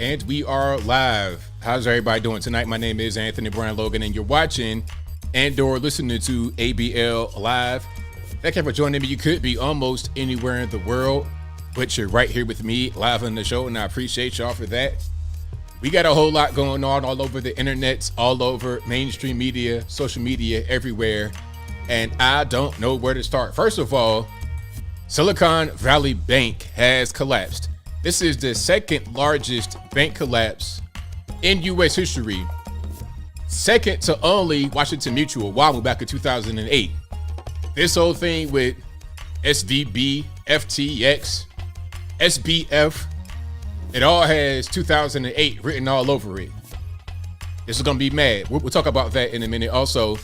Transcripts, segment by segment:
And we are live. How's everybody doing tonight? My name is Anthony Brian Logan, and you're watching and/or listening to ABL Live. Thank you for joining me. You could be almost anywhere in the world, but you're right here with me live on the show, and I appreciate y'all for that. We got a whole lot going on all over the internet, all over mainstream media, social media, everywhere, and I don't know where to start. First of all, Silicon Valley Bank has collapsed. This is the second largest bank collapse in U.S. history, second to only Washington Mutual, WAMU, back in 2008. This whole thing with SVB, FTX, SBF, it all has 2008 written all over it. This is going to be mad. We'll talk about that in a minute. Also,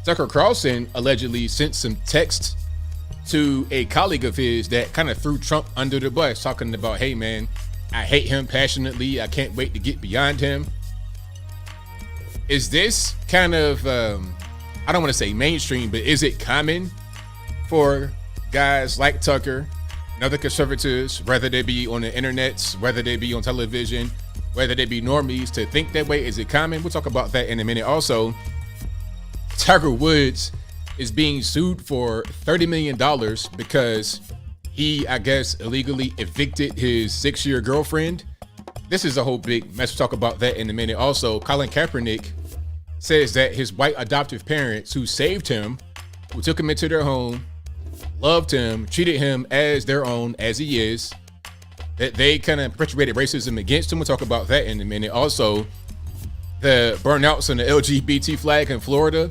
Tucker Carlson allegedly sent some texts to a colleague of his that kind of threw Trump under the bus, talking about, hey man, I hate him passionately. I can't wait to get beyond him. Is this kind of, I don't want to say mainstream, but is it common for guys like Tucker and other conservatives, whether they be on the internet, whether they be on television, whether they be normies, to think that way? Is it common? We'll talk about that in a minute. Also, Tiger Woods is being sued for $30 million because he, I guess, illegally evicted his 6-year girlfriend. This is a whole big mess. We'll talk about that in a minute. Also, Colin Kaepernick says that his white adoptive parents who saved him, who took him into their home, loved him, treated him as their own, as he is, that they kind of perpetuated racism against him. We'll talk about that in a minute. Also, the burnouts on the LGBT flag in Florida.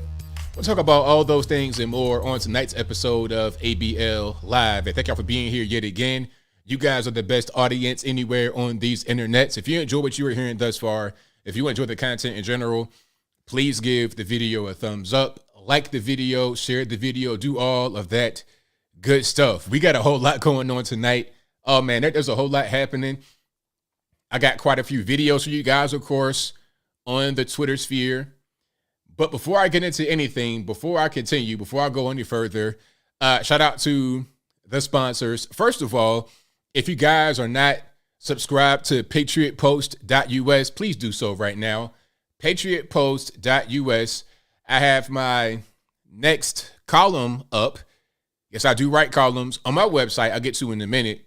We'll talk about all those things and more on tonight's episode of ABL Live. And thank y'all for being here yet again. You guys are the best audience anywhere on these internets. If you enjoy what you are hearing thus far, if you enjoy the content in general, please give the video a thumbs up, like the video, share the video, do all of that good stuff. We got a whole lot going on tonight. Oh man, there's a whole lot happening. I got quite a few videos for you guys, of course, on the Twitter sphere. But before I get into anything, before I continue, before I go any further, shout out to the sponsors. First of all, if you guys are not subscribed to patriotpost.us, please do so right now. Patriotpost.us. I have my next column up. Yes, I do write columns on my website. I'll get to in a minute.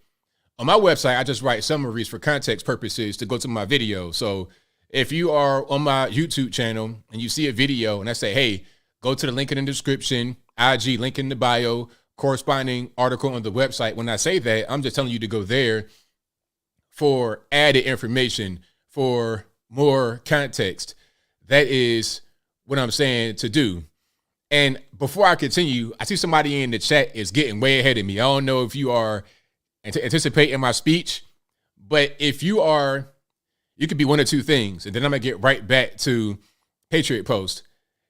On my website, I just write summaries for context purposes to go to my video. So if you are on my YouTube channel and you see a video and I say, hey, go to the link in the description, IG, link in the bio, corresponding article on the website. When I say that, I'm just telling you to go there for added information, for more context. That is what I'm saying to do. And before I continue, I see somebody in the chat is getting way ahead of me. I don't know if you are anticipating my speech, but if you are, you could be one of two things, and then I'm going to get right back to Patriot Post.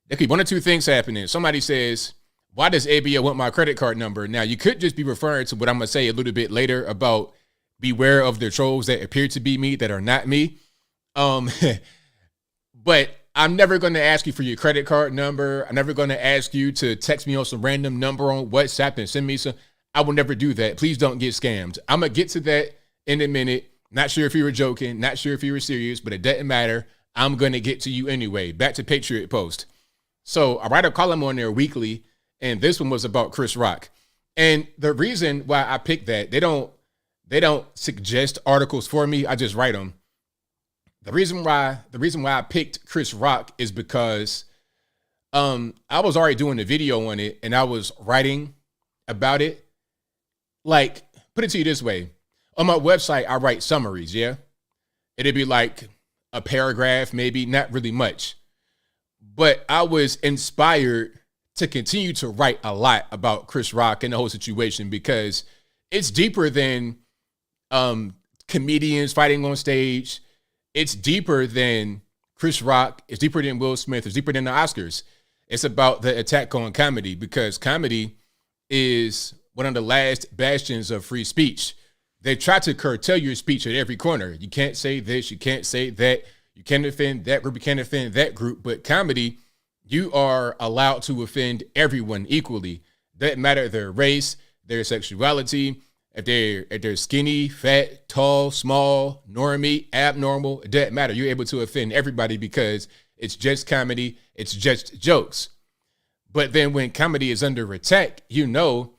There could be one of two things happening. Somebody says, why does ABL want my credit card number? Now, you could just be referring to what I'm going to say a little bit later about beware of the trolls that appear to be me that are not me. But I'm never going to ask you for your credit card number. I'm never going to ask you to text me on some random number on WhatsApp and send me some. I will never do that. Please don't get scammed. I'm going to get to that in a minute. Not sure if you were joking, not sure if you were serious, but it doesn't matter. I'm going to get to you anyway. Back to Patriot Post. So I write a column on there weekly, and this one was about Chris Rock. And the reason why I picked that, they don't suggest articles for me. I just write them. The reason why I picked Chris Rock is because I was already doing a video on it, and I was writing about it. Like, put it to you this way. On my website, I write summaries, yeah? It'd be like a paragraph, maybe, not really much. But I was inspired to continue to write a lot about Chris Rock and the whole situation because it's deeper than comedians fighting on stage. It's deeper than Chris Rock. It's deeper than Will Smith. It's deeper than the Oscars. It's about the attack on comedy because comedy is one of the last bastions of free speech. They try to curtail your speech at every corner. You can't say this, you can't say that, you can't offend that group, you can't offend that group. But comedy, you are allowed to offend everyone equally. Doesn't matter their race, their sexuality, If they're skinny, fat, tall, small, normie, abnormal, it doesn't matter. You're able to offend everybody because it's just comedy. It's just jokes. But then when comedy is under attack, you know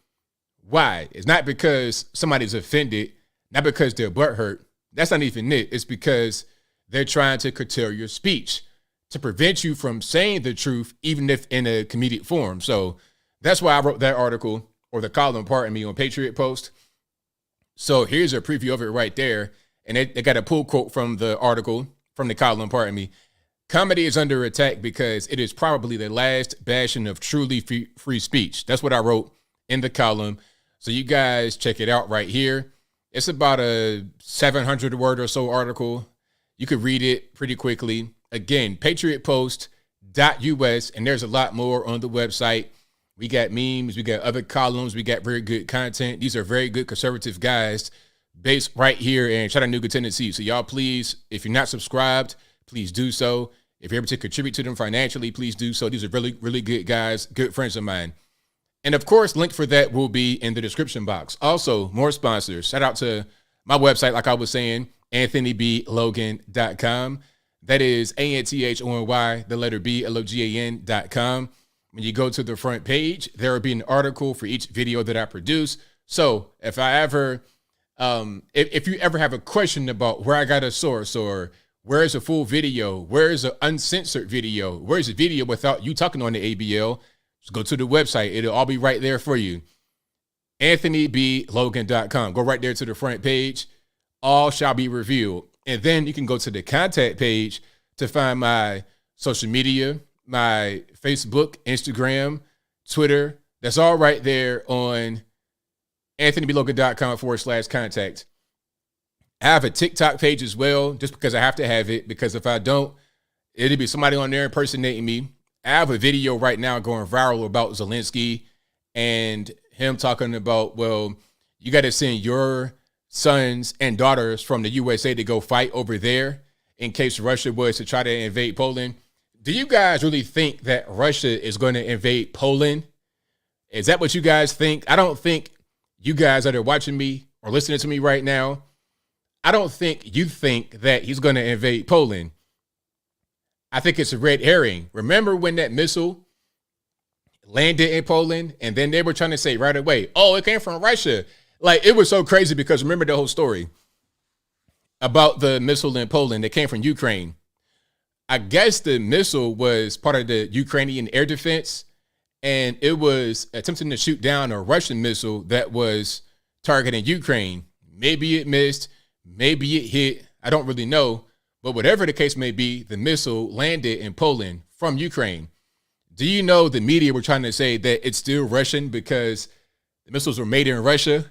why. It's not because somebody's offended, not because their butt hurt. That's not even it. It's because they're trying to curtail your speech to prevent you from saying the truth, even if in a comedic form. So that's why I wrote that article, or the column, pardon me, on Patriot Post. So here's a preview of it right there. And they got a pull quote from the article, from the column, pardon me. Comedy is under attack because it is probably the last bastion of truly free speech. That's what I wrote in the column. So you guys check it out right here. It's about a 700 word or so article. You could read it pretty quickly. Again, patriotpost.us, and there's a lot more on the website. We got memes, we got other columns, we got very good content. These are very good conservative guys based right here in Chattanooga, Tennessee. So y'all, please, if you're not subscribed, please do so. If you're able to contribute to them financially, please do so. These are really, really good guys, good friends of mine. And of course, link for that will be in the description box. Also, more sponsors. Shout out to my website, like I was saying, AnthonyBLogan.com. That is ANTHONY, the letter B, LOGAN.com. When you go to the front page, there will be an article for each video that I produce. So if you ever have a question about where I got a source, or where's a full video, where's an uncensored video, where's a video without you talking on the ABL, just go to the website. It'll all be right there for you. AnthonyBLogan.com. Go right there to the front page. All shall be revealed. And then you can go to the contact page to find my social media, my Facebook, Instagram, Twitter. That's all right there on AnthonyBLogan.com/contact. I have a TikTok page as well, just because I have to have it, because if I don't, it'll be somebody on there impersonating me. I have a video right now going viral about Zelensky and him talking about, well, you got to send your sons and daughters from the USA to go fight over there in case Russia was to try to invade Poland. Do you guys really think that Russia is going to invade Poland? Is that what you guys think? I don't think you guys that are watching me or listening to me right now, I don't think you think that he's going to invade Poland. I think it's a red herring. Remember when that missile landed in Poland and then they were trying to say right away, oh, it came from Russia. Like, it was so crazy because remember the whole story about the missile in Poland that came from Ukraine. I guess the missile was part of the Ukrainian air defense, and it was attempting to shoot down a Russian missile that was targeting Ukraine. Maybe it missed, maybe it hit. I don't really know. But whatever the case may be, the missile landed in Poland from Ukraine. Do you know the media were trying to say that it's still Russian because the missiles were made in Russia?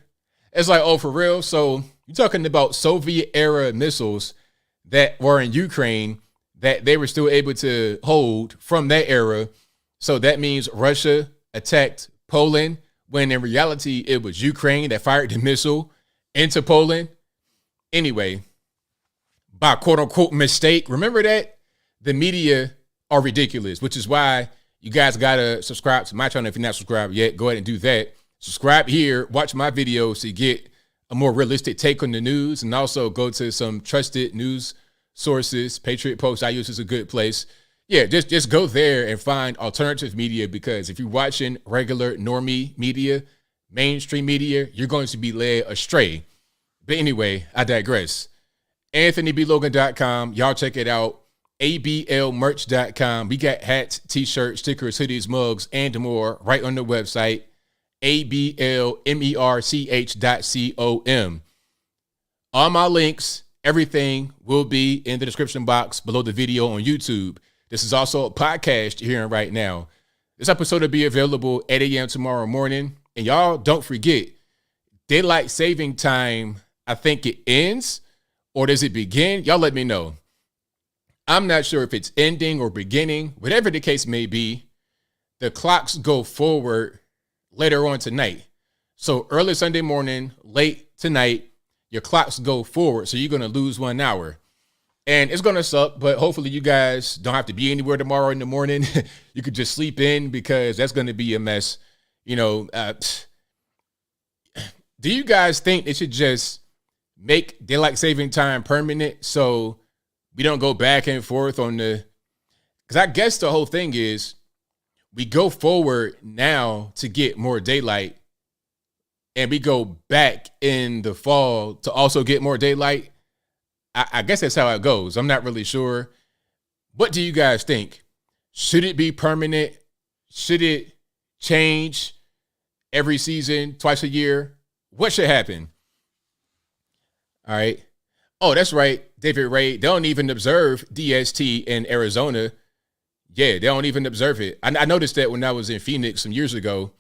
It's like, oh, for real? So you're talking about Soviet era missiles that were in Ukraine that they were still able to hold from that era. So that means Russia attacked Poland when in reality it was Ukraine that fired the missile into Poland. Anyway, by quote unquote mistake. Remember that? The media are ridiculous, which is why you guys got to subscribe to my channel. If you're not subscribed yet, go ahead and do that. Subscribe here, watch my videos to get a more realistic take on the news, and also go to some trusted news sources. Patriot Post I use is a good place. Yeah, just go there and find alternative media, because if you're watching regular normie media, mainstream media, you're going to be led astray. But anyway, I digress. AnthonyBLogan.com. Y'all check it out. ABLmerch.com. We got hats, t-shirts, stickers, hoodies, mugs, and more right on the website. ABLmerch.com. All my links, everything will be in the description box below the video on YouTube. This is also a podcast you're hearing right now. This episode will be available 8 a.m. tomorrow morning. And y'all don't forget, daylight saving time, I think it ends, or does it begin? Y'all let me know. I'm not sure if it's ending or beginning. Whatever the case may be, the clocks go forward later on tonight. So early Sunday morning, late tonight, your clocks go forward. So you're going to lose 1 hour. And it's going to suck, but hopefully you guys don't have to be anywhere tomorrow in the morning. You could just sleep in, because that's going to be a mess. You know, Do you guys think they should just make daylight saving time permanent so we don't go back and forth on the? Because I guess the whole thing is we go forward now to get more daylight, and we go back in the fall to also get more daylight. I guess that's how it goes. I'm not really sure. What do you guys think? Should it be permanent? Should it change every season, twice a year? What should happen? All right. Oh, that's right, David Ray. They don't even observe DST in Arizona. Yeah, they don't even observe it. I noticed that when I was in Phoenix some years ago.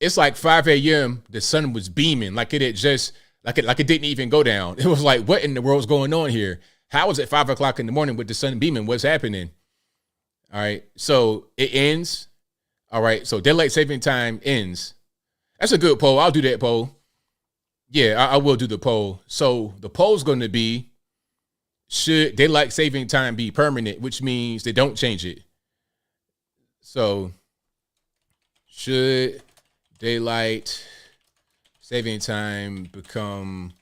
It's like 5 a.m. The sun was beaming, like it had just, like it didn't even go down. It was like, what in the world's going on here? How is it 5 o'clock in the morning with the sun beaming? What's happening? All right, so it ends. All right, so daylight saving time ends. That's a good poll. I'll do that poll. Yeah, I will do the poll. So the poll's going to be, should daylight saving time be permanent, which means they don't change it. So should daylight saving time become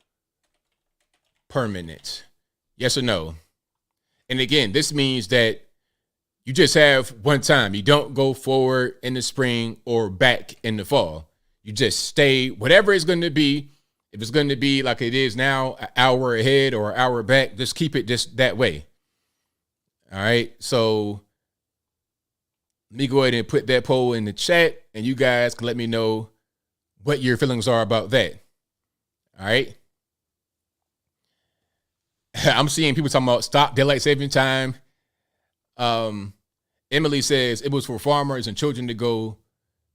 permanent? Yes or no? And again, this means that you just have one time. You don't go forward in the spring or back in the fall. You just stay, whatever it's going to be. If it's going to be like it is now, an hour ahead or an hour back, just keep it just that way. All right. So let me go ahead and put that poll in the chat, and you guys can let me know what your feelings are about that. All right. I'm seeing people talking about stop daylight saving time. Emily says it was for farmers and children to go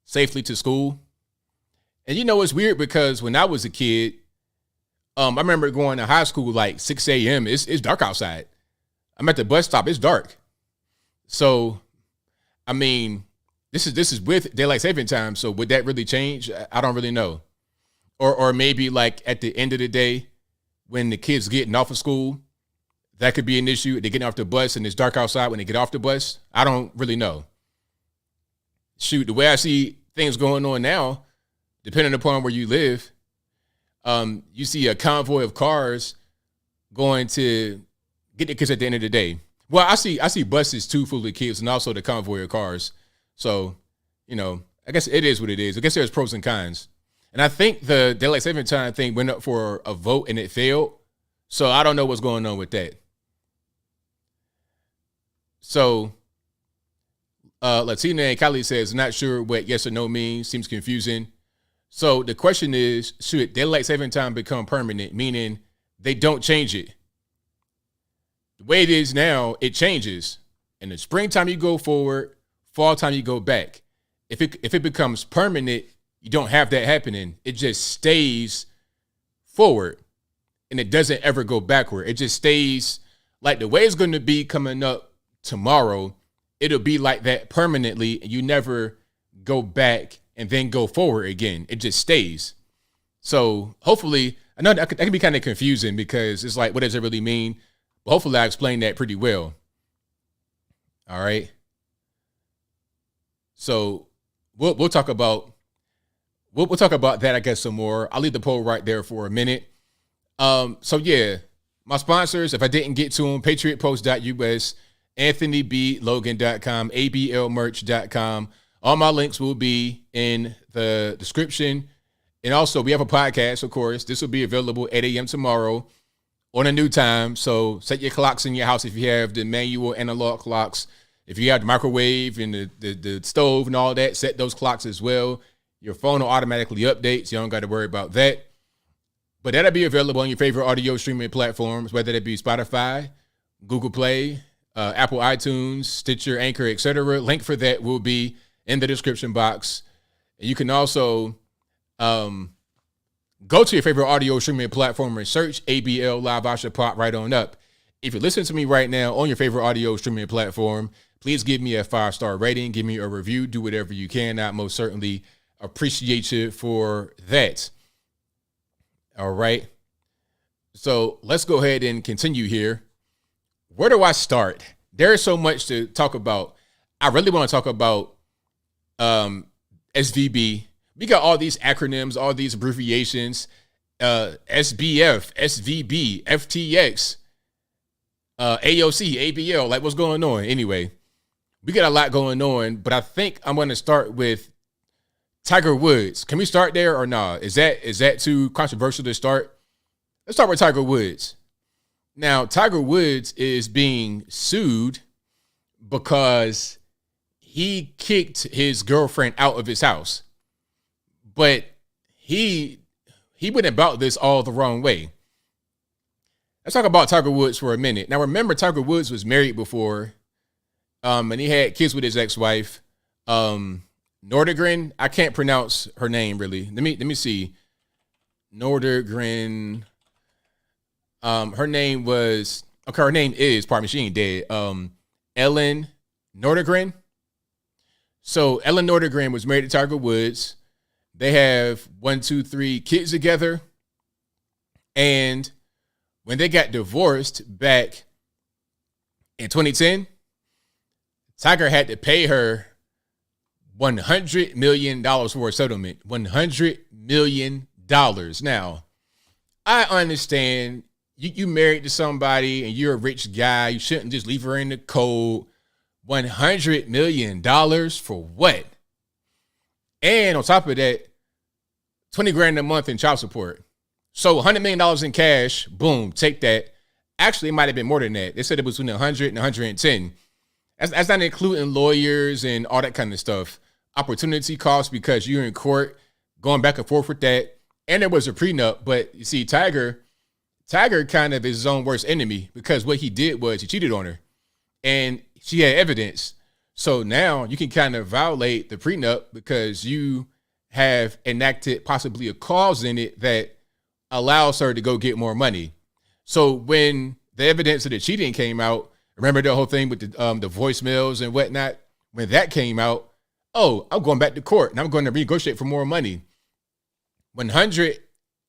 safely to school. And you know, it's weird because when I was a kid, I remember going to high school like 6 a.m. It's dark outside. I'm at the bus stop. It's dark. So, I mean, this is with daylight saving time. So would that really change? I don't really know. Or maybe like at the end of the day, when the kids getting off of school, that could be an issue. They're getting off the bus and it's dark outside when they get off the bus. I don't really know. Shoot, the way I see things going on now, depending upon where you live, you see a convoy of cars going to get the kids at the end of the day. Well, I see buses too full of kids and also the convoy of cars. So, you know, I guess it is what it is. I guess there's pros and cons. And I think the daylight saving time thing went up for a vote and it failed. So I don't know what's going on with that. So Latina and Kylie says, not sure what yes or no means. Seems confusing. So the question is, should daylight saving time become permanent, meaning they don't change it? The way it is now, it changes. In the springtime, you go forward. Fall time, you go back. If it becomes permanent, you don't have that happening. It just stays forward, and it doesn't ever go backward. It just stays like the way it's going to be coming up tomorrow. It'll be like that permanently, and you never go back and then go forward again. It just stays. So hopefully, I know that can be kind of confusing because it's like, what does it really mean? But hopefully I explained that pretty well. All right. So we'll talk about that, I guess, some more. I'll leave the poll right there for a minute. So yeah, my sponsors, if I didn't get to them, patriotpost.us, anthonyblogan.com, ablmerch.com. All my links will be in the description. And also, we have a podcast, of course. This will be available 8 a.m. tomorrow on a new time. So set your clocks in your house if you have the manual analog clocks. If you have the microwave and the stove and all that, set those clocks as well. Your phone will automatically update, so you don't got to worry about that. But that'll be available on your favorite audio streaming platforms, whether that be Spotify, Google Play, Apple iTunes, Stitcher, Anchor, etc. Link for that will be in the description box. And you can also go to your favorite audio streaming platform and search ABL Live. I should pop right on up. If you're listening to me right now on your favorite audio streaming platform, please give me a 5-star rating. Give me a review. Do whatever you can. I most certainly appreciate you for that. All right. So let's go ahead and continue here. Where do I start? There is so much to talk about. I really want to talk about SVB. We got all these acronyms, all these abbreviations. SBF, SVB, FTX, AOC, ABL. Like, what's going on? Anyway, we got a lot going on, but I think I'm going to start with Tiger Woods. Can we start there or not? Is that too controversial to start? Let's start with Tiger Woods. Now, Tiger Woods is being sued because he kicked his girlfriend out of his house. But he went about this all the wrong way. Let's talk about Tiger Woods for a minute. Now, remember, Tiger Woods was married before, and he had kids with his ex-wife, Nordegren. I can't pronounce her name really. Let me see. Nordegren. Her name was okay. Her name is, pardon me, she ain't dead. Ellen Nordegren. So Ellen Nordegren was married to Tiger Woods. They have 3 kids together. And when they got divorced back in 2010, Tiger had to pay her $100 million for a settlement. $100 million. Now, I understand you married to somebody and you're a rich guy. You shouldn't just leave her in the cold. $100 million for what? And on top of that, 20 grand a month in child support. So $100 million in cash, boom, take that. Actually, it might have been more than that. They said it was between 100 and 110. That's not including lawyers and all that kind of stuff. Opportunity cost because you're in court, going back and forth with that. And there was a prenup. But you see, Tiger kind of is his own worst enemy because what he did was he cheated on her. And she had evidence. So now you can kind of violate the prenup because you have enacted possibly a clause in it that allows her to go get more money. So when the evidence of the cheating came out, remember the whole thing with the voicemails and whatnot? When that came out, oh, I'm going back to court and I'm going to renegotiate for more money.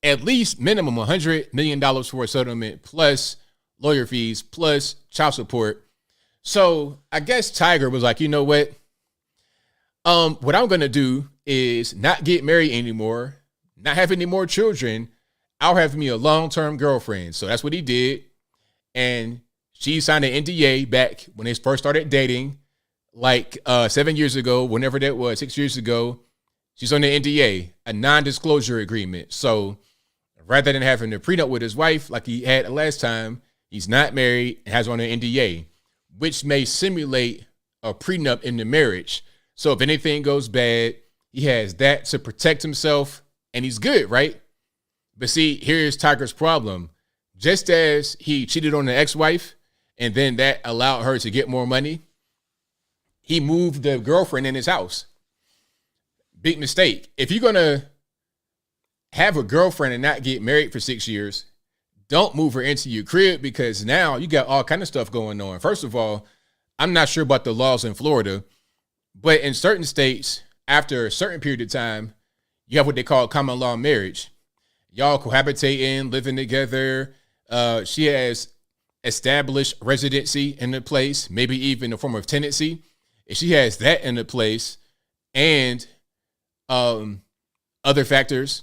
At least minimum $100 million for a settlement plus lawyer fees plus child support. So I guess Tiger was like, you know what? What I'm going to do is not get married anymore, not have any more children. I'll have me a long-term girlfriend. So that's what he did. And she signed an NDA back when they first started dating, like 7 years ago, whenever that was, 6 years ago. She's on the NDA, a non-disclosure agreement. So rather than having a prenup with his wife like he had last time, he's not married and has on an NDA, which may simulate a prenup in the marriage. So if anything goes bad, he has that to protect himself and he's good, right? But see, here's Tiger's problem. Just as he cheated on the ex-wife and then that allowed her to get more money, he moved the girlfriend in his house. Big mistake. If you're going to have a girlfriend and not get married for 6 years, don't move her into your crib because now you got all kind of stuff going on. First of all, I'm not sure about the laws in Florida, but in certain states, after a certain period of time, you have what they call common law marriage. Y'all cohabitating, living together. She has established residency in the place, maybe even a form of tenancy. If she has that in the place and other factors,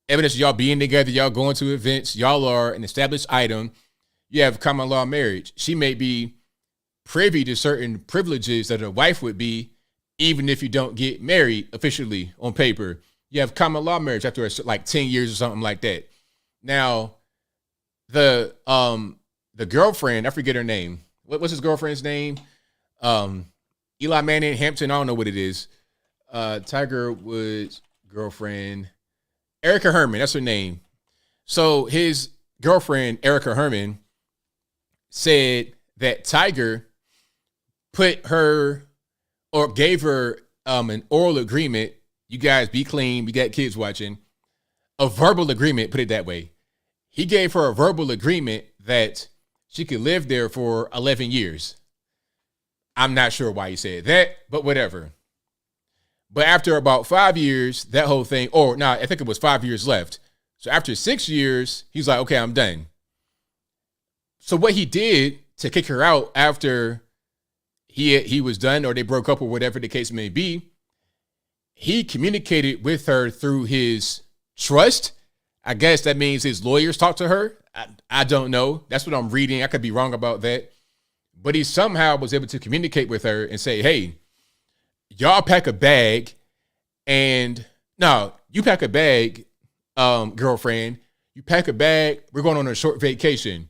evidence of y'all being together, y'all going to events, y'all are an established item, you have common law marriage. She may be privy to certain privileges that a wife would be, even if you don't get married officially on paper. You have common law marriage after like 10 years or something like that. Now, the girlfriend, I forget her name. What's his girlfriend's name? Eli Manning, Hampton, I don't know what it is. Tiger Woods' girlfriend, Erica Herman, that's her name. So his girlfriend, Erica Herman, said that Tiger put her or gave her an oral agreement. You guys be clean. We got kids watching. A verbal agreement, put it that way. He gave her a verbal agreement that she could live there for 11 years. I'm not sure why he said that, but whatever. But after about 5 years, that whole thing, I think it was 5 years left. So after 6 years, he's like, okay, I'm done. So what he did to kick her out after he was done or they broke up or whatever the case may be, he communicated with her through his trust I guess that means his lawyers talked to her. I don't know. That's what I'm reading. I could be wrong about that. But he somehow was able to communicate with her and say, hey, y'all pack a bag. And no, you pack a bag, girlfriend. You pack a bag. We're going on a short vacation.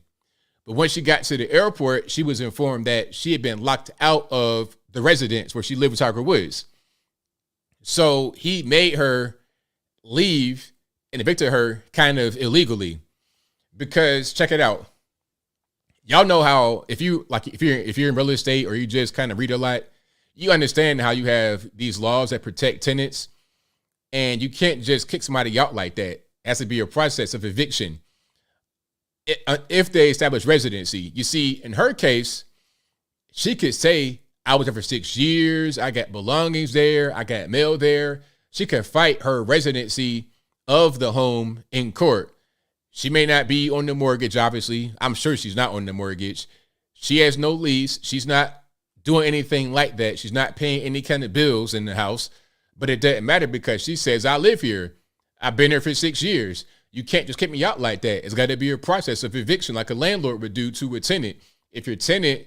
But when she got to the airport, she was informed that she had been locked out of the residence where she lived with Tiger Woods. So he made her leave and evicted her kind of illegally, because check it out. Y'all know how if you're in real estate or you just kind of read a lot, you understand how you have these laws that protect tenants, and you can't just kick somebody out like that. It has to be a process of eviction. If they establish residency, you see, in her case, she could say, I was there for 6 years. I got belongings there. I got mail there. She can fight her residency of the home in court. She may not be on the mortgage, obviously. I'm sure she's not on the mortgage. She has no lease. She's not doing anything like that. She's not paying any kind of bills in the house. But it doesn't matter because she says, I live here. I've been here for 6 years. You can't just kick me out like that. It's got to be a process of eviction like a landlord would do to a tenant. If your tenant,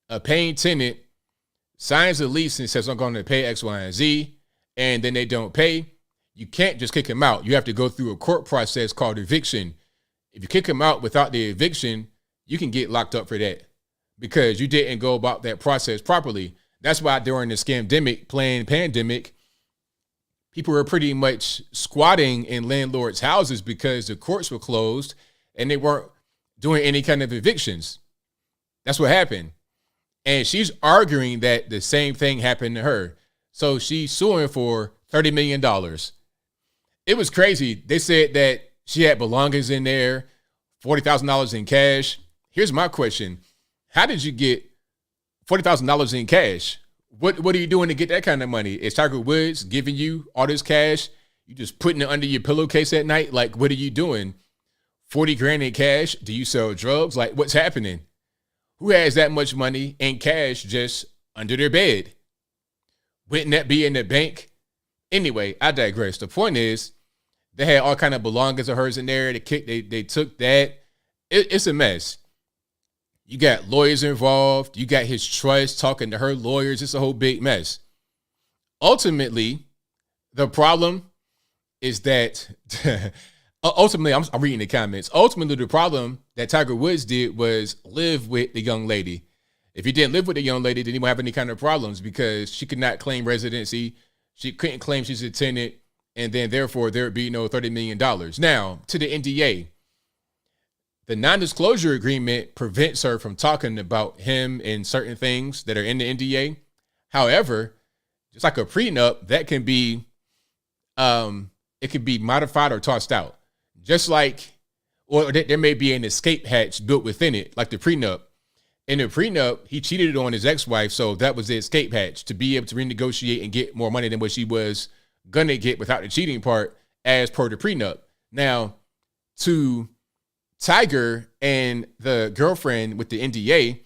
a paying tenant, signs a lease and says, I'm going to pay X, Y, and Z, and then they don't pay, you can't just kick them out. You have to go through a court process called eviction. If you kick them out without the eviction, you can get locked up for that because you didn't go about that process properly. That's why during the scamdemic, pandemic, people were pretty much squatting in landlords' houses because the courts were closed and they weren't doing any kind of evictions. That's what happened. And she's arguing that the same thing happened to her. So she's suing for $30 million. It was crazy. They said that she had belongings in there, $40,000 in cash. Here's my question. How did you get $40,000 in cash? What are you doing to get that kind of money? Is Tiger Woods giving you all this cash? You just putting it under your pillowcase at night? Like, what are you doing? 40 grand in cash? Do you sell drugs? Like, what's happening? Who has that much money in cash just under their bed? Wouldn't that be in the bank? Anyway, I digress. The point is, they had all kind of belongings of hers in there. They took that. It's a mess. You got lawyers involved. You got his trust talking to her lawyers. It's a whole big mess. Ultimately, the problem is that, ultimately, I'm reading the comments. Ultimately, the problem that Tiger Woods did was live with the young lady. If he didn't live with the young lady, then he won't have any kind of problems because she could not claim residency. She couldn't claim she's a tenant. And then, therefore, there would be no $30 million. Now, to the NDA, the non-disclosure agreement prevents her from talking about him and certain things that are in the NDA. However, just like a prenup, that can be, it can be modified or tossed out. Just like, or there may be an escape hatch built within it, like the prenup. In the prenup, he cheated on his ex-wife, so that was the escape hatch to be able to renegotiate and get more money than what she was gonna get without the cheating part as per the prenup. Now, to Tiger and the girlfriend with the NDA,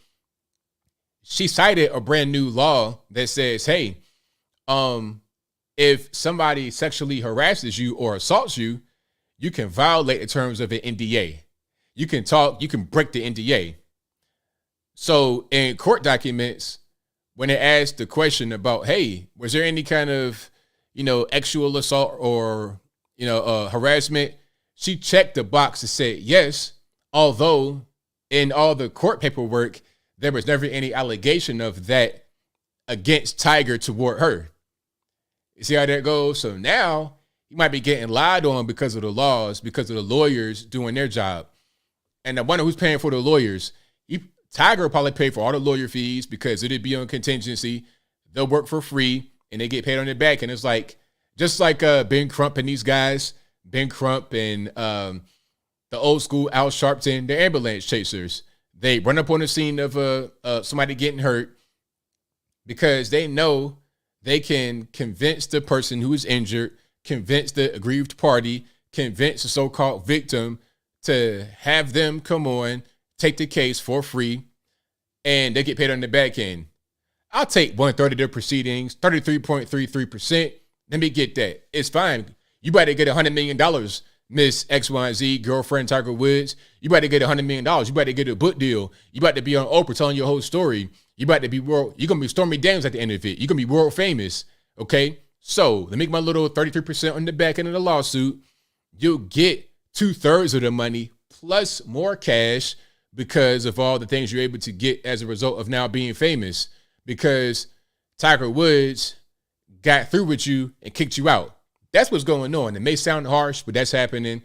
she cited a brand new law that says, hey, if somebody sexually harasses you or assaults you, you can violate the terms of an NDA. You can break the NDA. So in court documents, when they asked the question about, hey, was there any kind of, sexual assault or, harassment, she checked the box and said yes, although in all the court paperwork, there was never any allegation of that against Tiger toward her. You see how that goes? So now he might be getting lied on because of the laws, because of the lawyers doing their job. And I wonder who's paying for the lawyers. Tiger will probably pay for all the lawyer fees because it'd be on contingency. They'll work for free and they get paid on their back. And it's like, just like Ben Crump and these guys, Ben Crump and the old school Al Sharpton, the ambulance chasers. They run up on the scene of somebody getting hurt because they know they can convince the person who is injured, convince the aggrieved party, convince the so-called victim to have them come on, take the case for free, and they get paid on the back end. I'll take 1/3 of the proceedings, 33.33%. Let me get that. It's fine. You better get $100 million Miss XYZ, girlfriend Tiger Woods, you about to get $100 million. You about to get a book deal. You about to be on Oprah telling your whole story. You about to be world. You're gonna be Stormy Daniels at the end of it. You're gonna be world famous. Okay. So let me make my little 33% on the back end of the lawsuit. You'll get 2/3 of the money plus more cash because of all the things you're able to get as a result of now being famous. Because Tiger Woods got through with you and kicked you out. That's what's going on. It may sound harsh, but that's happening.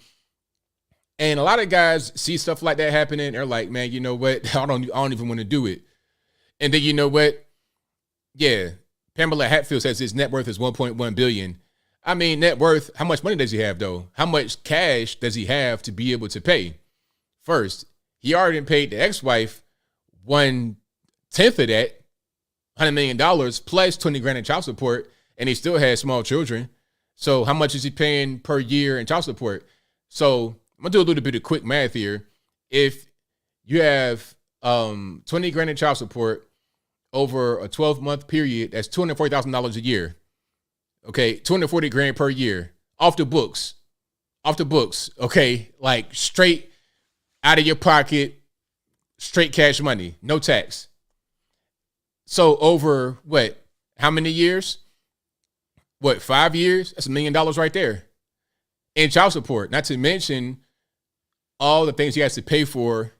And a lot of guys see stuff like that happening. They're like, man, you know what? I don't even want to do it. And then you know what? Yeah, Pamela Hatfield says his net worth is $1.1 billion. I mean, net worth, how much money does he have though? How much cash does he have to be able to pay? First, he already paid the ex-wife 1/10 of that, $100 million plus 20 grand in child support, and he still has small children. So how much is he paying per year in child support? So I'm gonna do a little bit of quick math here. If you have 20 grand in child support over a 12-month period, that's $240,000 a year. Okay, 240 grand per year off the books. Okay, like straight out of your pocket, straight cash money, no tax. So over what? How many years? What, 5 years? That's $1 million right there in child support. Not to mention all the things he has to pay for,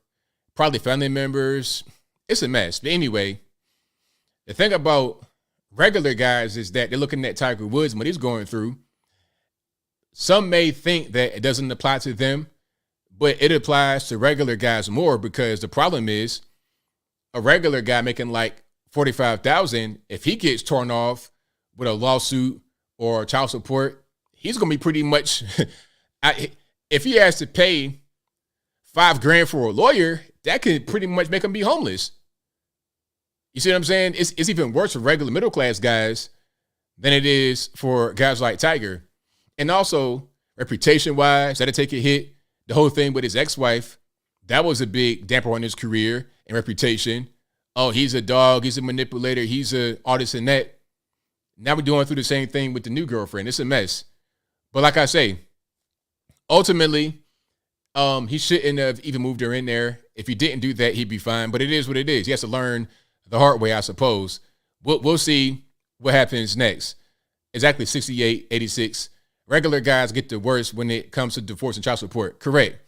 probably family members. It's a mess. But anyway, the thing about regular guys is that they're looking at Tiger Woods and what he's going through. Some may think that it doesn't apply to them, but it applies to regular guys more because the problem is a regular guy making like $45,000, if he gets torn off with a lawsuit or child support, he's going to be pretty much, if he has to pay $5 grand for a lawyer, that could pretty much make him be homeless. You see what I'm saying? It's even worse for regular middle class guys than it is for guys like Tiger. And also, reputation wise, that'll take a hit. The whole thing with his ex-wife, that was a big damper on his career and reputation. Oh, he's a dog, he's a manipulator, he's a artist and that. Now we're going through the same thing with the new girlfriend. It's a mess. But like I say, ultimately, he shouldn't have even moved her in there. If he didn't do that, he'd be fine. But it is what it is. He has to learn the hard way, I suppose. We'll see what happens next. Exactly 68, 86. Regular guys get the worst when it comes to divorce and child support. Correct.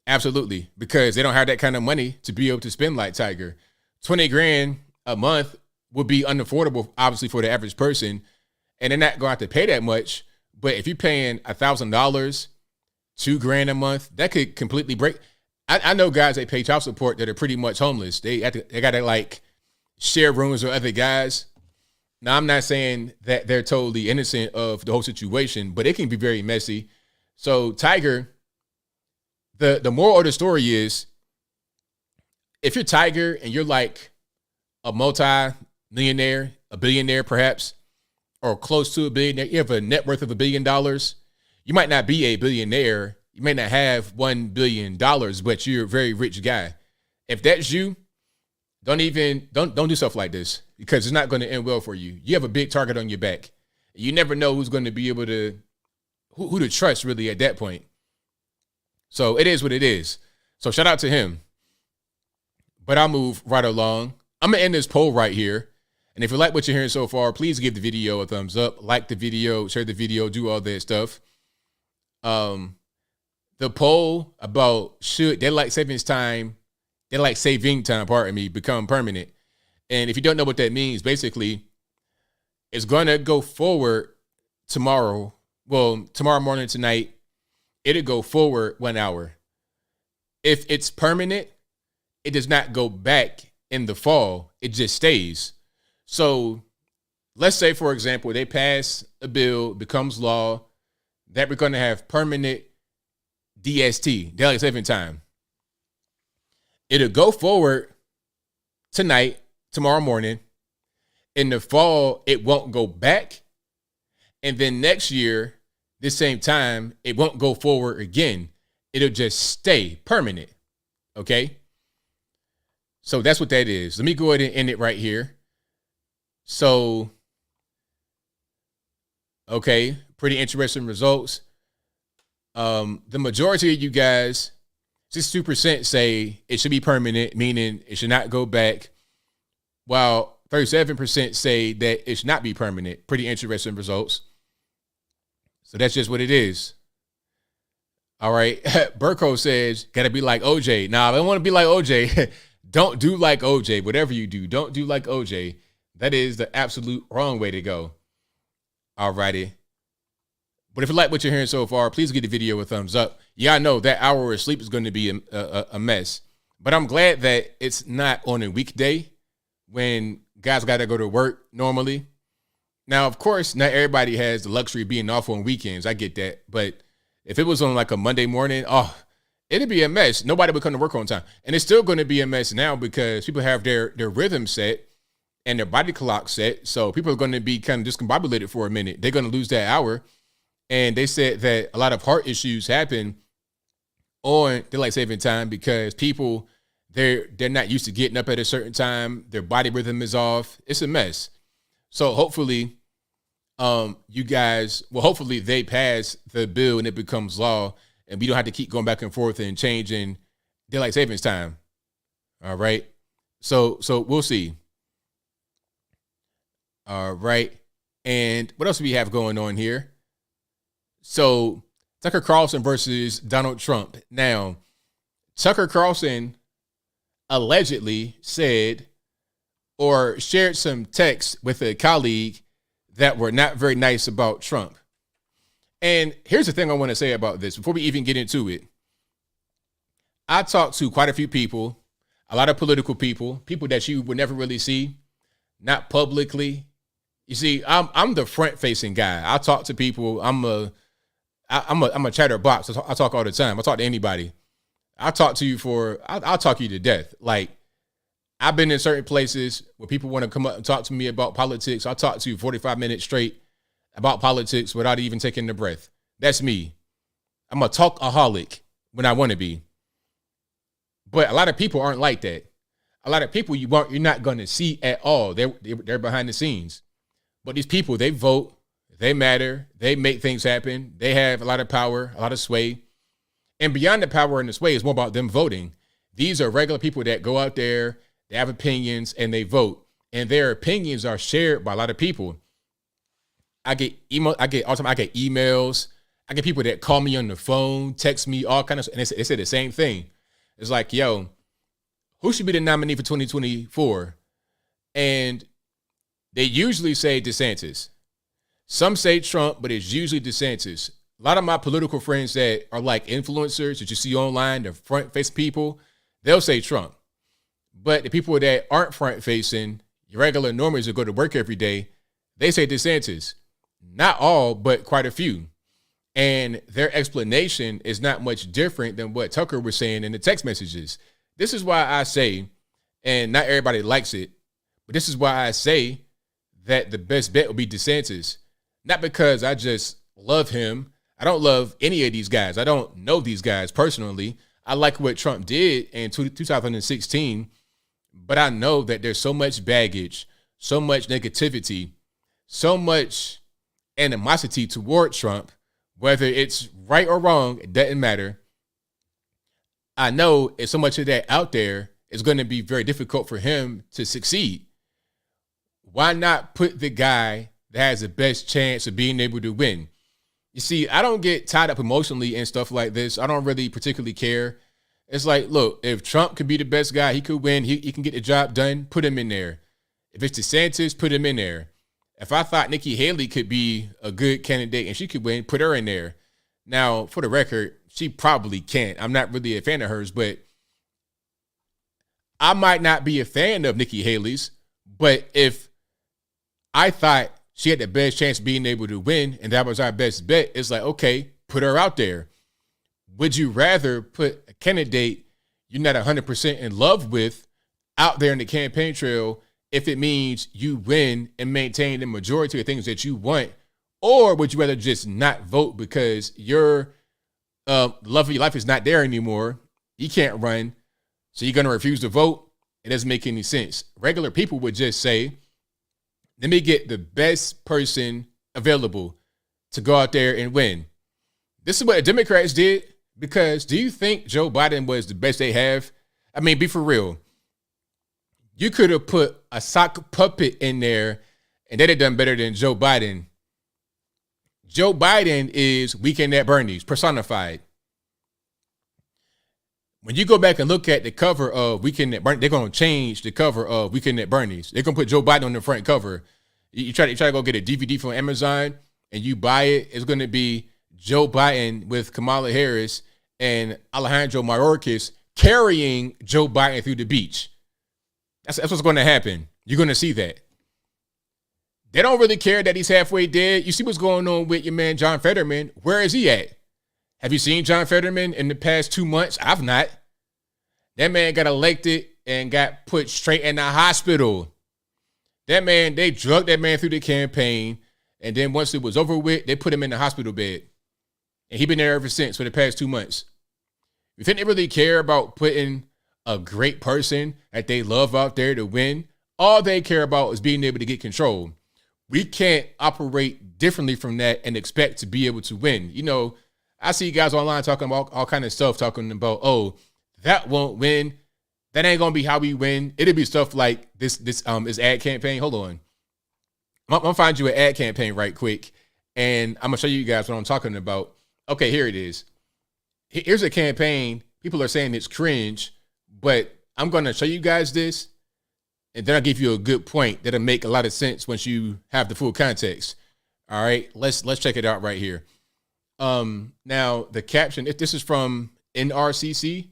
Absolutely. Because they don't have that kind of money to be able to spend like Tiger. 20 grand a month would be unaffordable, obviously, for the average person. And they're not going to have to pay that much. But if you're paying $1,000, $2 grand a month, that could completely break. I know guys that pay child support that are pretty much homeless. They got to like share rooms with other guys. Now, I'm not saying that they're totally innocent of the whole situation, but it can be very messy. So Tiger, the moral of the story is, if you're Tiger and you're like a multi-millionaire, a billionaire perhaps, or close to a billionaire, you have a net worth of $1 billion, you might not be a billionaire, you may not have $1 billion, but you're a very rich guy. If that's you, don't do stuff like this because it's not going to end well for you. You have a big target on your back. You never know who's going to be able to, who to trust really at that point. So it is what it is. So shout out to him. But I'll move right along. I'm going to end this poll right here. And if you like what you're hearing so far, please give the video a thumbs up, like the video, share the video, do all that stuff. The poll about should daylight saving time, become permanent. And if you don't know what that means, basically, it's going to go forward tomorrow. Well, tomorrow morning, tonight, it'll go forward 1 hour. If it's permanent, it does not go back in the fall. It just stays. So let's say, for example, they pass a bill, becomes law, that we're going to have permanent DST, daylight saving time. It'll go forward tonight, tomorrow morning. In the fall, it won't go back. And then next year, this same time, it won't go forward again. It'll just stay permanent. Okay? So that's what that is. Let me go ahead and end it right here. So, okay, pretty interesting results. The majority of you guys, 62% say it should be permanent, meaning it should not go back, while 37% say that it should not be permanent. Pretty interesting results. So that's just what it is. All right. Burko says, gotta be like OJ. Nah, I don't want to be like OJ. Don't do like OJ. Whatever you do, don't do like OJ. That is the absolute wrong way to go. All righty. But if you like what you're hearing so far, please give the video a thumbs up. Yeah, I know that hour of sleep is going to be a mess. But I'm glad that it's not on a weekday when guys got to go to work normally. Now, of course, not everybody has the luxury of being off on weekends. I get that. But if it was on like a Monday morning, it'd be a mess. Nobody would come to work on time. And it's still going to be a mess now because people have their rhythm set and their body clock set. So people are going to be kind of discombobulated for a minute. They're going to lose that hour. And they said that a lot of heart issues happen on daylight saving time because people, they're not used to getting up at a certain time. Their body rhythm is off. It's a mess. So hopefully, hopefully they pass the bill and it becomes law and we don't have to keep going back and forth and changing daylight savings time. All right. So we'll see. All right. And what else do we have going on here? So Tucker Carlson versus Donald Trump. Now, Tucker Carlson allegedly said or shared some texts with a colleague that were not very nice about Trump. And here's the thing I want to say about this before we even get into it. I talked to quite a few people, a lot of political people that you would never really see, not publicly. You see, I'm the front-facing guy. I talk to people. I'm a chatterbox. I talk all the time. I talk to anybody. I'll talk you to death. Like, I've been in certain places where people want to come up and talk to me about politics. I'll talk to you 45 minutes straight about politics without even taking a breath. That's me. I'm a talkaholic when I want to be. But a lot of people aren't like that. A lot of people you're not going to see at all. They're behind the scenes. But these people, they vote, they matter, they make things happen. They have a lot of power, a lot of sway. And beyond the power and the sway, it's more about them voting. These are regular people that go out there, they have opinions, and they vote. And their opinions are shared by a lot of people. I get emails. I get people that call me on the phone, text me, all kind of stuff. And they say the same thing. It's like, yo, who should be the nominee for 2024? And they usually say DeSantis. Some say Trump, but it's usually DeSantis. A lot of my political friends that are like influencers that you see online, the front-facing people, they'll say Trump. But the people that aren't front-facing, your regular normies that go to work every day, they say DeSantis. Not all, but quite a few. And their explanation is not much different than what Tucker was saying in the text messages. This is why I say, and not everybody likes it, but this is why I say that the best bet would be DeSantis. Not because I just love him. I don't love any of these guys. I don't know these guys personally. I like what Trump did in 2016, but I know that there's so much baggage, so much negativity, so much animosity toward Trump, whether it's right or wrong, it doesn't matter. I know if so much of that out there is going to be very difficult for him to succeed. Why not put the guy that has the best chance of being able to win? You see, I don't get tied up emotionally and stuff like this. I don't really particularly care. It's like, look, if Trump could be the best guy, he could win. He can get the job done. Put him in there. If it's DeSantis, put him in there. If I thought Nikki Haley could be a good candidate and she could win, put her in there. Now, for the record, she probably can't. I'm not really a fan of hers, but I might not be a fan of Nikki Haley's. But if I thought she had the best chance of being able to win and that was our best bet, it's like, okay, put her out there. Would you rather put a candidate you're not 100% in love with out there in the campaign trail if it means you win and maintain the majority of things that you want? Or would you rather just not vote because your love of your life is not there anymore? You can't run, so you're going to refuse to vote? It doesn't make any sense. Regular people would just say, let me get the best person available to go out there and win. This is what the Democrats did, because do you think Joe Biden was the best they have? I mean, be for real. You could have put a sock puppet in there and they'd have done better than Joe Biden. Joe Biden is Weekend at Bernie's personified. When you go back and look at the cover of Weekend at Bernie's, they're going to change the cover of Weekend at Bernie's. They're going to put Joe Biden on the front cover. You try to go get a DVD from Amazon and you buy it, it's going to be Joe Biden with Kamala Harris and Alejandro Mayorkas carrying Joe Biden through the beach. That's what's going to happen. You're going to see that. They don't really care that he's halfway dead. You see what's going on with your man, John Fetterman. Where is he at? Have you seen John Fetterman in the past 2 months? I've not. That man got elected and got put straight in the hospital. That man, they drugged that man through the campaign. And then once it was over with, they put him in the hospital bed. And he's been there ever since for the past 2 months. You think they really care about putting a great person that they love out there to win? All they care about is being able to get control. We can't operate differently from that and expect to be able to win. You know, I see guys online talking about all kind of stuff, talking about, oh, that won't win. That ain't going to be how we win. It'll be stuff like this ad campaign. Hold on. I'm going to find you an ad campaign right quick, and I'm going to show you guys what I'm talking about. Okay, here it is. Here's a campaign. People are saying it's cringe, but I'm going to show you guys this, and then I'll give you a good point that'll make a lot of sense once you have the full context. All right, let's check it out right here. Now, the caption, if this is from NRCC,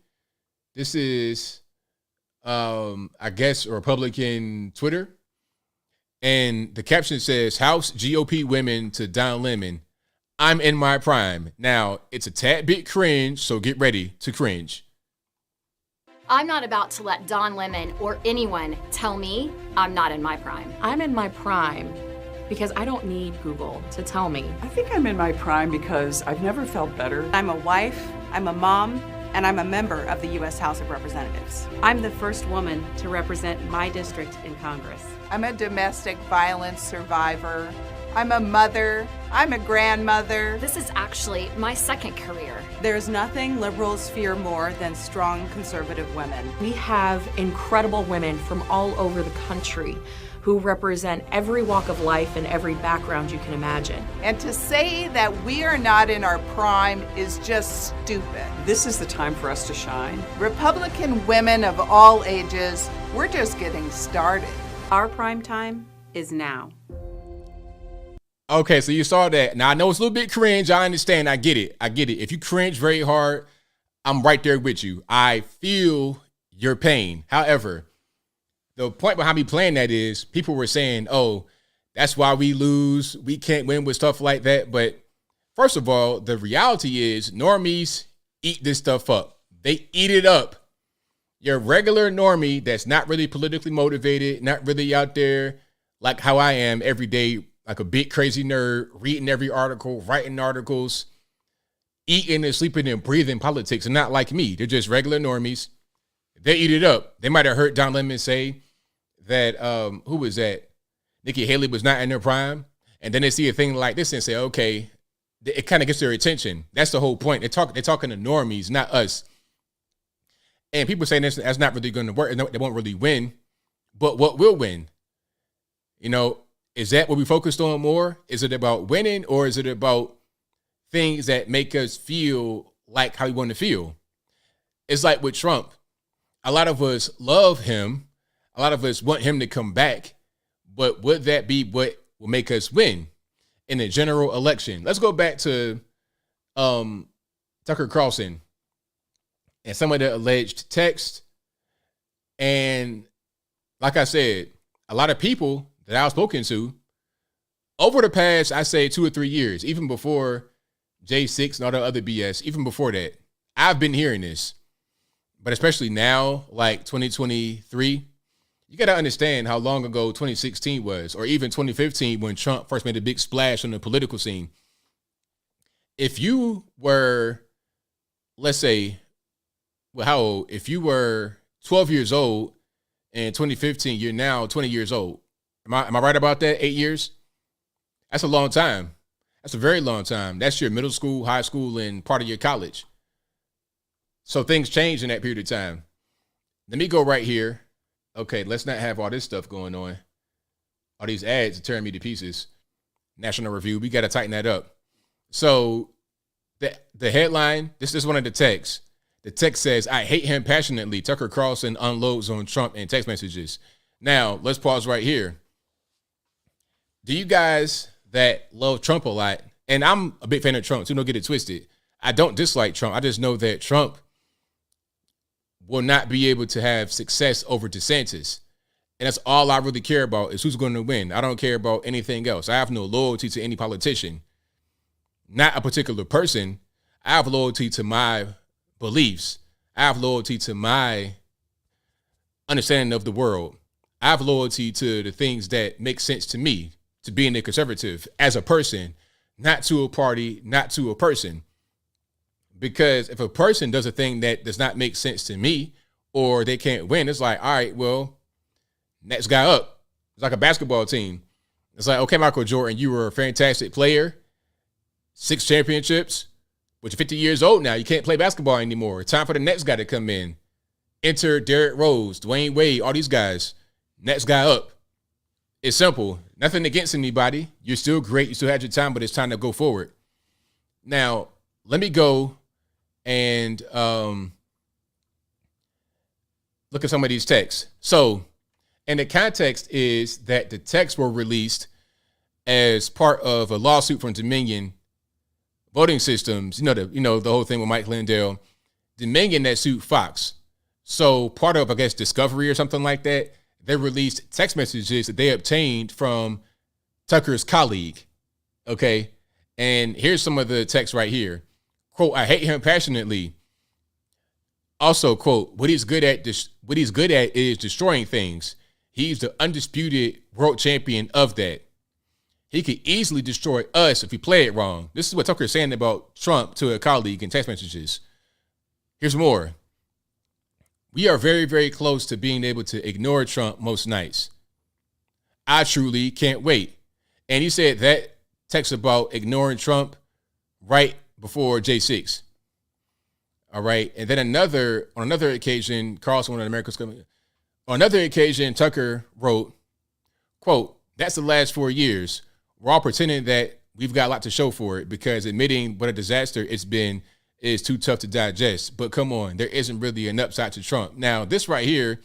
this is, I guess, Republican Twitter. And the caption says, House GOP women to Don Lemon, I'm in my prime. Now, it's a tad bit cringe, so get ready to cringe. I'm not about to let Don Lemon or anyone tell me I'm not in my prime. I'm in my prime because I don't need Google to tell me. I think I'm in my prime because I've never felt better. I'm a wife, I'm a mom, and I'm a member of the U.S. House of Representatives. I'm the first woman to represent my district in Congress. I'm a domestic violence survivor. I'm a mother. I'm a grandmother. This is actually my second career. There's nothing liberals fear more than strong conservative women. We have incredible women from all over the country who represent every walk of life and every background you can imagine. And to say that we are not in our prime is just stupid. This is the time for us to shine. Republican women of all ages, we're just getting started. Our prime time is now. Okay, so you saw that. Now, I know it's a little bit cringe. I understand. I get it. If you cringe very hard, I'm right there with you. I feel your pain. However, the point behind me playing that is people were saying, oh, that's why we lose. We can't win with stuff like that. But first of all, the reality is normies eat this stuff up. They eat it up. Your regular normie that's not really politically motivated, not really out there like how I am every day, like a big crazy nerd, reading every article, writing articles, eating and sleeping and breathing politics, and not like me. They're just regular normies. They eat it up. They might have heard Don Lemon say that, who was that? Nikki Haley was not in her prime. And then they see a thing like this and say, okay, it kind of gets their attention. That's the whole point. They're talking to normies, not us. And people saying that's not really going to work. They won't really win. But what will win? You know, is that what we focused on more? Is it about winning, or is it about things that make us feel like how we want to feel? It's like with Trump. A lot of us love him. A lot of us want him to come back. But would that be what will make us win in the general election? Let's go back to Tucker Carlson and some of the alleged text. And like I said, a lot of people that I've spoken to over the past, I say 2 or 3 years, even before J6 and all the other BS, even before that, I've been hearing this. But especially now, like 2023, you got to understand how long ago 2016 was, or even 2015 when Trump first made a big splash on the political scene. If you were, let's say, well, how old? If you were 12 years old in 2015, you're now 20 years old. Am I right about that? 8 years? That's a long time. That's a very long time. That's your middle school, high school, and part of your college. So things change in that period of time. Let me go right here. Okay, let's not have all this stuff going on. All these ads are tearing me to pieces. National Review, we got to tighten that up. So the headline, this is one of the texts. The text says, I hate him passionately. Tucker Carlson unloads on Trump in text messages. Now, let's pause right here. Do you guys that love Trump a lot, and I'm a big fan of Trump, so don't get it twisted. I don't dislike Trump. I just know that Trump will not be able to have success over DeSantis. And that's all I really care about is who's going to win. I don't care about anything else. I have no loyalty to any politician, not a particular person. I have loyalty to my beliefs. I have loyalty to my understanding of the world. I have loyalty to the things that make sense to me, to being a conservative as a person, not to a party, not to a person. Because if a person does a thing that does not make sense to me or they can't win, it's like, all right, well, next guy up. It's like a basketball team. It's like, okay, Michael Jordan, you were a fantastic player, 6 championships, but you're 50 years old now. You can't play basketball anymore. It's time for the next guy to come in. Enter Derrick Rose, Dwayne Wade, all these guys. Next guy up. It's simple. Nothing against anybody. You're still great. You still had your time, but it's time to go forward. Now, let me go and look at some of these texts. So, and the context is that the texts were released as part of a lawsuit from Dominion Voting Systems. The whole thing with Mike Lindell. Dominion that sued Fox. So part of, I guess, discovery or something like that, they released text messages that they obtained from Tucker's colleague. Okay. And here's some of the text right here. Quote, I hate him passionately. Also, quote, what he's good at is destroying things. He's the undisputed world champion of that. He could easily destroy us if we play it wrong. This is what Tucker is saying about Trump to a colleague in text messages. Here's more. We are very, very close to being able to ignore Trump most nights. I truly can't wait. And he said that text about ignoring Trump right before J6. All right. And then on another occasion, Carlson, one of America's coming. On another occasion, Tucker wrote, quote, that's the last 4 years. We're all pretending that we've got a lot to show for it because admitting what a disaster it's been is too tough to digest. But come on, there isn't really an upside to Trump. Now, this right here,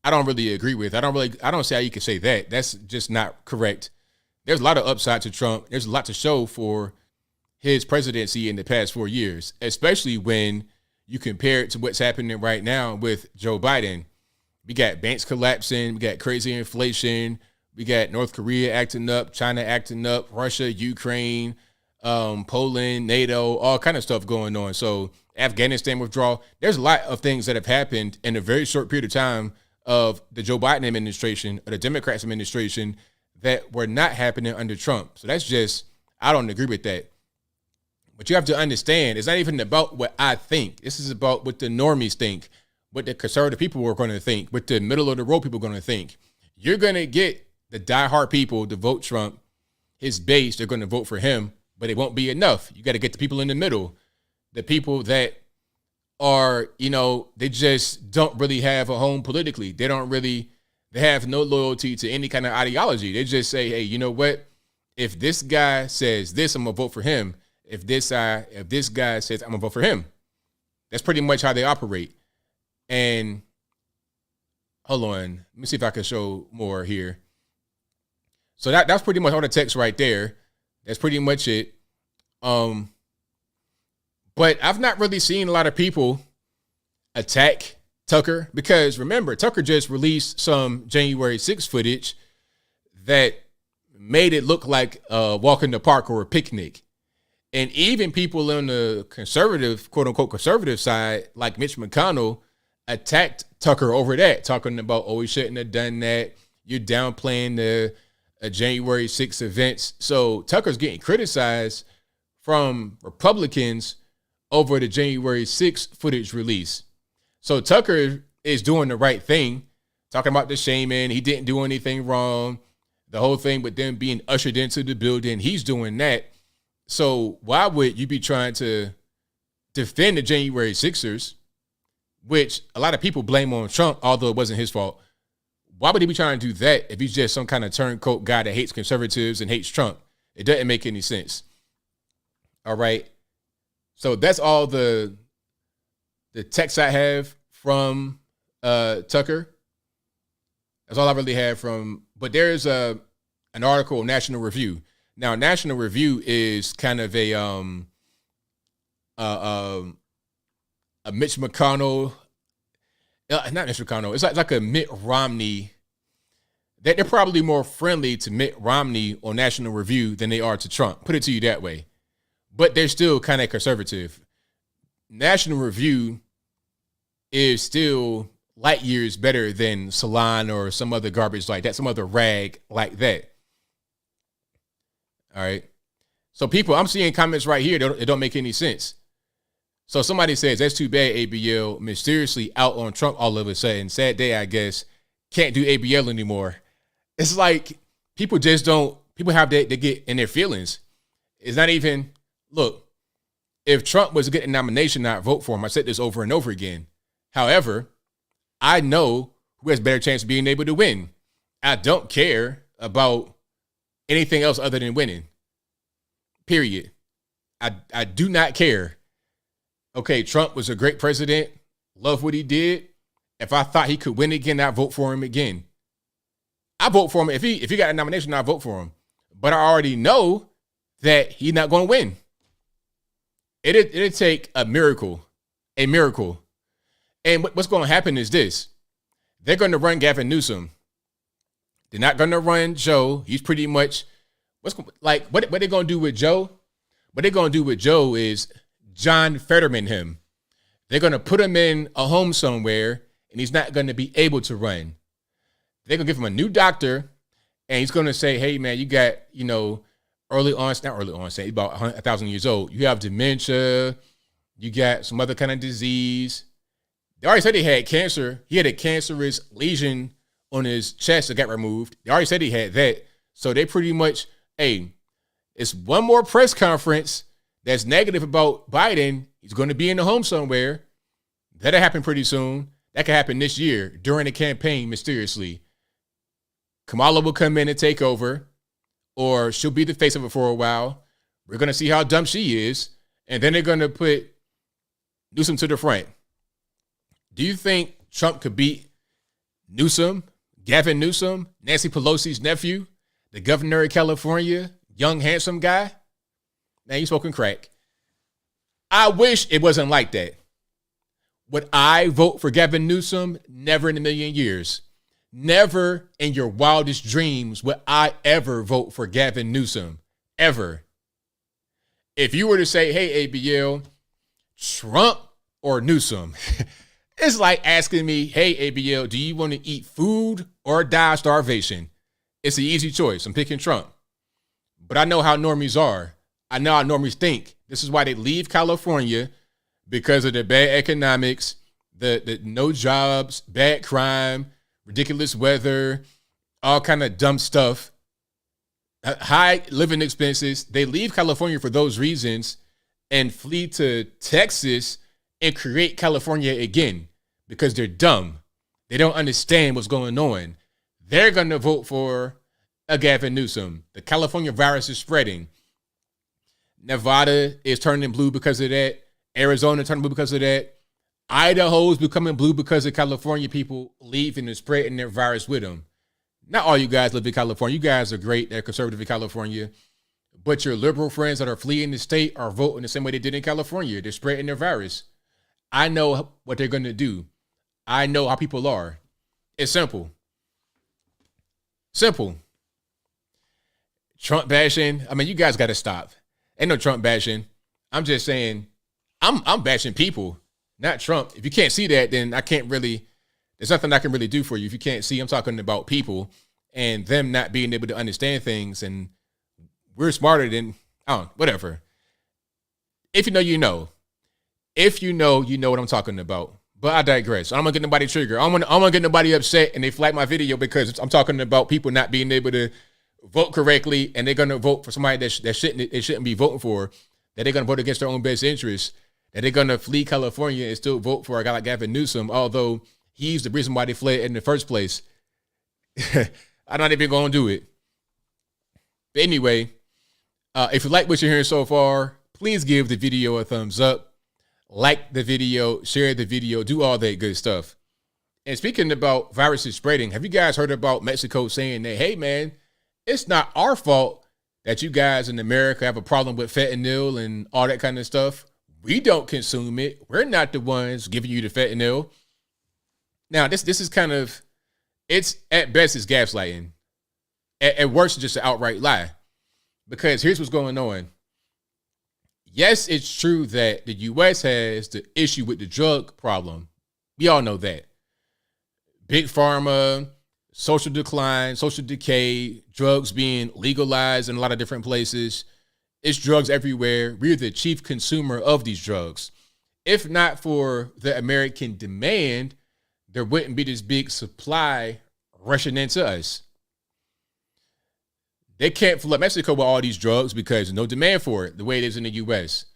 I don't really agree with. I don't see how you can say that. That's just not correct. There's a lot of upside to Trump. There's a lot to show for his presidency in the past 4 years, especially when you compare it to what's happening right now with Joe Biden. We got banks collapsing. We got crazy inflation. We got North Korea acting up, China acting up, Russia, Ukraine, Poland, NATO, all kind of stuff going on. So Afghanistan withdrawal. There's a lot of things that have happened in a very short period of time of the Joe Biden administration or the Democrats administration that were not happening under Trump. So that's just, I don't agree with that. But you have to understand, it's not even about what I think. This is about what the normies think, what the conservative people are going to think, what the middle of the road people are going to think. You're going to get the diehard people to vote Trump. His base, they're going to vote for him, but it won't be enough. You got to get the people in the middle, the people that are, they just don't really have a home politically. They have no loyalty to any kind of ideology. They just say, hey, you know what? If this guy says this, I'm going to vote for him. If this guy says I'm going to vote for him. That's pretty much how they operate. And hold on, let me see if I can show more here. So that's pretty much all the text right there. That's pretty much it. But I've not really seen a lot of people attack Tucker because remember, Tucker just released some January 6th footage that made it look like a walk in the park or a picnic. And even people on the conservative, quote unquote, conservative side, like Mitch McConnell, attacked Tucker over that, talking about, oh, he shouldn't have done that. You're downplaying the January 6th events. So Tucker's getting criticized from Republicans over the January 6th footage release. So Tucker is doing the right thing, talking about the shaming. He didn't do anything wrong. The whole thing with them being ushered into the building, he's doing that. So why would you be trying to defend the January 6ers, which a lot of people blame on Trump, although it wasn't his fault? Why would he be trying to do that if he's just some kind of turncoat guy that hates conservatives and hates Trump? It doesn't make any sense. All right. So that's all the text I have from Tucker. That's all I really have from, but there's an article in National Review. Now, National Review is kind of a Mitch McConnell, not Mitch McConnell. It's like a Mitt Romney. They're probably more friendly to Mitt Romney on National Review than they are to Trump. Put it to you that way. But they're still kind of conservative. National Review is still light years better than Salon or some other garbage like that, some other rag like that. All right. So people, I'm seeing comments right here. It don't make any sense. So somebody says, that's too bad, ABL mysteriously out on Trump all of a sudden. Sad day, I guess. Can't do ABL anymore. It's like people just don't, people have that, they get in their feelings. It's not even, look, if Trump was to get a nomination, I'd vote for him. I said this over and over again. However, I know who has a better chance of being able to win. I don't care about anything else other than winning. Period. I do not care. Okay, Trump was a great president. Love what he did. If I thought he could win again, I'd vote for him again. I vote for him. If he got a nomination, I'd vote for him. But I already know that he's not going to win. It'd take a miracle. And what's going to happen is this. They're going to run Gavin Newsom. They're not going to run Joe. He's pretty much, what they're going to do with Joe? What they're going to do with Joe is John Fetterman him. They're going to put him in a home somewhere, and he's not going to be able to run. They're going to give him a new doctor, and he's going to say, hey, man, you got, early onset, about 1,000 years old. You have dementia. You got some other kind of disease. They already said he had cancer. He had a cancerous lesion on his chest that got removed. They already said he had that. So they pretty much, hey, it's one more press conference that's negative about Biden. He's going to be in the home somewhere. That'll happen pretty soon. That could happen this year during the campaign, mysteriously. Kamala will come in and take over, or she'll be the face of it for a while. We're going to see how dumb she is. And then they're going to put Newsom to the front. Do you think Trump could beat Newsom, Gavin Newsom, Nancy Pelosi's nephew, the governor of California, young, handsome guy? Man, you smoking crack. I wish it wasn't like that. Would I vote for Gavin Newsom? Never in a million years. Never in your wildest dreams would I ever vote for Gavin Newsom. Ever. If you were to say, hey, ABL, Trump or Newsom, it's like asking me, hey, ABL, do you want to eat food or die of starvation? It's an easy choice. I'm picking Trump. But I know how normies are. I know how normies think. This is why they leave California, because of the bad economics, the no jobs, bad crime, ridiculous weather, all kind of dumb stuff, high living expenses. They leave California for those reasons and flee to Texas and create California again because they're dumb. They don't understand what's going on. They're going to vote for a Gavin Newsom. The California virus is spreading. Nevada is turning blue because of that. Arizona turning blue because of that. Idaho's becoming blue because of California people leaving and spreading their virus with them. Not all you guys live in California. You guys are great. They're conservative in California. But your liberal friends that are fleeing the state are voting the same way they did in California. They're spreading their virus. I know what they're going to do. I know how people are. It's simple. Simple. Trump bashing. I mean, you guys got to stop. Ain't no Trump bashing. I'm just saying, I'm bashing people, not Trump. If you can't see that, then I can't really, there's nothing I can really do for you. If you can't see, I'm talking about people and them not being able to understand things, and we're smarter than, whatever. If you know, you know. If you know, you know what I'm talking about. But I digress. I'm gonna get nobody triggered. I'm gonna get nobody upset and they flag my video because I'm talking about people not being able to vote correctly and they're going to vote for somebody that shouldn't be voting for, that they're going to vote against their own best interests, that they're going to flee California and still vote for a guy like Gavin Newsom, although he's the reason why they fled in the first place. I'm not even going to do it. But anyway, if you like what you're hearing so far, please give the video a thumbs up, like the video, share the video, do all that good stuff. And speaking about viruses spreading, have you guys heard about Mexico saying that, hey, man, it's not our fault that you guys in America have a problem with fentanyl and all that kind of stuff. We don't consume it. We're not the ones giving you the fentanyl. Now, this is kind of, it's at best it's gaslighting. At worst, it's just an outright lie. Because here's what's going on. Yes, it's true that the U.S. has the issue with the drug problem. We all know that. Big pharma, social decline, social decay, drugs being legalized in a lot of different places. It's drugs everywhere. We're the chief consumer of these drugs. If not for the American demand, there wouldn't be this big supply rushing into us. They can't flood Mexico with all these drugs because there's no demand for it the way it is in the U.S.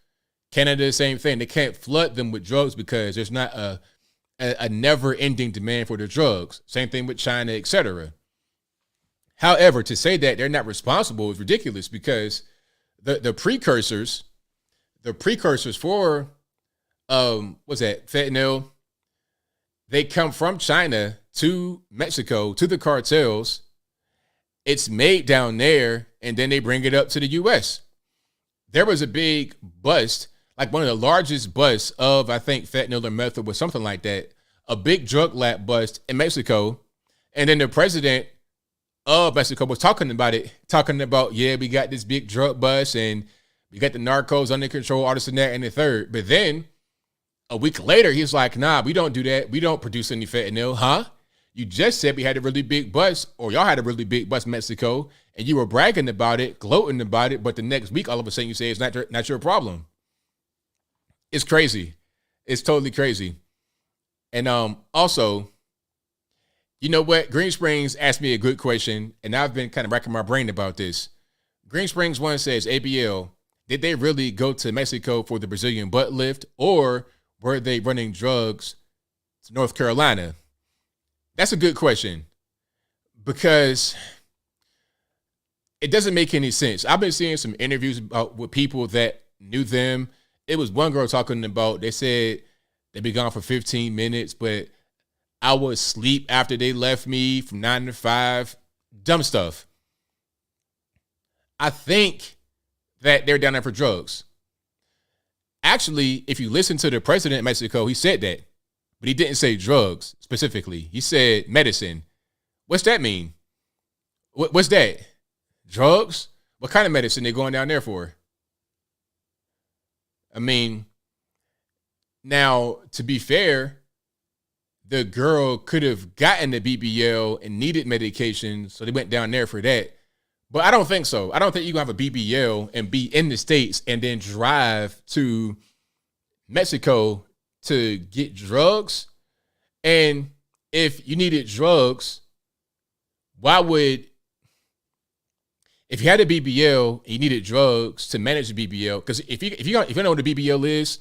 Canada, the same thing. They can't flood them with drugs because there's not a never-ending demand for the drugs. Same thing with China, etc. However, to say that they're not responsible is ridiculous because the precursors for what's that, fentanyl, they come from China to Mexico, to the cartels. It's made down there, and then they bring it up to the U.S. There was a big bust, like one of the largest busts of, I think, fentanyl or meth or something like that, a big drug lab bust in Mexico. And then the president of Mexico was talking about, yeah, we got this big drug bust, and we got the narcos under control, all this and that, and the third. But then a week later, he's like, nah, we don't do that. We don't produce any fentanyl, huh? You just said we had a really big bust, or y'all had a really big bust in Mexico, and you were bragging about it, gloating about it, but the next week, all of a sudden, you say it's not your problem. It's crazy. It's totally crazy. And also, you know what? Green Springs asked me a good question, and I've been kind of racking my brain about this. Green Springs one says, ABL, did they really go to Mexico for the Brazilian butt lift, or were they running drugs to North Carolina? That's a good question because it doesn't make any sense. I've been seeing some interviews with people that knew them. It was one girl talking about, they said they'd be gone for 15 minutes, but I would sleep after they left me from 9 to 5. Dumb stuff. I think that they're down there for drugs. Actually, if you listen to the president of Mexico, he said that. But he didn't say drugs specifically. He said medicine. What's that mean? What's that? Drugs? What kind of medicine they going down there for? I mean, now, to be fair, the girl could have gotten the BBL and needed medication, so they went down there for that. But I don't think so. I don't think you can have a BBL and be in the States and then drive to Mexico to get drugs. And if you needed drugs, if you had a BBL and you needed drugs to manage the BBL, because if you know what a BBL is,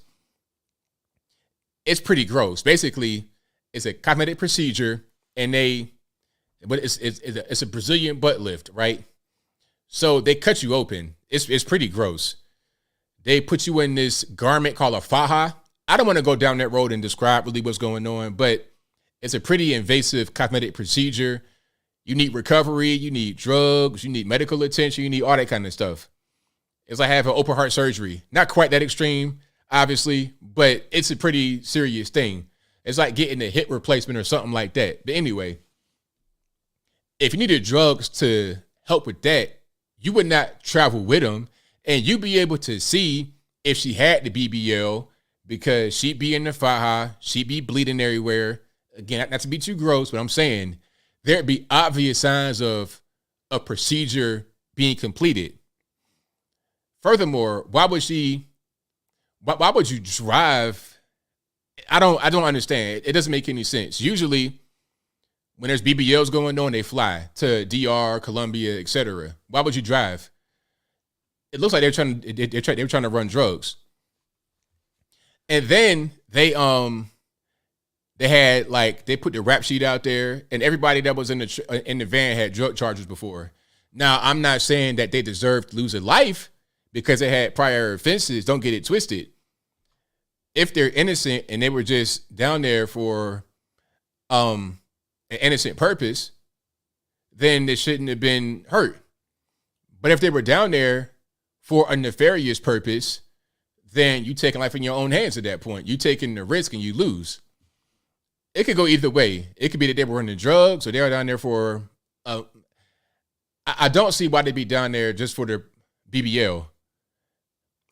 it's pretty gross. Basically, it's a cosmetic procedure, and it's a Brazilian butt lift, right? So they cut you open. It's pretty gross. They put you in this garment called a faja. I don't want to go down that road and describe really what's going on, but it's a pretty invasive cosmetic procedure. You need recovery, you need drugs, you need medical attention, you need all that kind of stuff. It's like having open heart surgery. Not quite that extreme, obviously, but it's a pretty serious thing. It's like getting a hip replacement or something like that. But anyway, if you needed drugs to help with that, you would not travel with them, and you'd be able to see if she had the BBL, because she'd be in the faja, she'd be bleeding everywhere. Again, not to be too gross, but I'm saying there'd be obvious signs of a procedure being completed. Furthermore, why would you drive? I don't understand. It doesn't make any sense. Usually When there's BBLs going on, they fly to DR, Colombia, etc. Why would you drive? It looks like they're trying to run drugs. And then they had like, they put the rap sheet out there, and everybody that was in the van had drug charges before. Now, I'm not saying that they deserve to lose a life because they had prior offenses. Don't get it twisted. If they're innocent and they were just down there for an innocent purpose, then they shouldn't have been hurt. But if they were down there for a nefarious purpose, then you taking life in your own hands at that point. You taking the risk and you lose. It could go either way. It could be that they were running drugs or they were down there for I don't see why they'd be down there just for the BBL.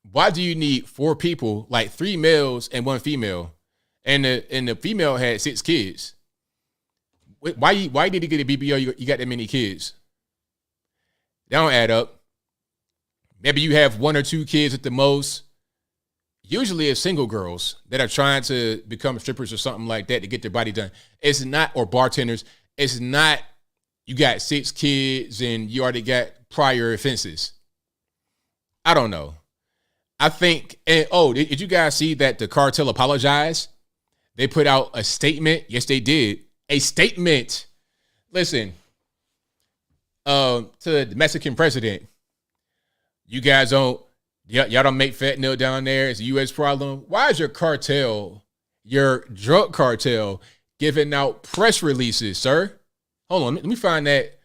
Why do you need 4 people, like 3 males and 1 female? And the female had 6 kids. Why did he get a BBL? You got that many kids. That don't add up. Maybe you have 1 or 2 kids at the most. Usually it's single girls that are trying to become strippers or something like that to get their body done. It's not, or bartenders. It's not, you got 6 kids and you already got prior offenses. I don't know. I think, and did you guys see that the cartel apologized? They put out a statement. Yes, they did. A statement. Listen, to the Mexican president, you guys y'all don't make fentanyl down there. It's a U.S. problem. Why is your cartel, your drug cartel, giving out press releases, sir? Hold on, let me find that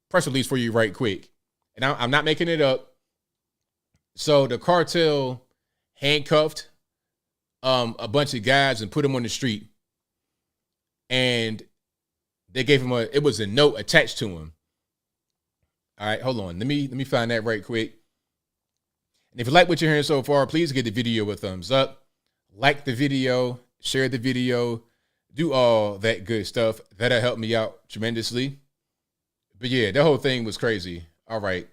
press release for you right quick. And I'm not making it up. So the cartel handcuffed a bunch of guys and put them on the street. And they gave him it was a note attached to him. All right, hold on. Let me find that right quick. And if you like what you're hearing so far, please give the video a thumbs up. Like the video, share the video, do all that good stuff. That'll help me out tremendously. But yeah, the whole thing was crazy. All right.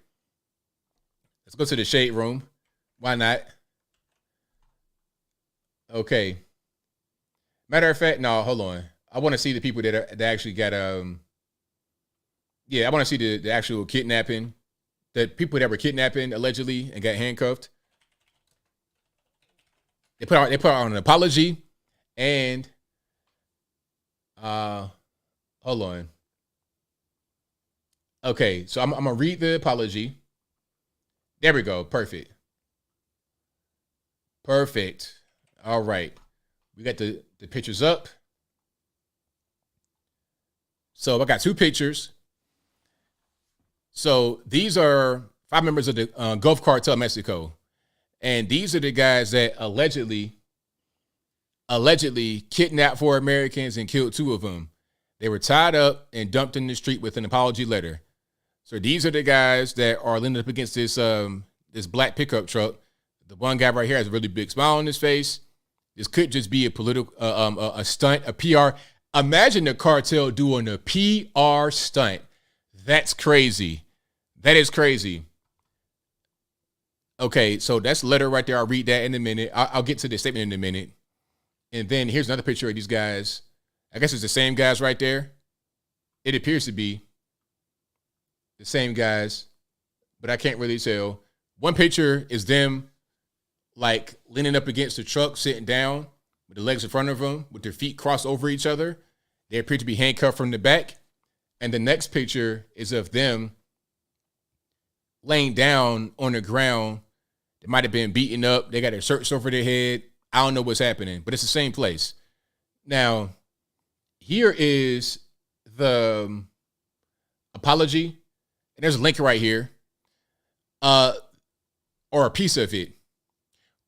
Let's go to the shade room. Why not? Okay. Matter of fact, no, hold on. I want to see the people that actually got I want to see the actual kidnapping. The people that were kidnapping allegedly and got handcuffed. They put out an apology and hold on. Okay, so I'm gonna read the apology. There we go. Perfect. All right. We got the pictures up. So I got 2 pictures. So these are 5 members of the Gulf Cartel Mexico. And these are the guys that allegedly kidnapped 4 Americans and killed 2 of them. They were tied up and dumped in the street with an apology letter. So these are the guys that are leaning up against this black pickup truck. The one guy right here has a really big smile on his face. This could just be a political a stunt, a PR. Imagine the cartel doing a PR stunt. That's crazy. That is crazy. Okay, so that's the letter right there. I'll read that in a minute. I'll get to the statement in a minute. And then here's another picture of these guys. I guess it's the same guys right there. It appears to be the same guys, but I can't really tell. One picture is them like leaning up against the truck, sitting down with the legs in front of them, with their feet crossed over each other. They appear to be handcuffed from the back. And the next picture is of them laying down on the ground. They might have been beaten up. They got their shirts over their head. I don't know what's happening, but it's the same place. Now, here is the apology. And there's a link right here. Or a piece of it.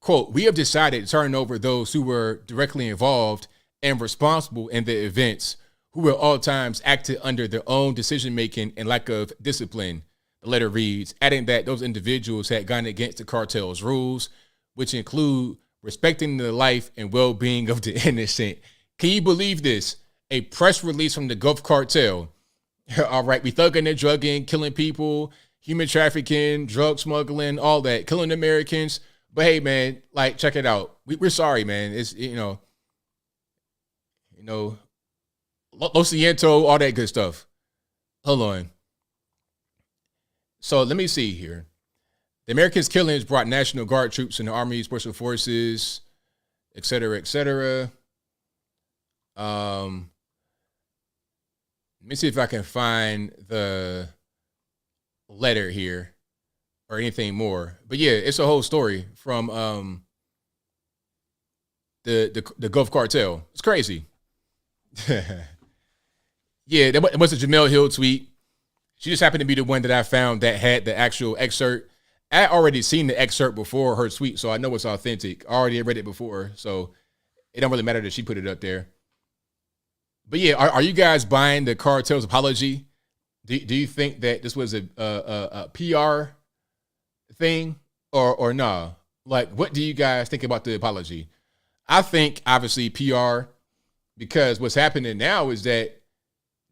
Quote, "We have decided to turn over those who were directly involved and responsible in the events, who at all times acted under their own decision-making and lack of discipline," the letter reads, adding that those individuals had gone against the cartel's rules, which include respecting the life and well-being of the innocent. Can you believe this? A press release from the Gulf Cartel. All right, we thugging and drugging, killing people, human trafficking, drug smuggling, all that, killing Americans. But hey, man, like, check it out. We're sorry, man. It's, Lo Ciento, all that good stuff. Hold on. So let me see here. The Americans' killings brought National Guard troops and the Army Special Forces, et cetera, et cetera. Let me see if I can find the letter here or anything more. But yeah, it's a whole story from the Gulf Cartel. It's crazy. Yeah, it was a Jamel Hill tweet. She just happened to be the one that I found that had the actual excerpt. I already seen the excerpt before her tweet, so I know it's authentic. I already read it before, so it don't really matter that she put it up there. But yeah, are you guys buying the cartel's apology? Do you think that this was a PR thing or nah? Like, what do you guys think about the apology? I think obviously PR, because what's happening now is that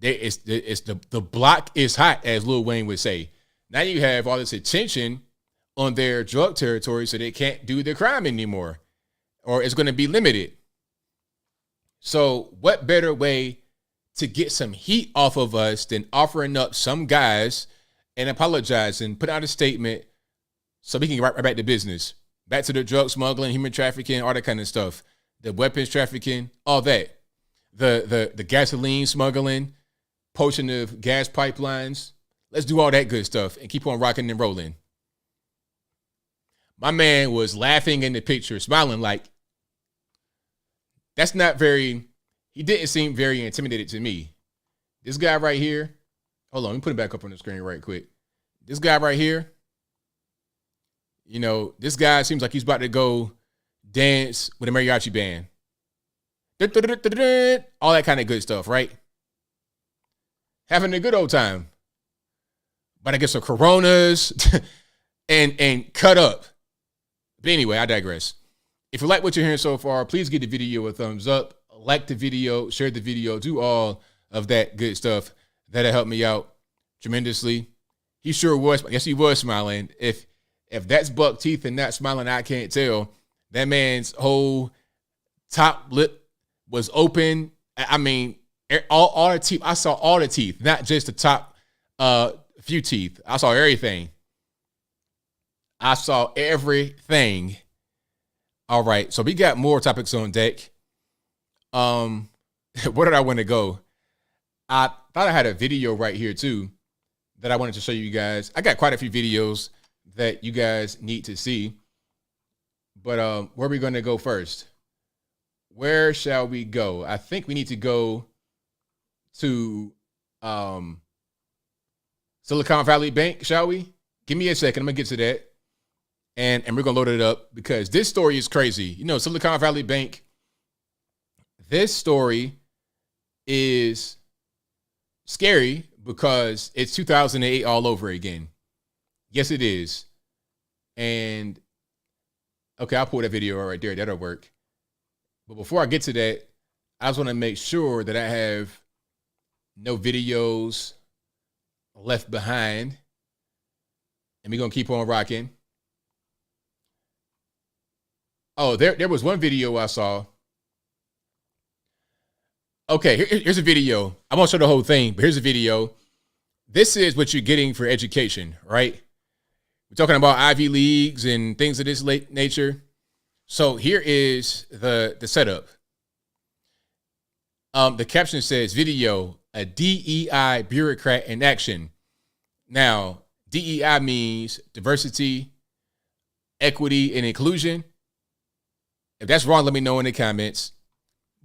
the block is hot, as Lil Wayne would say. Now you have all this attention on their drug territory, so they can't do the crime anymore, or it's going to be limited. So what better way to get some heat off of us than offering up some guys and apologizing, put out a statement so we can get right back to business, back to the drug smuggling, human trafficking, all that kind of stuff, the weapons trafficking, all that, the gasoline smuggling, poaching of gas pipelines. Let's do all that good stuff and keep on rocking and rolling. My man was laughing in the picture, smiling like, that's not very, he didn't seem very intimidated to me. This guy right here, hold on, let me put it back up on the screen right quick. This guy right here, you know, this guy seems like he's about to go dance with a mariachi band. All that kind of good stuff, right? Having a good old time. But I guess some Coronas and cut up. But anyway, I digress. If you like what you're hearing so far, please give the video a thumbs up, like the video, share the video, do all of that good stuff. That'll help me out tremendously. He sure was. I guess he was smiling. If that's buck teeth and not smiling, I can't tell. That man's whole top lip was open. I mean, all the teeth. I saw all the teeth, not just the top few teeth. I saw everything. I saw everything. All right, so we got more topics on deck. Where did I want to go? I thought I had a video right here too that I wanted to show you guys. I got quite a few videos that you guys need to see. But where are we going to go first? Where shall we go? I think we need to go to Silicon Valley Bank, shall we? Give me a second. I'm going to get to that. And we're going to load it up because this story is crazy. You know, Silicon Valley Bank, this story is scary because it's 2008 all over again. Yes, it is. And, okay, I'll pull that video right there. That'll work. But before I get to that, I just want to make sure that I have no videos left behind. And we're going to keep on rocking. Oh, there was one video I saw. Okay, here's a video. I won't show the whole thing, but here's a video. This is what you're getting for education, right? We're talking about Ivy Leagues and things of this nature. So here is the setup. The caption says, video, a DEI bureaucrat in action. Now, DEI means diversity, equity, and inclusion. If that's wrong, let me know in the comments.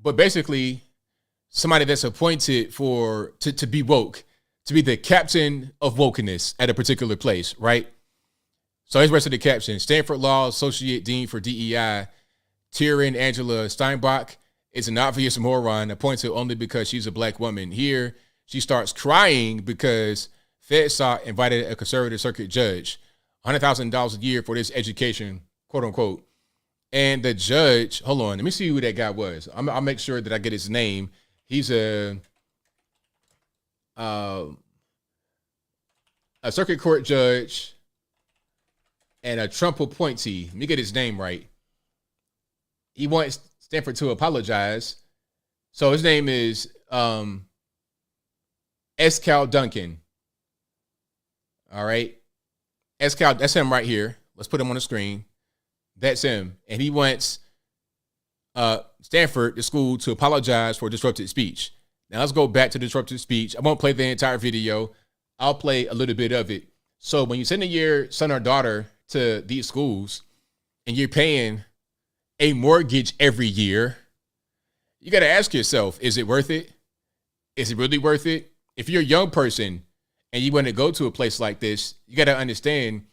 But basically, somebody that's appointed to be woke, to be the captain of wokeness at a particular place, right? So here's the rest of the caption. Stanford Law Associate Dean for DEI, Tyrion Angela Steinbach, is an obvious moron appointed only because she's a black woman. Here, she starts crying because FedSot invited a conservative circuit judge, $100,000 a year for this education, quote unquote. And the judge, hold on, let me see who that guy was. I'll make sure that I get his name. He's a circuit court judge and a Trump appointee. Let me get his name right. He wants Stanford to apologize. So his name is Cal Duncan. All right. Cal, that's him right here. Let's put him on the screen. That's him. And he wants Stanford, the school, to apologize for disrupted speech. Now let's go back to disrupted speech. I won't play the entire video. I'll play a little bit of it. So when you send your son or daughter to these schools and you're paying a mortgage every year, you got to ask yourself, is it worth it? Is it really worth it? If you're a young person and you want to go to a place like this, you got to understand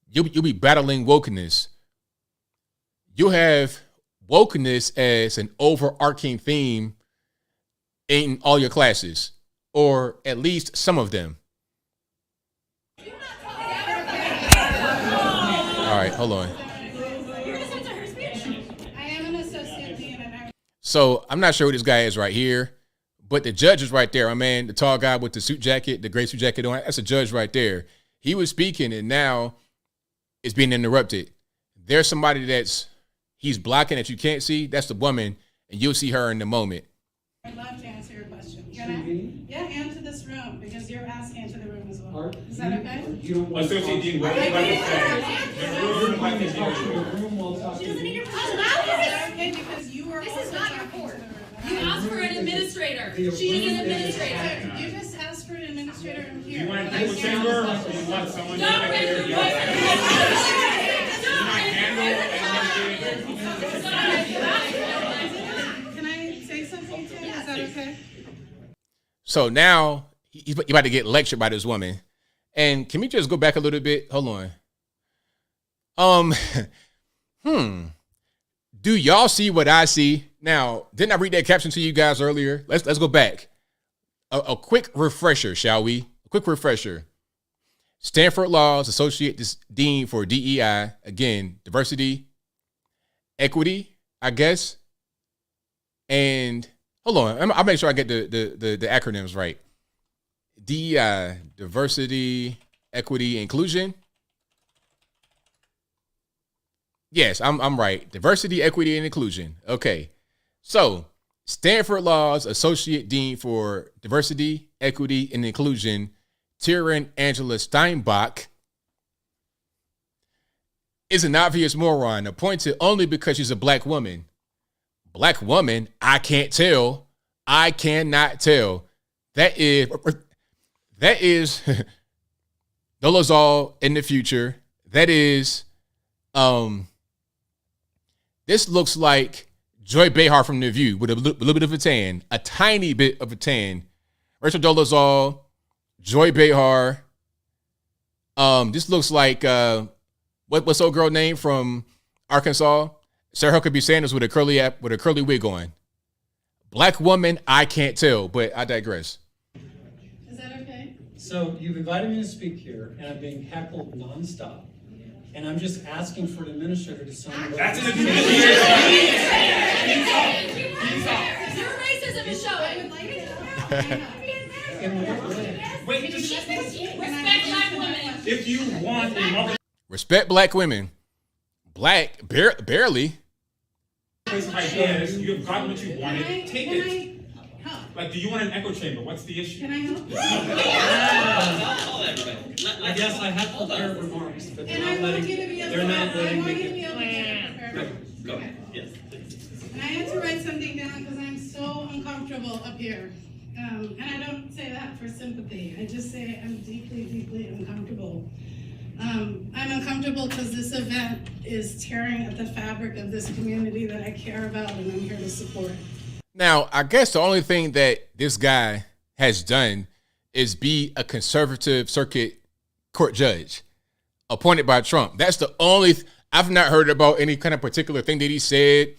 you'll be battling wokeness. You'll have wokeness as an overarching theme in all your classes, or at least some of them. All right, hold on. So I'm not sure who this guy is right here, but the judge is right there. I mean, the tall guy with the suit jacket, the gray suit jacket on, that's a judge right there. He was speaking and now it's being interrupted. There's somebody he's blocking that you can't see. That's the woman, and you'll see her in a moment. I'd love to answer your question. Yeah, and to this room, because you're asking into the room as well. Is that okay? Associate Dean, what would you like to say? The room would like to hear you. She doesn't need your permission. Is that okay? Because you are This is not your court. You asked for an administrator. She is an administrator. You just asked for an administrator in here. You want an echo chamber, or you want someone to Don't hear raise you? your You might handle Can I say something to him? Is that okay? So now he's about to get lectured by this woman. And can we just go back a little bit? Hold on. Do y'all see what I see? Now, didn't I read that caption to you guys earlier? Let's go back. A quick refresher, shall we? A quick refresher. Stanford Law's Associate Dean for DEI, again, diversity, equity, I guess. And hold on, I'll make sure I get the acronyms right. DEI, diversity, equity, inclusion. Yes, I'm right. Diversity, equity, and inclusion. Okay. So Stanford Law's Associate Dean for Diversity, Equity, and Inclusion, Tyrion Angela Steinbach, is an obvious moron, appointed only because she's a black woman. Black woman, I can't tell. I cannot tell. That is Dolezal in the future. That is, this looks like Joy Behar from The View with a little bit of a tan, a tiny bit of a tan. Rachel Dolezal, Joy Behar. This looks like what's old girl name from Arkansas? Sarah Huckabee Sanders with a curly wig on. Black woman, I can't tell, but I digress. Is that okay? So you've invited me to speak here, and I'm being heckled nonstop. And I'm just asking for an administrator to sign. That's an administrator. Your racism is showing. Wait, Respect black women. if you want a mother. Respect black women. Black, barely. Ideas, you have gotten what you wanted. Take Can it. I help? Like, do you want an echo chamber? What's the issue? Can I help? I guess I have prepared remarks, but And I want you to be able they're not I letting want me you to get. be able to prepare. Go ahead. Yes. And I had to write something down because I'm so uncomfortable up here. And I don't say that for sympathy. I just say I'm deeply, deeply uncomfortable. I'm uncomfortable because this event is tearing at the fabric of this community that I care about and I'm here to support. Now, I guess the only thing that this guy has done is be a conservative circuit court judge appointed by Trump. That's the only, I've not heard about any kind of particular thing that he said.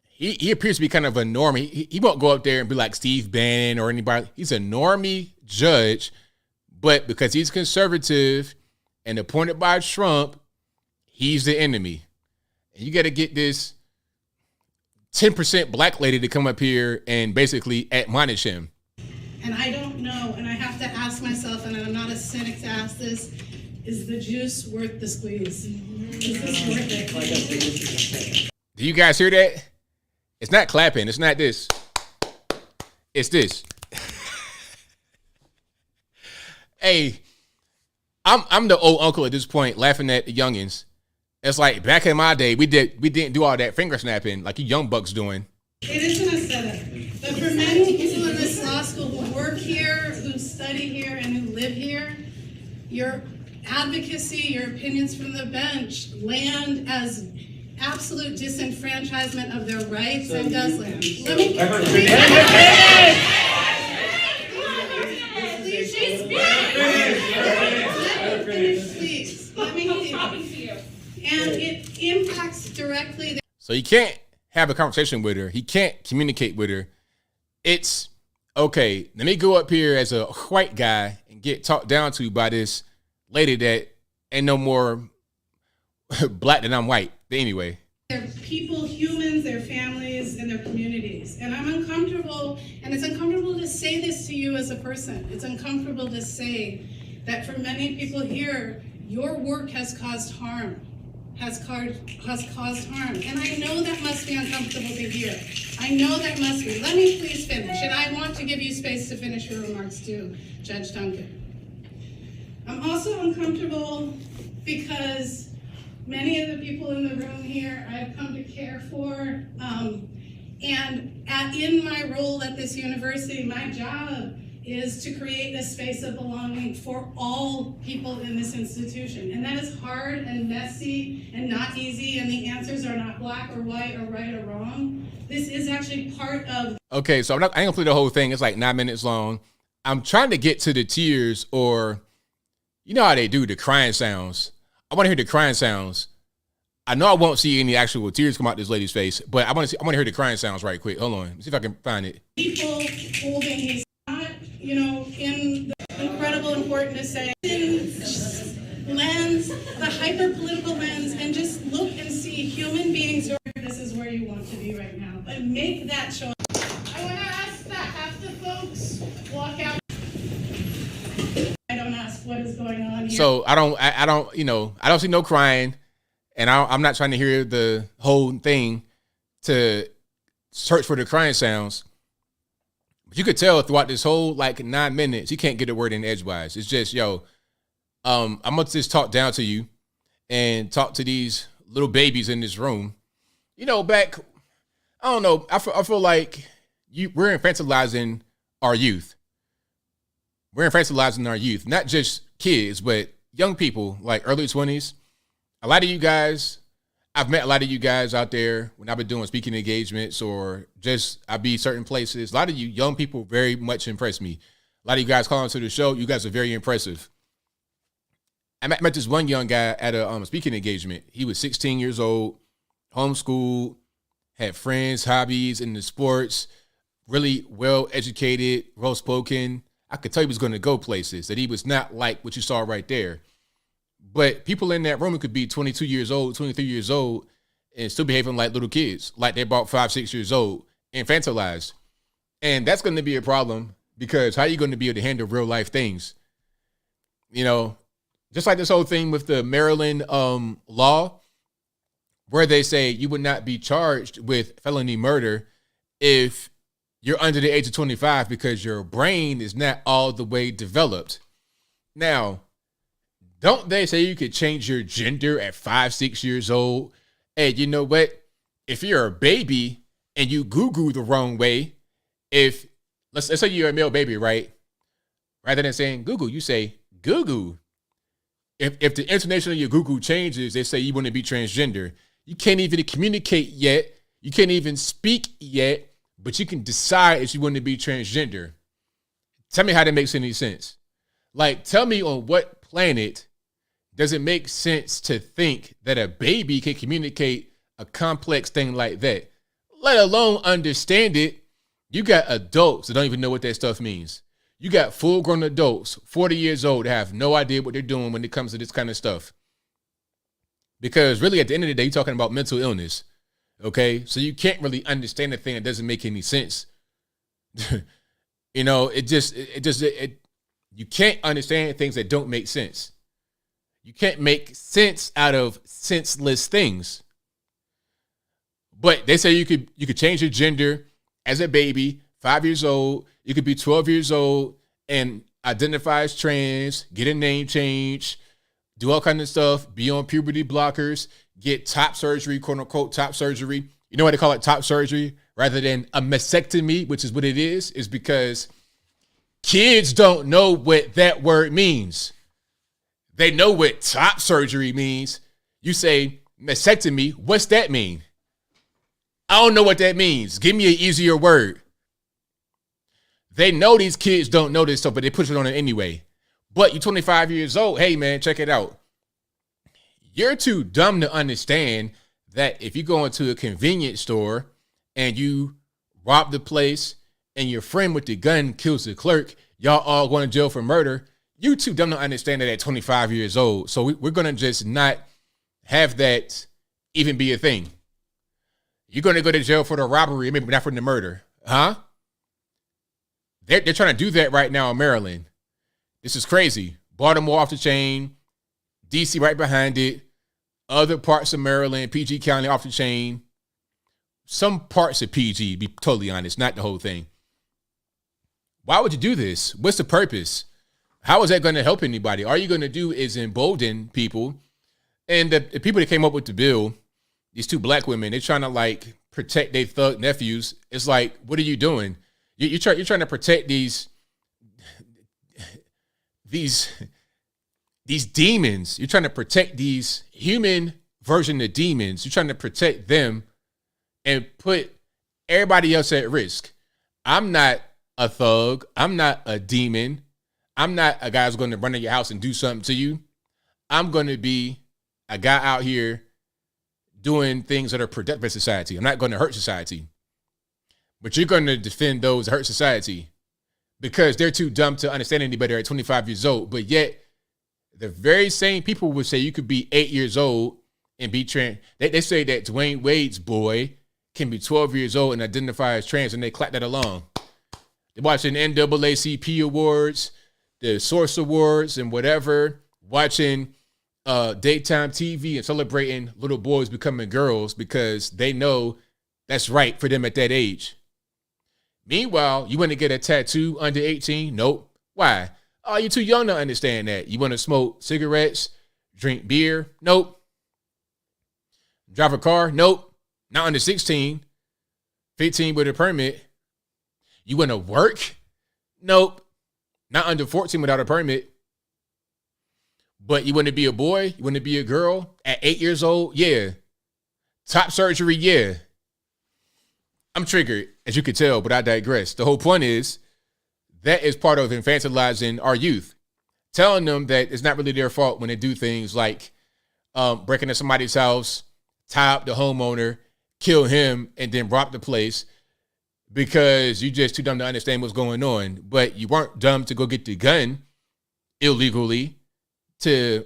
He appears to be kind of a normie. He won't go up there and be like Steve Bannon or anybody. He's a normie judge, but because he's conservative and appointed by Trump, he's the enemy. And you got to get this 10% black lady to come up here and basically admonish him. And I don't know, and I have to ask myself, and I'm not a cynic to ask this, is the juice worth the squeeze? Is this worth it? Do you guys hear that? It's not clapping. It's not this. It's this. Hey, I'm the old uncle at this point, laughing at the youngins. It's like back in my day, we didn't do all that finger snapping like you young bucks doing. It isn't a setup. But for many people in this law school who work here, who study here, and who live here, your advocacy, your opinions from the bench land as absolute disenfranchisement of their rights and does land. Let me please. Let me finish. And it impacts directly. So you can't have a conversation with her. He can't communicate with her. It's okay. Let me go up here as a white guy and get talked down to by this lady that ain't no more black than I'm white. But anyway. They're people, humans, their families, and their communities. And I'm uncomfortable, and it's uncomfortable to say this to you as a person. It's uncomfortable to say that for many people here, your work has caused harm. Has caused harm. And I know that must be uncomfortable to hear. I know that must be. Let me please finish. And I want to give you space to finish your remarks too, Judge Duncan. I'm also uncomfortable because many of the people in the room here I've come to care for. In my role at this university, my job is to create a space of belonging for all people in this institution. And that is hard and messy and not easy, and the answers are not black or white or right or wrong. This is actually part of... Okay, so I ain't gonna play the whole thing. It's like 9 minutes long. I'm trying to get to the tears, or you know how they do the crying sounds. I wanna hear the crying sounds. I know I won't see any actual tears come out this lady's face, but I wanna hear the crying sounds right quick. Hold on, see if I can find it. People holding these, in the incredible important to say, lens, the hyper-political lens, and just look and see human beings. This is where you want to be right now. But make that choice. I want to ask that half the folks walk out. I don't ask what is going on here. So I don't see no crying, and I'm not trying to hear the whole thing to search for the crying sounds. But you could tell throughout this whole 9 minutes, he can't get a word in edgewise. It's just, I'm gonna just talk down to you and talk to these little babies in this room. Back, I don't know. I feel like we're infantilizing our youth. We're infantilizing our youth, not just kids, but young people, like early 20s. A lot of you guys, I've met a lot of you guys out there when I've been doing speaking engagements or just I be certain places. A lot of you young people very much impress me. A lot of you guys calling to the show. You guys are very impressive. I met this one young guy at a speaking engagement. He was 16 years old, homeschooled, had friends, hobbies in the sports, really well educated, well spoken. I could tell he was going to go places, that he was not like what you saw right there. But people in that room could be 22 years old, 23 years old, and still behaving like little kids, like they're about 5, 6 years old, infantilized. And that's going to be a problem because how are you going to be able to handle real life things? Just like this whole thing with the Maryland law, where they say you would not be charged with felony murder if you're under the age of 25 because your brain is not all the way developed. Now, don't they say you could change your gender at 5, 6 years old? And you know what? If you're a baby and you Google the wrong way, let's say you're a male baby, right? Rather than saying Google, you say Google. If the intonation of your Google changes, they say you want to be transgender. You can't even communicate yet. You can't even speak yet, but you can decide if you want to be transgender. Tell me how that makes any sense. Tell me on what planet does it make sense to think that a baby can communicate a complex thing like that, let alone understand it? You got adults that don't even know what that stuff means. You got full-grown adults, 40 years old, that have no idea what they're doing when it comes to this kind of stuff. Because really, at the end of the day, you're talking about mental illness, okay? So you can't really understand a thing that doesn't make any sense. You can't understand things that don't make sense. You can't make sense out of senseless things. But they say you could change your gender as a baby, 5 years old. You could be 12 years old, and identify as trans, get a name change, do all kinds of stuff, be on puberty blockers, get top surgery, quote unquote top surgery. You know why they call it top surgery rather than a mastectomy, which is what it is because kids don't know what that word means. They know what top surgery means. You say mastectomy, what's that mean? I don't know what that means. Give me an easier word. They know these kids don't know this stuff, but they push it on it anyway. But you're 25 years old. Hey, man, check it out. You're too dumb to understand that if you go into a convenience store and you rob the place and your friend with the gun kills the clerk, y'all all going to jail for murder. You too dumb to understand that at 25 years old. So we're going to just not have that even be a thing. You're going to go to jail for the robbery, maybe not for the murder. Huh? They're trying to do that right now in Maryland. This is crazy. Baltimore off the chain, DC right behind it, other parts of Maryland, PG County off the chain, some parts of PG, be totally honest, not the whole thing. Why would you do this? What's the purpose? How is that going to help anybody? All you're going to do is embolden people. And the people that came up with the bill, these two black women, they're trying to like protect their thug nephews. It's like, what are you doing? You're trying to protect these demons. You're trying to protect these human version of demons. You're trying to protect them and put everybody else at risk. I'm not a thug. I'm not a demon. I'm not a guy who's going to run in your house and do something to you. I'm going to be a guy out here doing things that are productive in society. I'm not going to hurt society. But you're going to defend those that hurt society because they're too dumb to understand any better at 25 years old. But yet, the very same people would say you could be 8 years old and be trans. They say that Dwayne Wade's boy can be 12 years old and identify as trans, and they clap that along. They're watching NAACP awards, the Source Awards, and whatever, watching daytime TV and celebrating little boys becoming girls because they know that's right for them at that age. Meanwhile, you want to get a tattoo under 18? Nope. Why? Oh, you're too young to understand that. You want to smoke cigarettes, drink beer? Nope. Drive a car? Nope. Not under 16. 15 with a permit. You want to work? Nope. Not under 14 without a permit. But you want to be a boy? You want to be a girl? At 8 years old? Yeah. Top surgery? Yeah. I'm triggered, as you can tell, but I digress. The whole point is that is part of infantilizing our youth, telling them that it's not really their fault when they do things like breaking into somebody's house, tie up the homeowner, kill him, and then rob the place because you're just too dumb to understand what's going on. But you weren't dumb to go get the gun illegally, to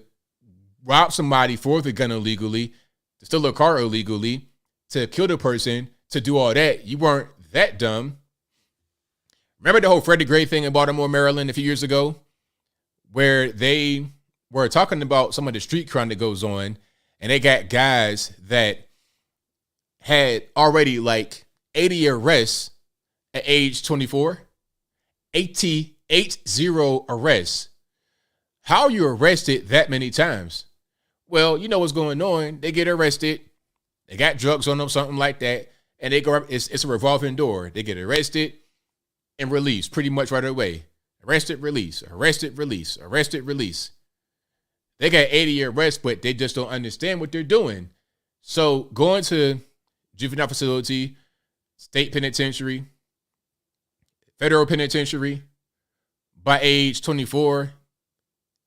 rob somebody for the gun illegally, to steal a car illegally, to kill the person, to do all that. You weren't that dumb. Remember the whole Freddie Gray thing in Baltimore, Maryland a few years ago, where they were talking about some of the street crime that goes on, and they got guys that had already like 80 arrests at age 24. 80 arrests. How are you arrested that many times? Well, you know what's going on. They get arrested. They got drugs on them, something like that. And they go, it's a revolving door. They get arrested and released pretty much right away. Arrested, release, arrested, release, arrested, release. They got 80 arrests, but they just don't understand what they're doing. So going to juvenile facility, state penitentiary, federal penitentiary by age 24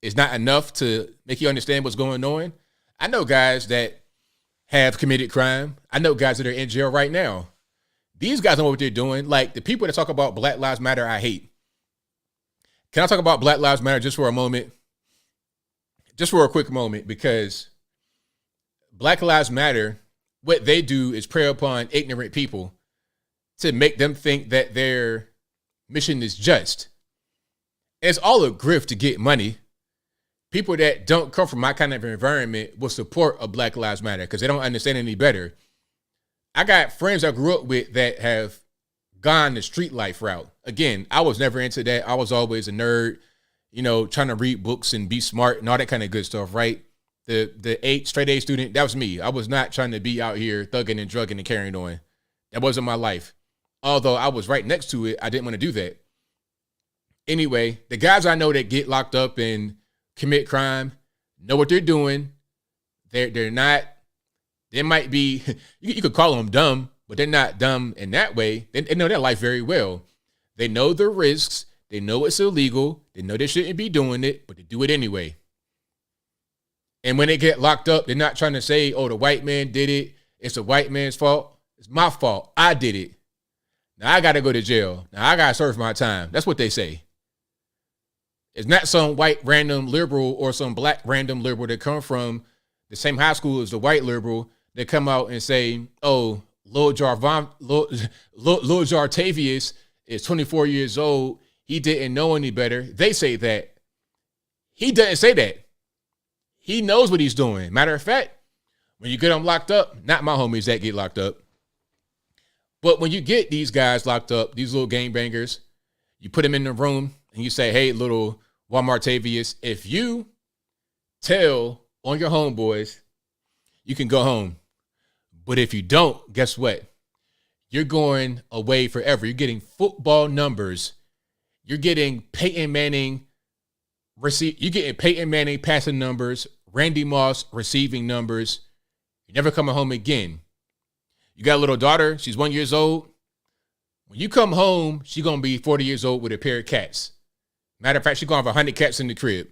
is not enough to make you understand what's going on. I know guys that have committed crime. I know guys that are in jail right now. These guys know what they're doing. Like the people that talk about Black Lives Matter, I hate. Can I talk about Black Lives Matter just for a moment? Just for a quick moment, because Black Lives Matter, what they do is prey upon ignorant people to make them think that their mission is just. And it's all a grift to get money. People that don't come from my kind of environment will support a Black Lives Matter because they don't understand any better. I got friends I grew up with that have gone the street life route. Again, I was never into that. I was always a nerd. trying to read books and be smart and all that kind of good stuff, right? The straight A student, that was me. I was not trying to be out here thugging and drugging and carrying on. That wasn't my life. Although I was right next to it, I didn't want to do that. Anyway, the guys I know that get locked up and commit crime know what they're doing. They're not, they might be, you could call them dumb, but they're not dumb in that way. They know their life very well. They know the risks. They know it's illegal. They know they shouldn't be doing it, but they do it anyway. And when they get locked up, they're not trying to say, oh, the white man did it. It's the white man's fault. It's my fault. I did it. Now I got to go to jail. Now I got to serve my time. That's what they say. It's not some white random liberal or some black random liberal that come from the same high school as the white liberal that come out and say, oh, Lil Jartavius is 24 years old. He didn't know any better. They say that. He doesn't say that. He knows what he's doing. Matter of fact, when you get them locked up, not my homies that get locked up, but when you get these guys locked up, these little gangbangers, you put them in the room and you say, hey, little Walmartavius, if you tell on your homeboys, you can go home. But if you don't, guess what? You're going away forever. You're getting football numbers. You're getting Peyton Manning passing numbers, Randy Moss receiving numbers. You're never coming home again. You got a little daughter. She's 1 year old. When you come home, she's going to be 40 years old with a pair of cats. Matter of fact, she's going to have 100 cats in the crib.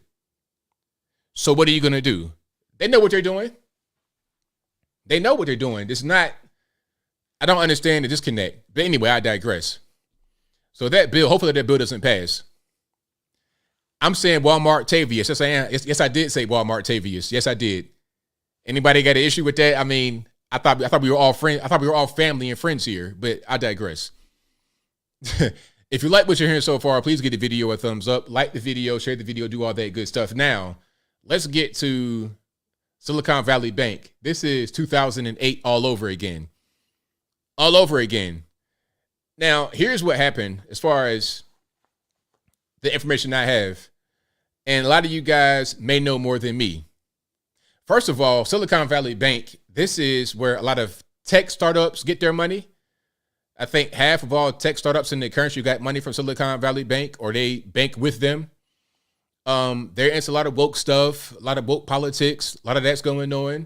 So what are you going to do? They know what they're doing. They know what they're doing. It's not, I don't understand the disconnect. But anyway, I digress. So that bill, hopefully that bill doesn't pass. I'm saying Walmartavius. Yes, I am. Yes, I did say Walmartavius. Yes, I did. Anybody got an issue with that? I mean, I thought we were all friends. I thought we were all family and friends here, but I digress. If you like what you're hearing so far, please give the video a thumbs up, like the video, share the video, do all that good stuff. Now, let's get to Silicon Valley Bank. This is 2008 all over again. All over again. Now, here's what happened as far as the information I have. And a lot of you guys may know more than me. First of all, Silicon Valley Bank, this is where a lot of tech startups get their money. I think half of all tech startups in the country got money from Silicon Valley Bank, or they bank with them. They're into a lot of woke stuff, a lot of woke politics, a lot of that's going on.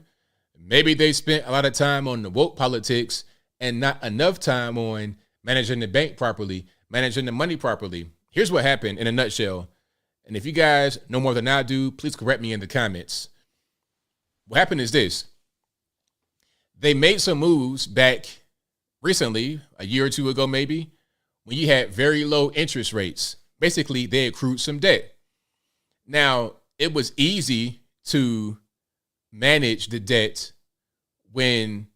Maybe they spent a lot of time on the woke politics and not enough time on managing the bank properly, managing the money properly. Here's what happened in a nutshell. And if you guys know more than I do, please correct me in the comments. What happened is this. They made some moves back recently, a year or two ago maybe, when you had very low interest rates. Basically, they accrued some debt. Now, it was easy to manage the debt when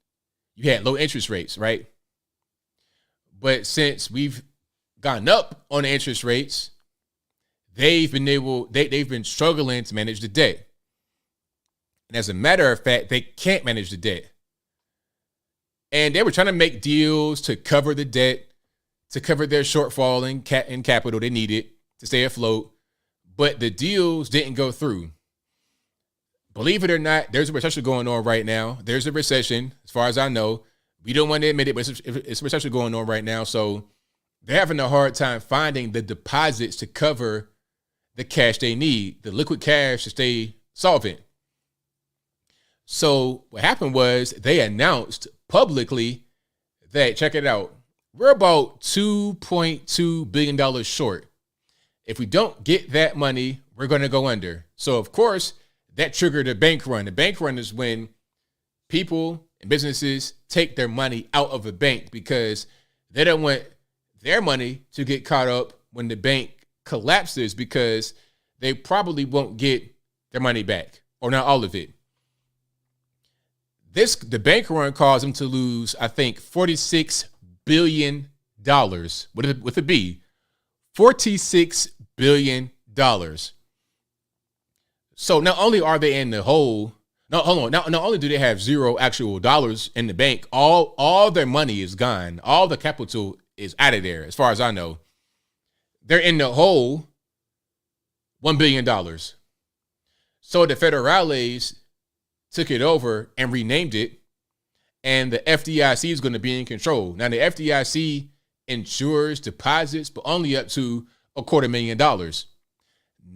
you had low interest rates, right? But since we've gone up on the interest rates, they've been struggling to manage the debt. And as a matter of fact, they can't manage the debt. And they were trying to make deals to cover the debt, to cover their shortfall in capital they needed to stay afloat. But the deals didn't go through. Believe it or not, there's a recession going on right now. There's a recession, as far as I know. We don't want to admit it, but it's a recession going on right now. So they're having a hard time finding the deposits to cover the cash they need, the liquid cash to stay solvent. So what happened was they announced publicly that, check it out, we're about $2.2 billion short. If we don't get that money, we're going to go under. So, of course, that triggered a bank run. The bank run is when people and businesses take their money out of a bank because they don't want their money to get caught up when the bank collapses, because they probably won't get their money back, or not all of it. The bank run caused them to lose, I think, $46 billion with a B. $46 billion. So not only are they in the hole, not only do they have zero actual dollars in the bank, all their money is gone. All the capital is out of there, as far as I know. They're in the hole $1 billion. So the federales took it over and renamed it, and the FDIC is going to be in control. Now, the FDIC insures deposits, but only up to $250,000.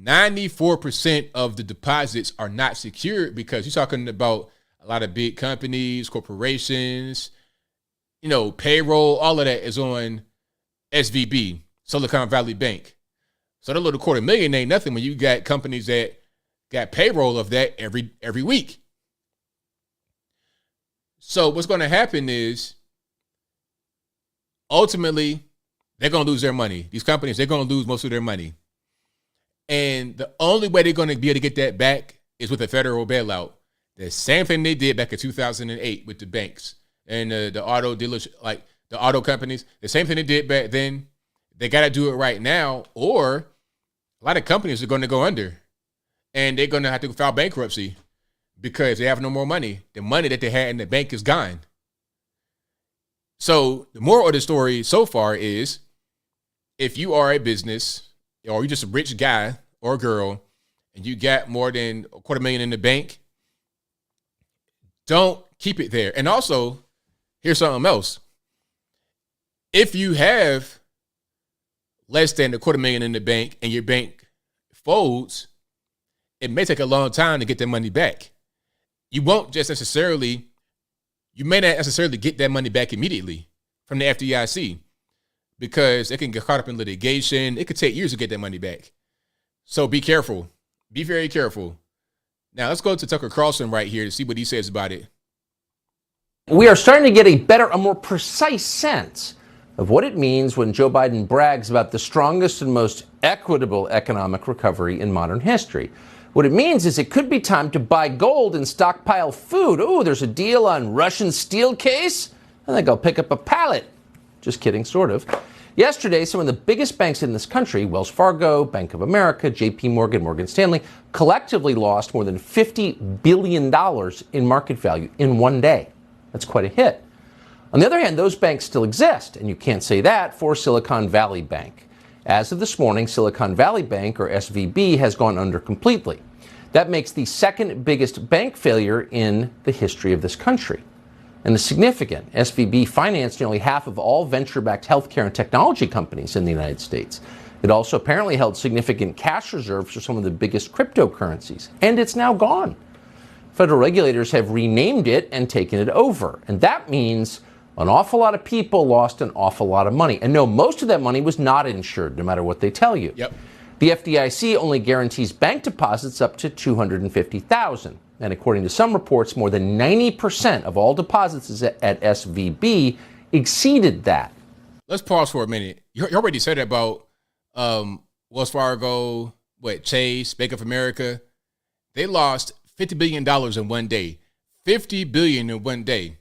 94% of the deposits are not secured because you're talking about a lot of big companies, corporations, payroll, all of that is on SVB, Silicon Valley Bank. So that little $250,000 ain't nothing when you got companies that got payroll of that every week. So what's going to happen is ultimately they're going to lose their money. These companies, they're going to lose most of their money. And the only way they're going to be able to get that back is with a federal bailout. The same thing they did back in 2008 with the banks and the auto dealers, like the auto companies. The same thing they did back then. They got to do it right now, or a lot of companies are going to go under, and they're going to have to file bankruptcy because they have no more money. The money that they had in the bank is gone. So the moral of the story so far is, if you are a business or you're just a rich guy or girl and you got more than $250,000 in the bank, don't keep it there. And also, here's something else. If you have less than $250,000 in the bank and your bank folds, it may take a long time to get that money back. You may not necessarily get that money back immediately from the FDIC because it can get caught up in litigation. It could take years to get that money back. So be careful. Be very careful. Now let's go to Tucker Carlson right here to see what he says about it. We are starting to get a more precise sense of what it means when Joe Biden brags about the strongest and most equitable economic recovery in modern history. What it means is it could be time to buy gold and stockpile food. Oh, there's a deal on Russian steel case? I think I'll pick up a pallet. Just kidding, sort of. Yesterday, some of the biggest banks in this country, Wells Fargo, Bank of America, JP Morgan, Morgan Stanley, collectively lost more than $50 billion in market value in one day. That's quite a hit. On the other hand, those banks still exist, and you can't say that for Silicon Valley Bank. As of this morning, Silicon Valley Bank, or SVB, has gone under completely. That makes the second biggest bank failure in the history of this country. And the significant, SVB financed nearly half of all venture-backed healthcare and technology companies in the United States. It also apparently held significant cash reserves for some of the biggest cryptocurrencies, and it's now gone. Federal regulators have renamed it and taken it over, and that means an awful lot of people lost an awful lot of money. And no, most of that money was not insured, no matter what they tell you. Yep. The FDIC only guarantees bank deposits up to $250,000. And according to some reports, more than 90% of all deposits at SVB exceeded that. Let's pause for a minute. You already said about Wells Fargo, Chase, Bank of America. They lost $50 billion in one day. $50 billion in one day.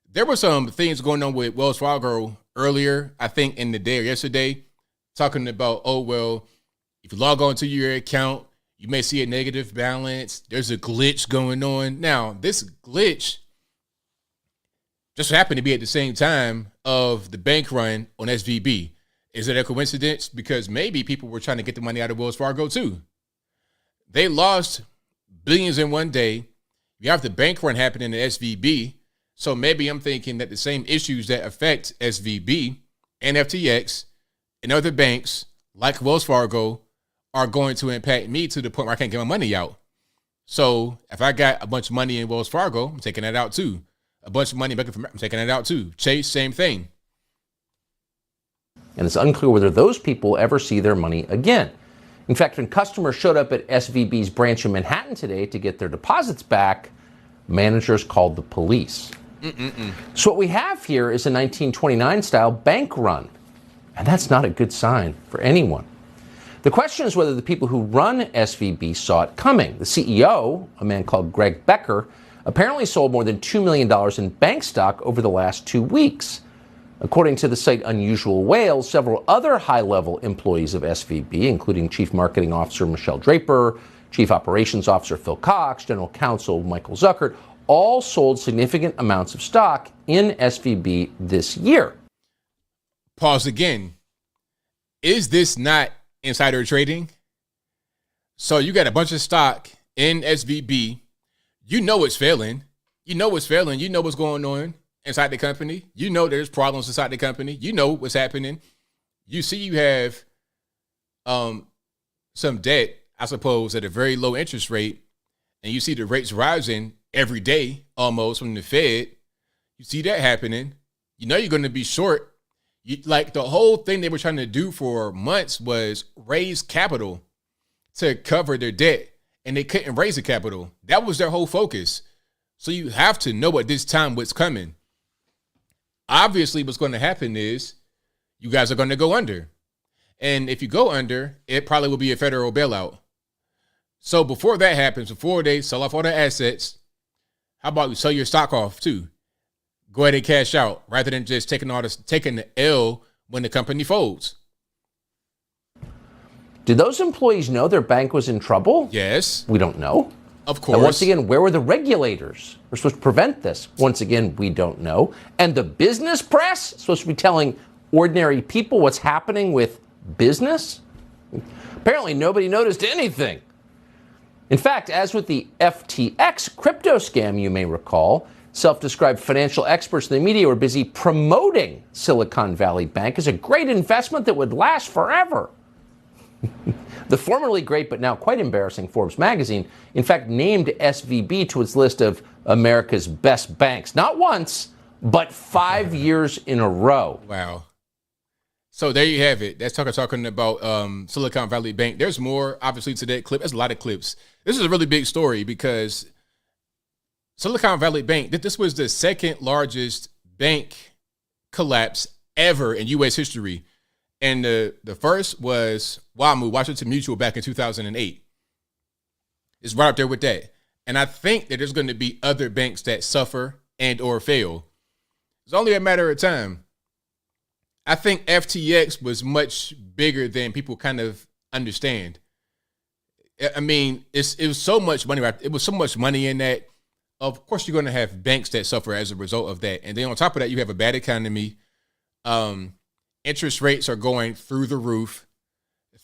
There were some things going on with Wells Fargo earlier, I think in the day or yesterday, talking about, if you log on to your account, you may see a negative balance. There's a glitch going on. Now, this glitch just happened to be at the same time of the bank run on SVB. Is it a coincidence? Because maybe people were trying to get the money out of Wells Fargo too. They lost billions in one day. You have the bank run happening at SVB. So maybe I'm thinking that the same issues that affect SVB and FTX and other banks like Wells Fargo are going to impact me to the point where I can't get my money out. So if I got a bunch of money in Wells Fargo, I'm taking that out too. A bunch of money in Bank of America, I'm taking that out too. Chase, same thing. And it's unclear whether those people ever see their money again. In fact, when customers showed up at SVB's branch in Manhattan today to get their deposits back, managers called the police. So what we have here is a 1929-style bank run, and that's not a good sign for anyone. The question is whether the people who run SVB saw it coming. The CEO, a man called Greg Becker, apparently sold more than $2 million in bank stock over the last 2 weeks. According to the site Unusual Whales, several other high-level employees of SVB, including Chief Marketing Officer Michelle Draper, Chief Operations Officer Phil Cox, General Counsel Michael Zuckert, all sold significant amounts of stock in SVB this year. Pause again. Is this not insider trading? So you got a bunch of stock in SVB. You know it's failing. You know it's failing. You know what's going on inside the company. You know there's problems inside the company. You know what's happening. You see you have some debt, I suppose, at a very low interest rate, and you see the rates rising every day almost from the Fed. You see that happening. You know you're going to be short. Like the whole thing they were trying to do for months was raise capital to cover their debt, and they couldn't raise the capital. That was their whole focus. So you have to know at this time what's coming. Obviously, what's going to happen is you guys are going to go under. And if you go under, it probably will be a federal bailout. So before that happens, before they sell off all the assets, how about you sell your stock off too? Go ahead and cash out rather than just taking the L when the company folds. Did those employees know their bank was in trouble? Yes. We don't know. Of course. And once again, where were the regulators who were supposed to prevent this? Once again, we don't know. And the business press supposed to be telling ordinary people what's happening with business? Apparently nobody noticed anything. In fact, as with the FTX crypto scam, you may recall, self-described financial experts in the media were busy promoting Silicon Valley Bank as a great investment that would last forever. The formerly great but now quite embarrassing Forbes magazine, in fact, named SVB to its list of America's best banks. Not once, but 5 years in a row. Wow. So there you have it. That's talking about Silicon Valley Bank. There's more, obviously, to that clip. There's a lot of clips. This is a really big story because Silicon Valley Bank, this was the second largest bank collapse ever in U.S. history. And the first was Washington Mutual, back in 2008. It's right up there with that. And I think that there's going to be other banks that suffer and or fail. It's only a matter of time. I think FTX was much bigger than people kind of understand. I mean, it was so much money, right? It was so much money in that. Of course, you're going to have banks that suffer as a result of that. And then on top of that, you have a bad economy. Interest rates are going through the roof.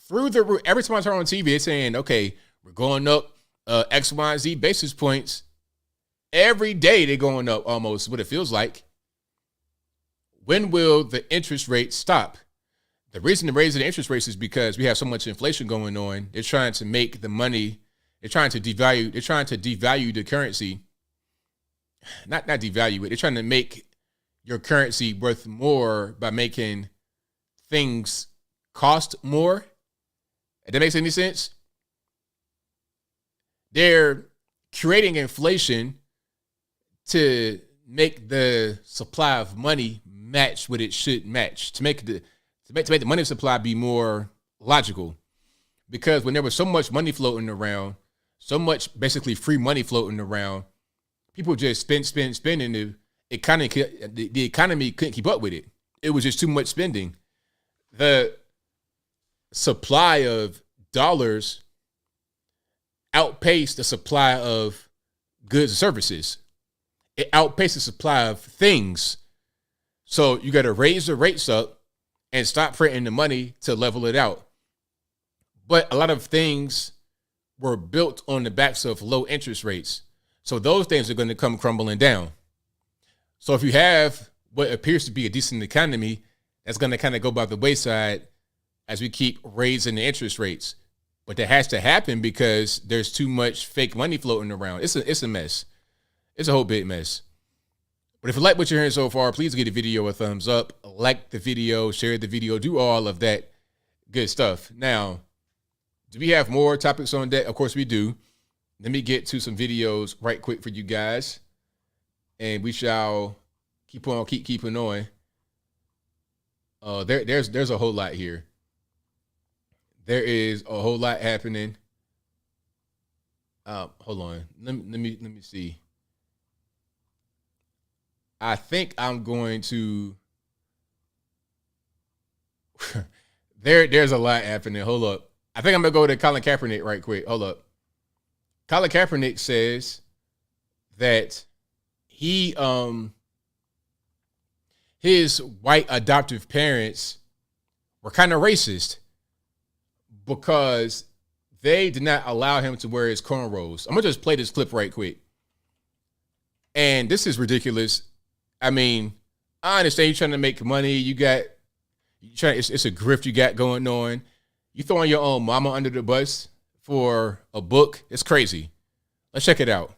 Through the roof. Every time I turn on TV, it's saying, okay, we're going up X, Y, and Z basis points. Every day they're going up almost, what it feels like. When will the interest rate stop? The reason they're raising the interest rates is because we have so much inflation going on. They're trying to make the money. They're trying to devalue the currency. Not devalue it. They're trying to make your currency worth more by making things cost more. If that makes any sense? They're creating inflation to make the supply of money match what it should match, to make the money supply be more logical. Because when there was so much money floating around, so much basically free money floating around, people just spend, and the economy couldn't keep up with it. It was just too much spending. The supply of dollars outpaced the supply of goods and services. It outpaced the supply of things. So you got to raise the rates up and stop printing the money to level it out. But a lot of things were built on the backs of low interest rates. So those things are going to come crumbling down. So if you have what appears to be a decent economy, that's going to kind of go by the wayside as we keep raising the interest rates. But that has to happen because there's too much fake money floating around. It's a mess. It's a whole big mess. But if you like what you're hearing so far, please give the video a thumbs up, like the video, share the video, do all of that good stuff. Now, do we have more topics on that? Of course we do. Let me get to some videos right quick for you guys. And we shall keep keeping on. There's a whole lot here. There is a whole lot happening. Hold on. Let me see. I think I'm going to there's a lot happening. Hold up. I think I'm gonna go to Colin Kaepernick right quick. Hold up. Colin Kaepernick says that he his white adoptive parents were kind of racist because they did not allow him to wear his cornrows. I'm gonna just play this clip right quick. And this is ridiculous. I mean, I understand you're trying to make money. It's a grift you got going on. You throwing your own mama under the bus for a book. It's crazy. Let's check it out.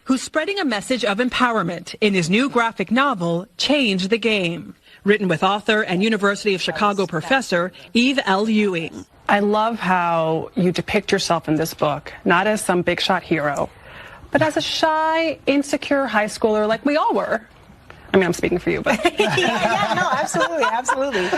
Who's spreading a message of empowerment in his new graphic novel, Change the Game, written with author and University of Chicago professor Eve L. Ewing. I love how you depict yourself in this book, not as some big shot hero, but as a shy, insecure high schooler like we all were. I mean, I'm speaking for you, but. No, absolutely.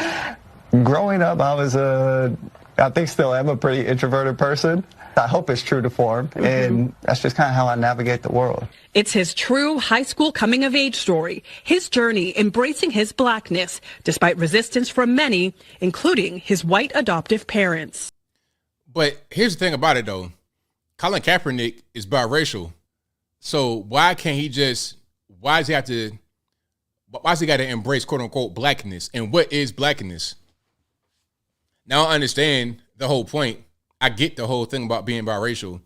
Growing up, I think still am a pretty introverted person. I hope it's true to form, and that's just kind of how I navigate the world. It's his true high school coming-of-age story, his journey embracing his blackness, despite resistance from many, including his white adoptive parents. But here's the thing about it, though. Colin Kaepernick is biracial. So why does he got to embrace quote-unquote blackness? And what is blackness? Now I understand the whole point. I get the whole thing about being biracial.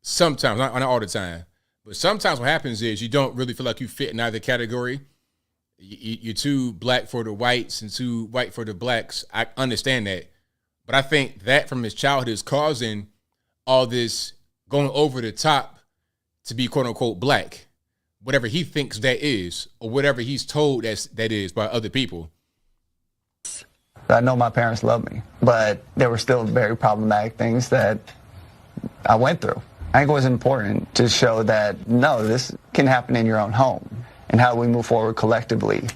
Sometimes, not all the time. But sometimes what happens is you don't really feel like you fit in either category. You're too black for the whites and too white for the blacks. I understand that. But I think that from his childhood is causing all this going over the top to be quote unquote black. Whatever he thinks that is, or whatever he's told that is by other people. I know my parents love me, but there were still very problematic things that I went through. I think it was important to show that, no, this can happen in your own home, and how we move forward collectively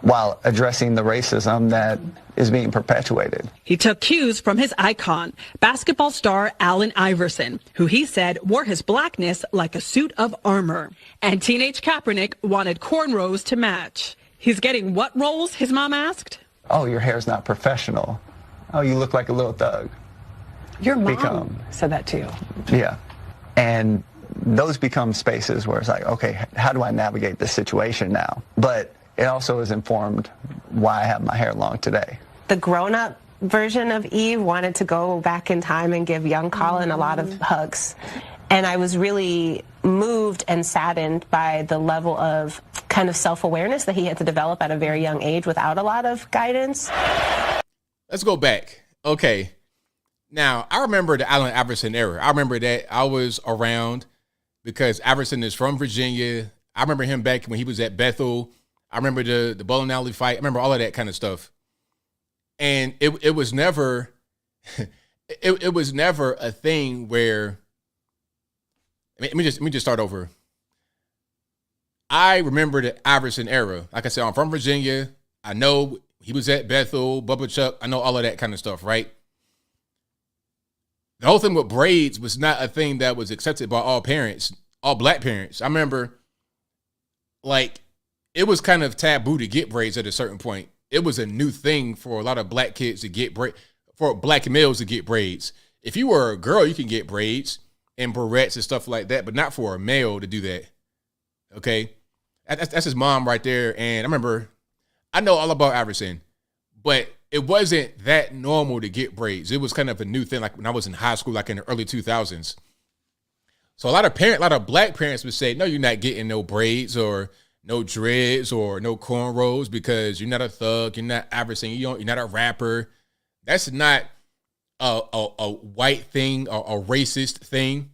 while addressing the racism that is being perpetuated. He took cues from his icon, basketball star Allen Iverson, who he said wore his blackness like a suit of armor. And teenage Kaepernick wanted cornrows to match. He's getting what roles, his mom asked? Oh, your hair's not professional. Oh, you look like a little thug. Your mom said that too. Yeah. And those become spaces where it's like, okay, how do I navigate this situation now? But it also is informed why I have my hair long today. The grown-up version of Eve wanted to go back in time and give young Colin a lot of hugs. And I was really moved and saddened by the level of kind of self-awareness that he had to develop at a very young age without a lot of guidance. Let's go back. Okay. Now, I remember the Allen Iverson era. I remember that. I was around because Iverson is from Virginia. I remember him back when he was at Bethel. I remember the bowling alley fight. I remember all of that kind of stuff. And it was never it was never a thing where let me just start over. I remember the Iverson era. Like I said, I'm from Virginia. I know he was at Bethel, Bubba Chuck. I know all of that kind of stuff, right? The whole thing with braids was not a thing that was accepted by all parents, all black parents. I remember, like, it was kind of taboo to get braids at a certain point. It was a new thing for a lot of black kids to get for black males to get braids. If you were a girl, you can get braids and barrettes and stuff like that, but not for a male to do that. Okay? That's his mom right there. And I remember, I know all about Iverson, but it wasn't that normal to get braids. It was kind of a new thing, like when I was in high school, like in the early 2000s. So a lot of black parents would say, no, you're not getting no braids or no dreads or no cornrows because you're not a thug, you're not Iverson, you're not a rapper. That's not a white thing or a racist thing.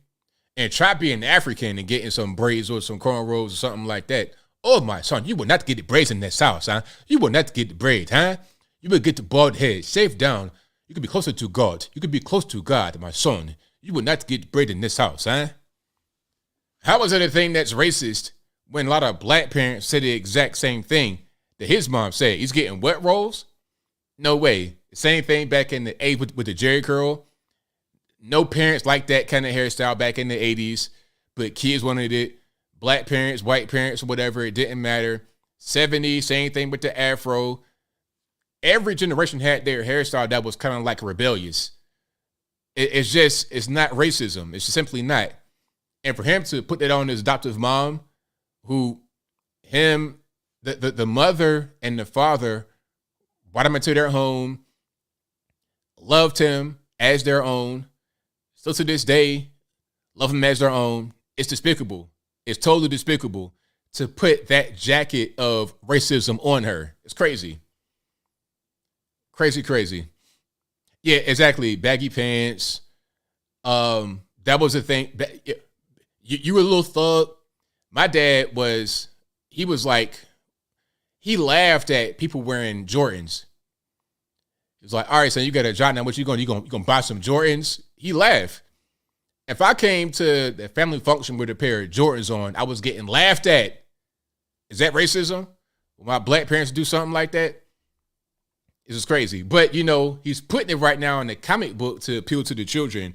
And try being African and getting some braids or some cornrows or something like that. Oh, my son, you will not get the braids in this house, huh? You will not get the braids, huh? You will get the bald head, shave down. You could be closer to God. You could be close to God, my son. You will not get braid in this house, huh? How is it a thing that's racist when a lot of black parents say the exact same thing that his mom said? He's getting wet rolls? No way. Same thing back in the 80s with the Jerry curl. No parents liked that kind of hairstyle back in the 80s, but kids wanted it. Black parents, white parents, whatever, it didn't matter. 70s, same thing with the afro. Every generation had their hairstyle that was kind of like rebellious. It's not racism. It's just simply not. And for him to put that on his adoptive mom, the mother and the father brought him into their home, loved him, as their own. Still to this day, love them as their own. It's despicable. It's totally despicable to put that jacket of racism on her. It's crazy. Crazy. Yeah, exactly. Baggy pants. That was the thing. You were a little thug. My dad he laughed at people wearing Jordans. He was like, all right, son, you got a job now. What you gonna buy some Jordans? He laughed. If I came to the family function with a pair of Jordans on, I was getting laughed at. Is that racism? Will my black parents do something like that? It's just crazy. But, he's putting it right now in the comic book to appeal to the children.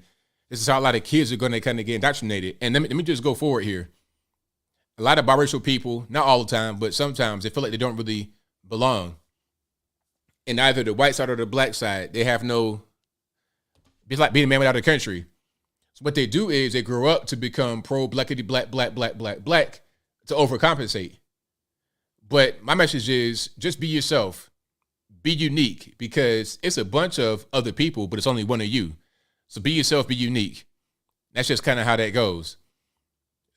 This is how a lot of kids are going to kind of get indoctrinated. And let me just go forward here. A lot of biracial people, not all the time, but sometimes they feel like they don't really belong in either the white side or the black side. They have it's like being a man without a country. So what they do is they grow up to become pro-blackity black to overcompensate. But my message is just be yourself. Be unique, because it's a bunch of other people, but it's only one of you. So be yourself, be unique. That's just kind of how that goes.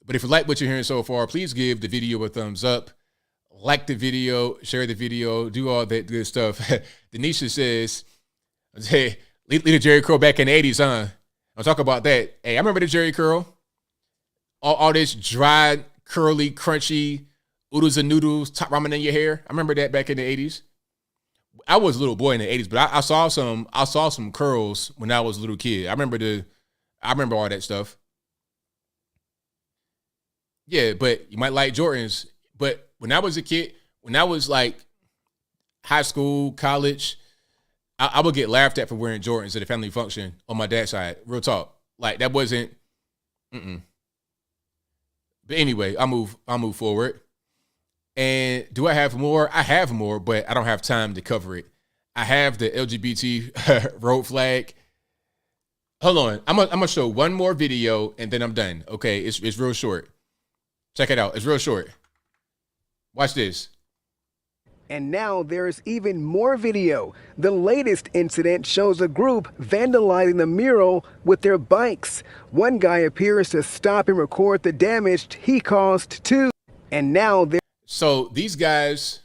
But if you like what you're hearing so far, please give the video a thumbs up. Like the video, share the video, do all that good stuff. Denisha says, hey, leave the Jerry curl back in the 80s, huh? I'll talk about that. Hey, I remember the Jerry curl. All this dry, curly, crunchy, oodles and noodles, top ramen in your hair. I remember that back in the 80s. I was a little boy in the 80s, but I saw some curls when I was a little kid. I remember all that stuff. Yeah, but you might like Jordans. But when I was a kid, when I was like high school, college, I would get laughed at for wearing Jordans at a family function on my dad's side. Real talk. Like that wasn't. But anyway, I'll move forward. And do I have more? I have more, but I don't have time to cover it. I have the LGBT road flag. Hold on. I'm gonna show one more video and then I'm done. Okay, it's real short. Check it out. It's real short. Watch this. And now there's even more video. The latest incident shows a group vandalizing the mural with their bikes. One guy appears to stop and record the damage he caused too. And now So these guys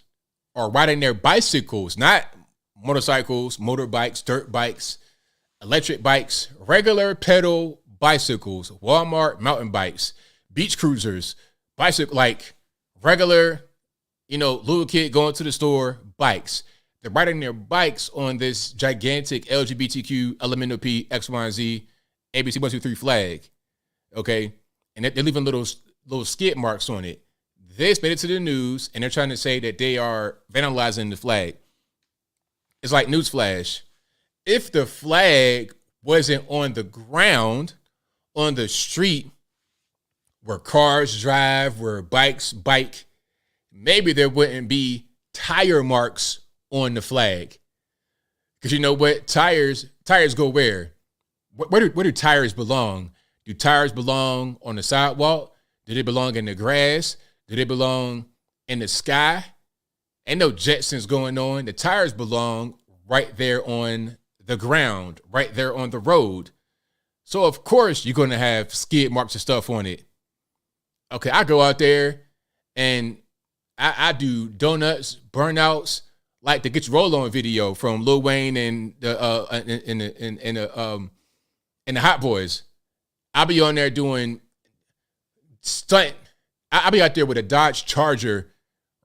are riding their bicycles, not motorcycles, motorbikes, dirt bikes, electric bikes, regular pedal bicycles, Walmart mountain bikes, beach cruisers, like regular, little kid going to the store bikes. They're riding their bikes on this gigantic LGBTQ elemental P X, Y, and Z ABC 1, 2, 3 flag. Okay. And they're leaving little skid marks on it. This made it to the news, and they're trying to say that they are vandalizing the flag. It's like newsflash. If the flag wasn't on the ground, on the street, where cars drive, where bikes bike, maybe there wouldn't be tire marks on the flag. Because you know what? Tires go where? Where do tires belong? Do tires belong on the sidewalk? Do they belong in the grass? Do they belong in the sky? Ain't no Jetsons going on. The tires belong right there on the ground, right there on the road. So, of course, you're going to have skid marks and stuff on it. Okay, I go out there and I do donuts, burnouts, like the Get Your Roll On video from Lil Wayne and the Hot Boys. I'll be on there doing stunt. I'll be out there with a Dodge Charger,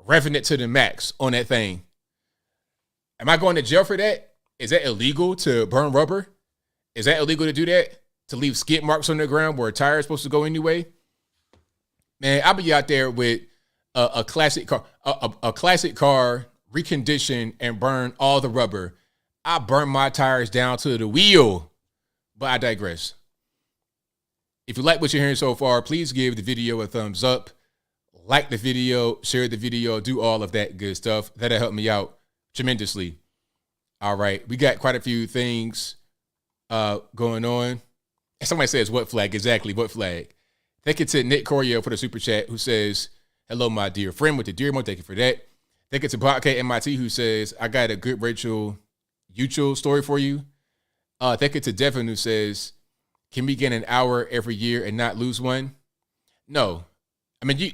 revving it to the max on that thing. Am I going to jail for that? Is that illegal to burn rubber? Is that illegal to do that? To leave skid marks on the ground where a tire is supposed to go anyway? Man, I'll be out there with a classic car, a classic car, recondition and burn all the rubber. I burn my tires down to the wheel, but I digress. If you like what you're hearing so far, please give the video a thumbs up, like the video, share the video, do all of that good stuff. That'll help me out tremendously. All right, we got quite a few things going on. Somebody says, what flag? Exactly, what flag? Thank you to Nick Corio for the super chat, who says, hello, my dear friend with the dear mo. Thank you for that. Thank you to Podcast MIT, who says, I got a good Rachel Uchel story for you. Thank you to Devin who says, can we get an hour every year and not lose one? No. I mean,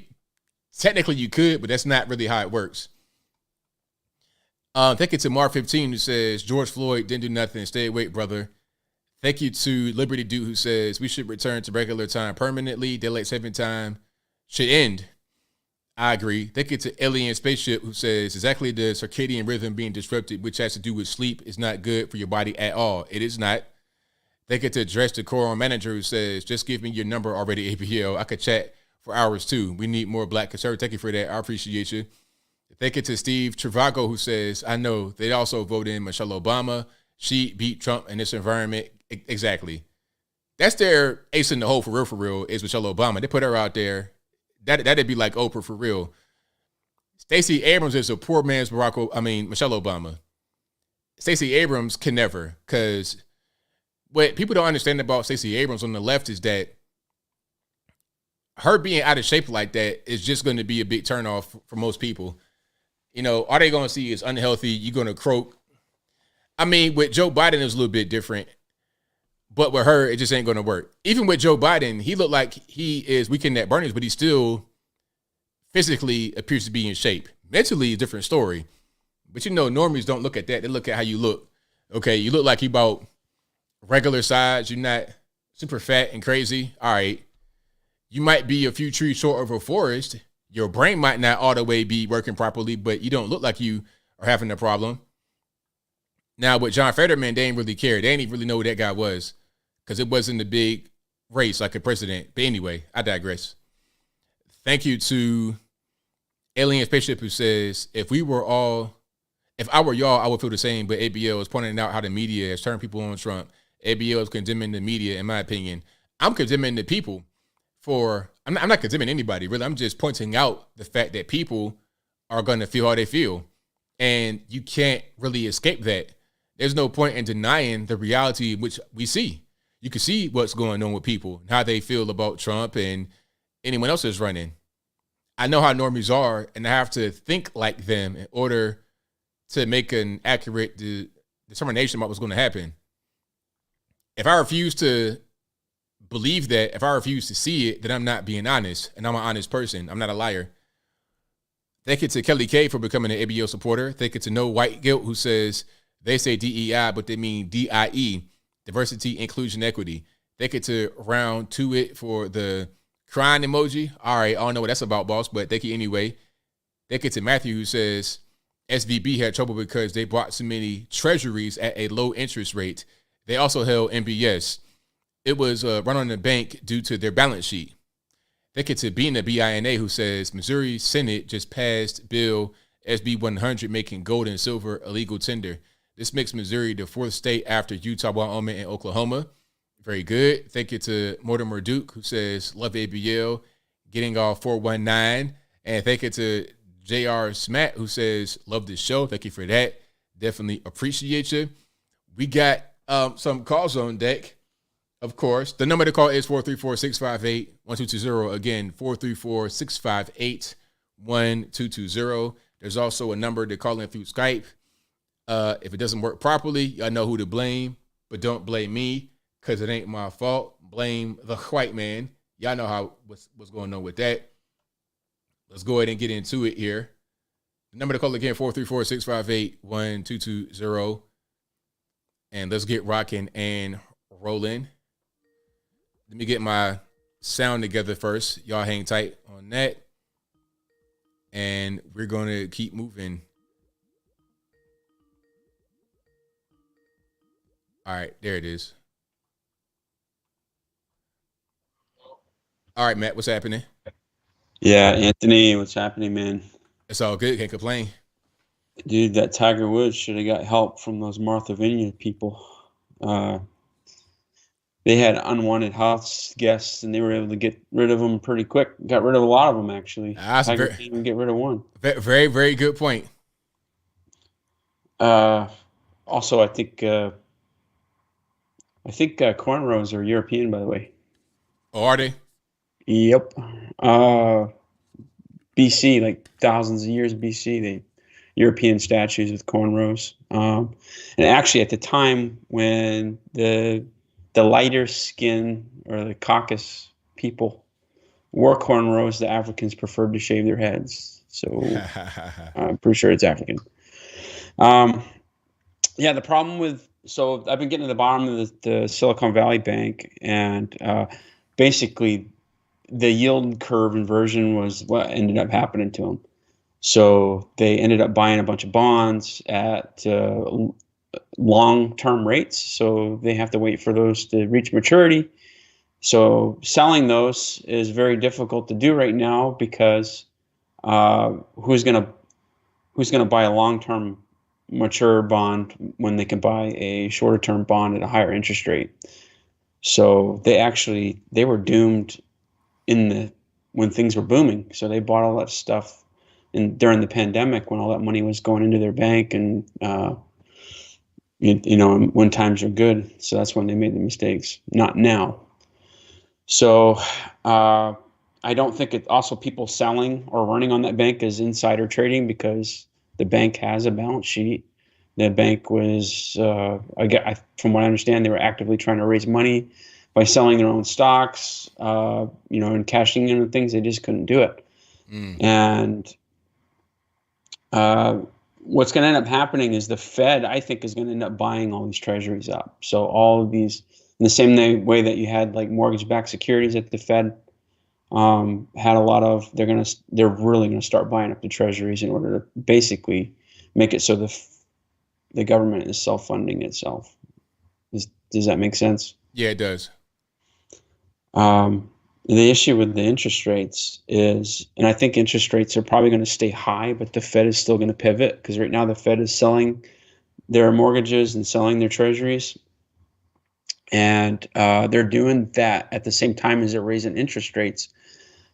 technically you could, but that's not really how it works. Thank you to Mar 15 who says, George Floyd didn't do nothing. Stay awake, brother. Thank you to Liberty Dude who says, we should return to regular time permanently. Daylight saving time should end. I agree. Thank you to Alien Spaceship who says, exactly the circadian rhythm being disrupted, which has to do with sleep, is not good for your body at all. It is not. Thank you to Dress the Coral Manager who says, just give me your number already, ABL. I could chat for hours too. We need more black conservatives. Thank you for that. I appreciate you. Thank you to Steve Travago who says, I know they also voted in Michelle Obama. She beat Trump in this environment. Exactly. That's their ace in the hole for real, is Michelle Obama. They put her out there. That'd be like Oprah for real. Stacey Abrams is a poor man's Michelle Obama. Stacey Abrams can never, because what people don't understand about Stacey Abrams on the left is that her being out of shape like that is just going to be a big turnoff for most people. You know, all they going to see is unhealthy. You're going to croak. I mean, with Joe Biden, it was a little bit different. But with her, it just ain't going to work. Even with Joe Biden, he looked like he is weekend at Bernie's, but he still physically appears to be in shape. Mentally, a different story. But you know, normies don't look at that. They look at how you look. Okay, you look like you about regular size. You're not super fat and crazy. All right. You might be a few trees short of a forest. Your brain might not all the way be working properly, but you don't look like you are having a problem. Now, with John Fetterman, they didn't really care. They didn't even really know who that guy was because it wasn't a big race like a president. But anyway, I digress. Thank you to Alien Spaceship who says, if I were y'all, I would feel the same. But ABL is pointing out how the media has turned people on Trump. ABL is condemning the media, in my opinion. I'm condemning the people I'm not condemning anybody, really. I'm just pointing out the fact that people are going to feel how they feel. And you can't really escape that. There's no point in denying the reality which we see. You can see what's going on with people, how they feel about Trump and anyone else that's running. I know how normies are, and I have to think like them in order to make an accurate determination about what's going to happen. If I refuse to believe that, if I refuse to see it, then I'm not being honest, and I'm an honest person. I'm not a liar. Thank you to Kelly K for becoming an ABL supporter. Thank you to No White Guilt who says they say DEI, but they mean DIE, diversity, inclusion, equity. Thank you to Round To It for the crying emoji. All right, I don't know what that's about, boss, but thank you anyway. Thank you to Matthew who says SVB had trouble because they bought so many treasuries at a low interest rate. They also held MBS. It was run on the bank due to their balance sheet. Thank you to Bina, BINA, who says Missouri Senate just passed Bill SB 100 making gold and silver illegal tender. This makes Missouri the fourth state after Utah, Wyoming, and Oklahoma. Very good. Thank you to Mortimer Duke, who says love ABL, getting all 419. And thank you to JR Smat, who says love this show. Thank you for that. Definitely appreciate you. We got some calls on deck. Of course, the number to call is 434-658-1220. Again, 434-658-1220. There's also a number to call in through Skype. If it doesn't work properly, I know who to blame, but don't blame me because it ain't my fault. Blame the white man. Y'all know what's going on with that. Let's go ahead and get into it here. The number to call again, 434-658-1220. And let's get rocking and rolling. Let me get my sound together first. Y'all hang tight on that. And we're going to keep moving. All right, there it is. All right, Matt, what's happening? Yeah, Anthony, what's happening, man? It's all good. Can't complain. Dude, that Tiger Woods should have got help from those Martha Vineyard people. They had unwanted house guests, and they were able to get rid of them pretty quick. Got rid of a lot of them, actually. Tiger didn't even get rid of one. Very, very good point. Also, I think cornrows are European, by the way. Oh, are they? Yep. BC, like thousands of years BC, they European statues with cornrows. And actually, at the time when the lighter skin or the Caucasus people wore cornrows, the Africans preferred to shave their heads. So I'm pretty sure it's African. Yeah, the problem with, so I've been getting to the bottom of the Silicon Valley Bank, and basically the yield curve inversion was what ended up happening to them. So they ended up buying a bunch of bonds at long-term rates. So they have to wait for those to reach maturity. So selling those is very difficult to do right now because who's gonna buy a long-term mature bond when they can buy a shorter-term bond at a higher interest rate? So they were doomed when things were booming. So they bought all that stuff during the pandemic when all that money was going into their bank, and when times are good. So that's when they made the mistakes, not now. So I don't think it also people selling or running on that bank is insider trading, because the bank has a balance sheet. The bank was, from what I understand, they were actively trying to raise money by selling their own stocks, and cashing in on things. They just couldn't do it. And what's going to end up happening is the Fed, I think, is going to end up buying all these treasuries up. So all of these, in the same way that you had like mortgage-backed securities at the Fed, had a lot of, they're really going to start buying up the treasuries in order to basically make it so the government is self-funding itself. Does that make sense? Yeah, it does. The issue with the interest rates is, and I think interest rates are probably going to stay high, but the Fed is still going to pivot, because right now the Fed is selling their mortgages and selling their treasuries. And they're doing that at the same time as they're raising interest rates.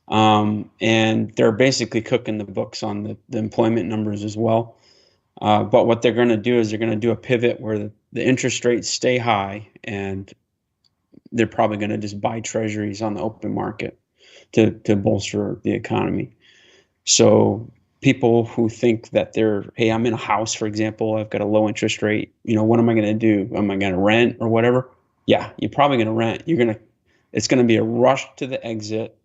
And they're basically cooking the books on the employment numbers as well. But what they're going to do is they're going to do a pivot where the interest rates stay high, and they're probably going to just buy treasuries on the open market to bolster the economy. So people who think that hey, I'm in a house, for example, I've got a low interest rate, what am I going to do? Am I going to rent or whatever? Yeah, you're probably going to rent. It's going to be a rush to the exit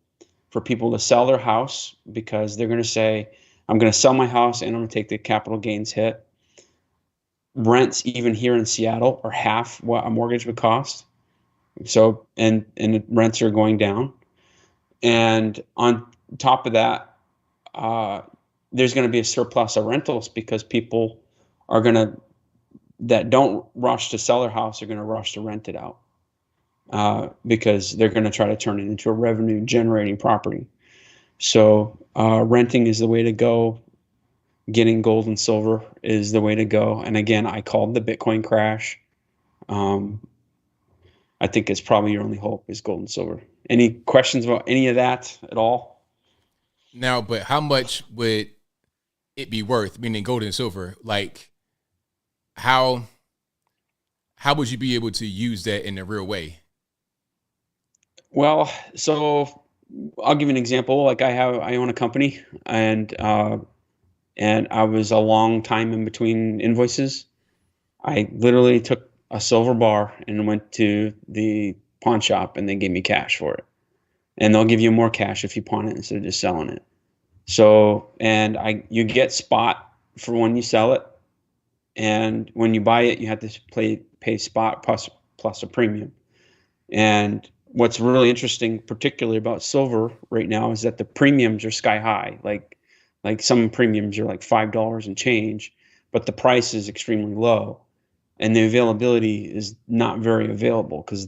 for people to sell their house, because they're going to say, I'm going to sell my house and I'm going to take the capital gains hit. Rents, even here in Seattle, are half what a mortgage would cost. So, and the rents are going down. And on top of that, there's going to be a surplus of rentals, because people that don't rush to sell their house are going to rush to rent it out, because they're going to try to turn it into a revenue generating property. So renting is the way to go. Getting gold and silver is the way to go. And again, I called the Bitcoin crash. I think it's probably your only hope is gold and silver. Any questions about any of that at all? Now, but how much would it be worth, meaning gold and silver? Like, how would you be able to use that in a real way? Well, so I'll give you an example. Like I own a company, and I was a long time in between invoices. I literally took a silver bar and went to the pawn shop, and they gave me cash for it. And they'll give you more cash if you pawn it instead of just selling it. So, and you get spot for when you sell it. And when you buy it, you have to pay spot plus a premium. And what's really interesting, particularly about silver right now, is that the premiums are sky high. Like some premiums are like $5 and change, but the price is extremely low, and the availability is not very available, because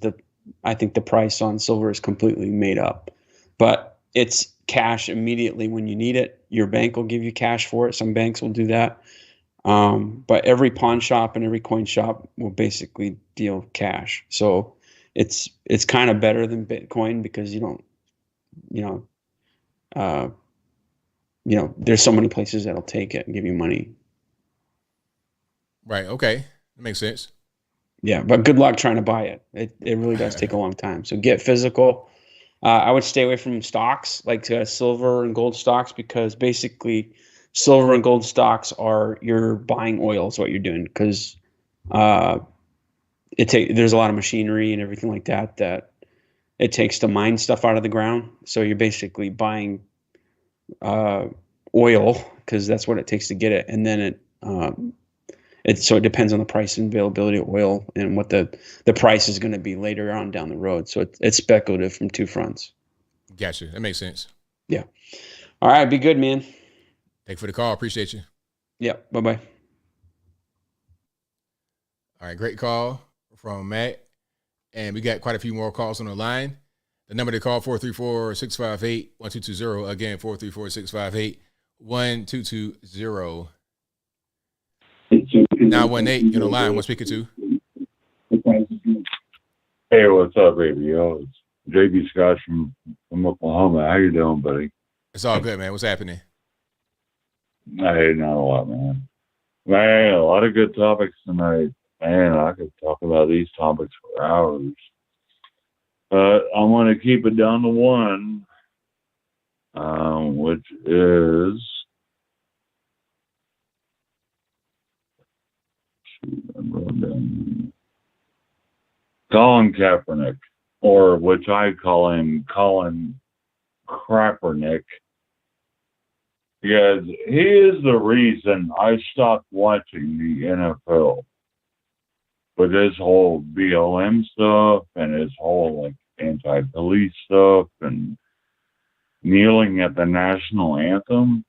I think the price on silver is completely made up. But it's cash immediately when you need it. Your bank will give you cash for it. Some banks will do that. But every pawn shop and every coin shop will basically deal cash. So it's kind of better than Bitcoin, because there's so many places that'll take it and give you money. Right. Okay. That makes sense. Yeah, but good luck trying to buy it. It really does take a long time. So get physical. I would stay away from stocks like silver and gold stocks, because basically silver and gold stocks are you're buying oil is what you're doing, because there's a lot of machinery and everything like that it takes to mine stuff out of the ground. So you're basically buying oil because that's what it takes to get it, and then so it depends on the price and availability of oil and what the price is going to be later on down the road. So it's speculative from two fronts. Gotcha. That makes sense. Yeah. All right. Be good, man. Thank you for the call. Appreciate you. Yep. Bye-bye. All right. Great call from Matt. And we got quite a few more calls on the line. The number to call, 434-658-1220. Again, 434-658-1220. 918, you're on the line. What's speaking to? Hey, what's up, baby? Yo, it's JB Scott from Oklahoma. How you doing, buddy? It's all good, man. What's happening? Hey, not a lot, man. Man, a lot of good topics tonight. Man, I could talk about these topics for hours. But I want to keep it down to one, which is Colin Kaepernick, or which I call him Colin Kaepernick, because he is the reason I stopped watching the NFL. With his whole BLM stuff and his whole like anti-police stuff and kneeling at the national anthem,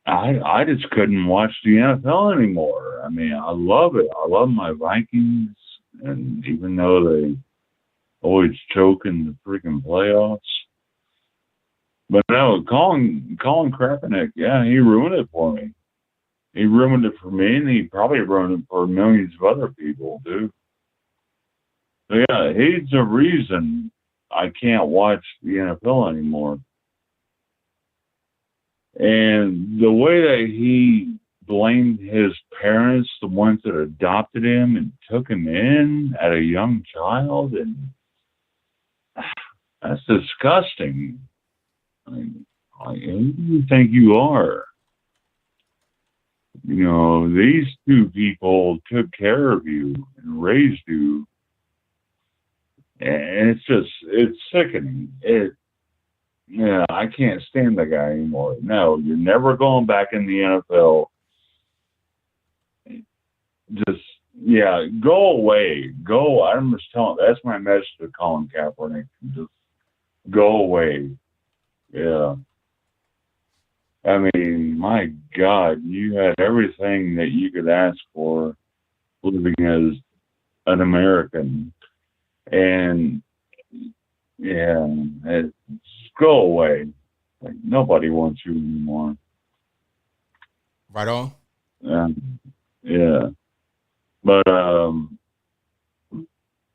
I just couldn't watch the NFL anymore. I mean, I love it. I love my Vikings, and even though they always choke in the freaking playoffs. But no, Colin Kaepernick, yeah, he ruined it for me. He ruined it for me, and he probably ruined it for millions of other people, too. So, yeah, he's the reason I can't watch the NFL anymore. And the way that he blamed his parents, the ones that adopted him and took him in at a young child, and that's disgusting. Who do you think you are? You know, these two people took care of you and raised you. And it's sickening. I can't stand the guy anymore. No, you're never going back in the NFL. Just, go away. Go. I'm just telling, that's my message to Colin Kaepernick. Just go away. Yeah. I mean, my God, you had everything that you could ask for living as an American. And, just go away. Like, nobody wants you anymore. Right on. Yeah. But, I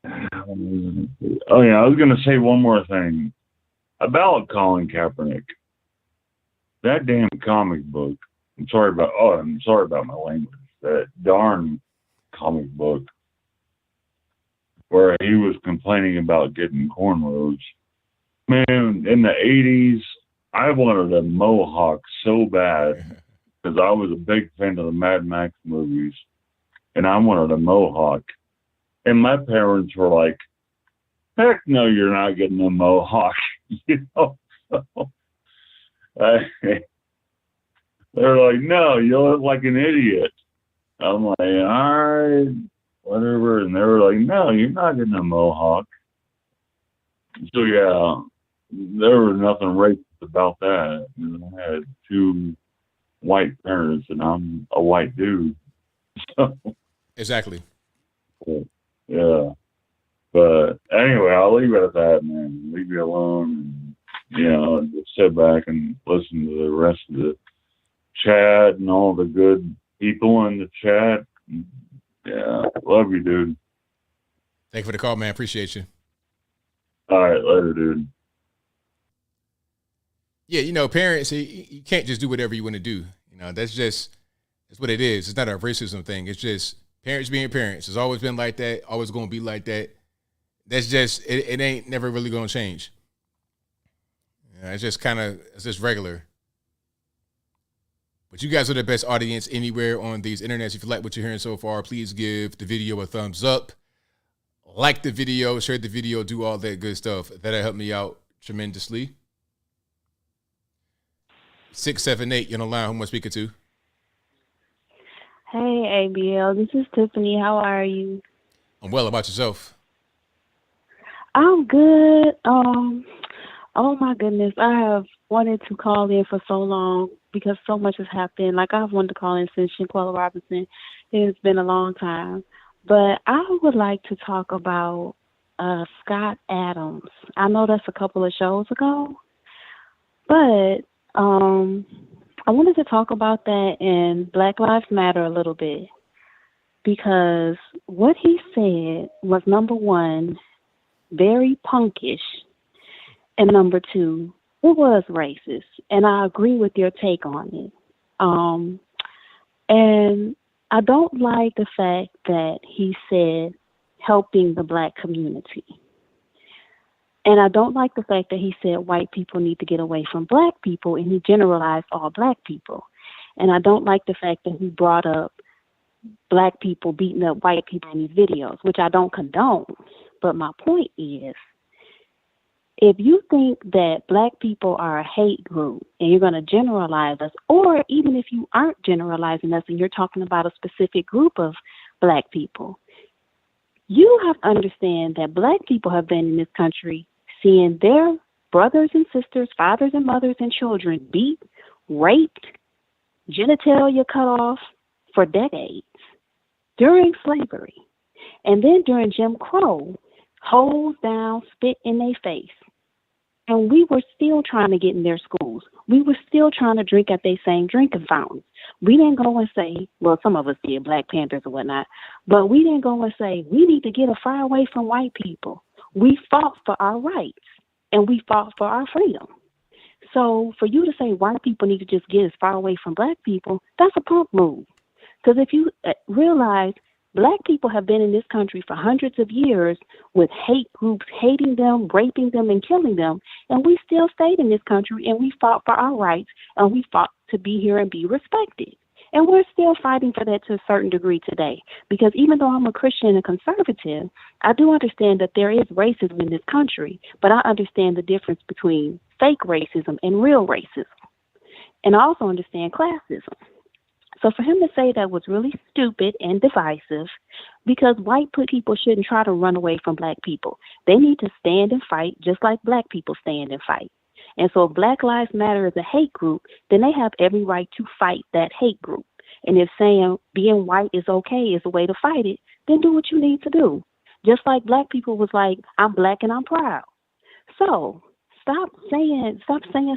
was going to say one more thing about Colin Kaepernick. That damn comic book. I'm sorry about my language. That darn comic book where he was complaining about getting cornrows. Man, in the 80s, I wanted a mohawk so bad because I was a big fan of the Mad Max movies, and I wanted a mohawk. And my parents were like, heck no, you're not getting a mohawk. They're like, no, you look like an idiot. I'm like, all right, whatever. And they were like, no, you're not getting a mohawk. So, there was nothing racist about that. I had two white parents, and I'm a white dude. So, exactly. Yeah. But anyway, I'll leave it at that, man. Leave me alone. And, just sit back and listen to the rest of the chat and all the good people in the chat. Yeah, love you, dude. Thank you for the call, man. Appreciate you. All right, later, dude. Yeah, parents, you can't just do whatever you want to do. That's what it is. It's not a racism thing. It's just parents being parents. It's always been like that, always going to be like that. That's just, it ain't never really going to change. It's just regular. But you guys are the best audience anywhere on these internets. If you like what you're hearing so far, please give the video a thumbs up. Like the video, share the video, do all that good stuff. That'll help me out tremendously. 678, you're on the line. Who am I speaking to? Hey, ABL. This is Tiffany. How are you? I'm well. About yourself? I'm good. Oh my goodness. I have wanted to call in for so long because so much has happened. Like, I've wanted to call in since Shanquella Robinson. It's been a long time. But I would like to talk about Scott Adams. I know that's a couple of shows ago, but I wanted to talk about that in Black Lives Matter a little bit, because what he said was, number one, very punkish, and number two, it was racist, and I agree with your take on it. And I don't like the fact that he said helping the Black community. And I don't like the fact that he said white people need to get away from Black people, and he generalized all Black people. And I don't like the fact that he brought up Black people beating up white people in these videos, which I don't condone. But my point is, if you think that Black people are a hate group and you're going to generalize us, or even if you aren't generalizing us and you're talking about a specific group of Black people, you have to understand that Black people have been in this country seeing their brothers and sisters, fathers and mothers and children beat, raped, genitalia cut off for decades during slavery. And then during Jim Crow, hose down, spit in their face. And we were still trying to get in their schools. We were still trying to drink at their same drinking fountains. We didn't go and say, well, some of us did, Black Panthers or whatnot, but we didn't go and say, we need to get far away from white people. We fought for our rights, and we fought for our freedom. So for you to say white people need to just get as far away from Black people, that's a punk move. Because if you realize Black people have been in this country for hundreds of years with hate groups hating them, raping them, and killing them, and we still stayed in this country, and we fought for our rights, and we fought to be here and be respected. And we're still fighting for that to a certain degree today, because even though I'm a Christian and a conservative, I do understand that there is racism in this country, but I understand the difference between fake racism and real racism. And I also understand classism. So for him to say that was really stupid and divisive, because white people shouldn't try to run away from Black people. They need to stand and fight just like Black people stand and fight. And so if Black Lives Matter is a hate group, then they have every right to fight that hate group. And if saying being white is okay is a way to fight it, then do what you need to do. Just like Black people was like, I'm Black and I'm proud. So stop saying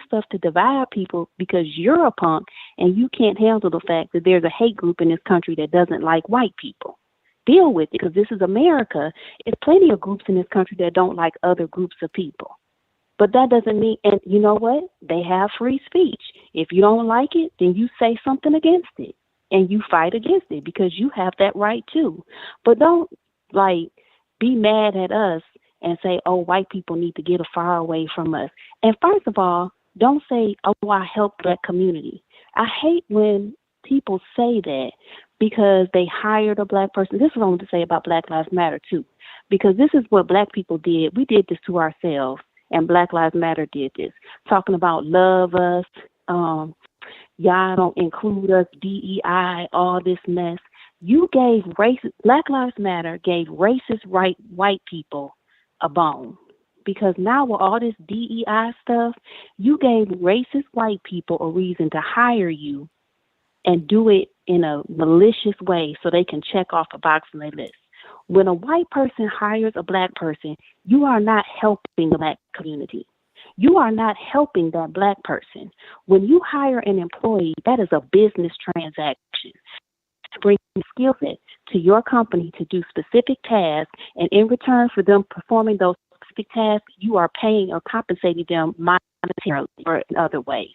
stuff to divide people because you're a punk and you can't handle the fact that there's a hate group in this country that doesn't like white people. Deal with it, because this is America. There's plenty of groups in this country that don't like other groups of people. But that doesn't mean, and you know what? They have free speech. If you don't like it, then you say something against it and you fight against it, because you have that right too. But don't be mad at us and say, oh, white people need to get far away from us. And first of all, don't say, oh, I help Black community. I hate when people say that because they hired a Black person. This is what I want to say about Black Lives Matter too, because this is what Black people did. We did this to ourselves. And Black Lives Matter did this, talking about love us, y'all don't include us, DEI, all this mess. You gave Black Lives Matter gave racist white people a bone, because now with all this DEI stuff, you gave racist white people a reason to hire you and do it in a malicious way so they can check off a box on their list. When a white person hires a Black person, you are not helping the Black community. You are not helping that Black person. When you hire an employee, that is a business transaction. Bring skill set to your company to do specific tasks, and in return for them performing those specific tasks, you are paying or compensating them monetarily or in other ways.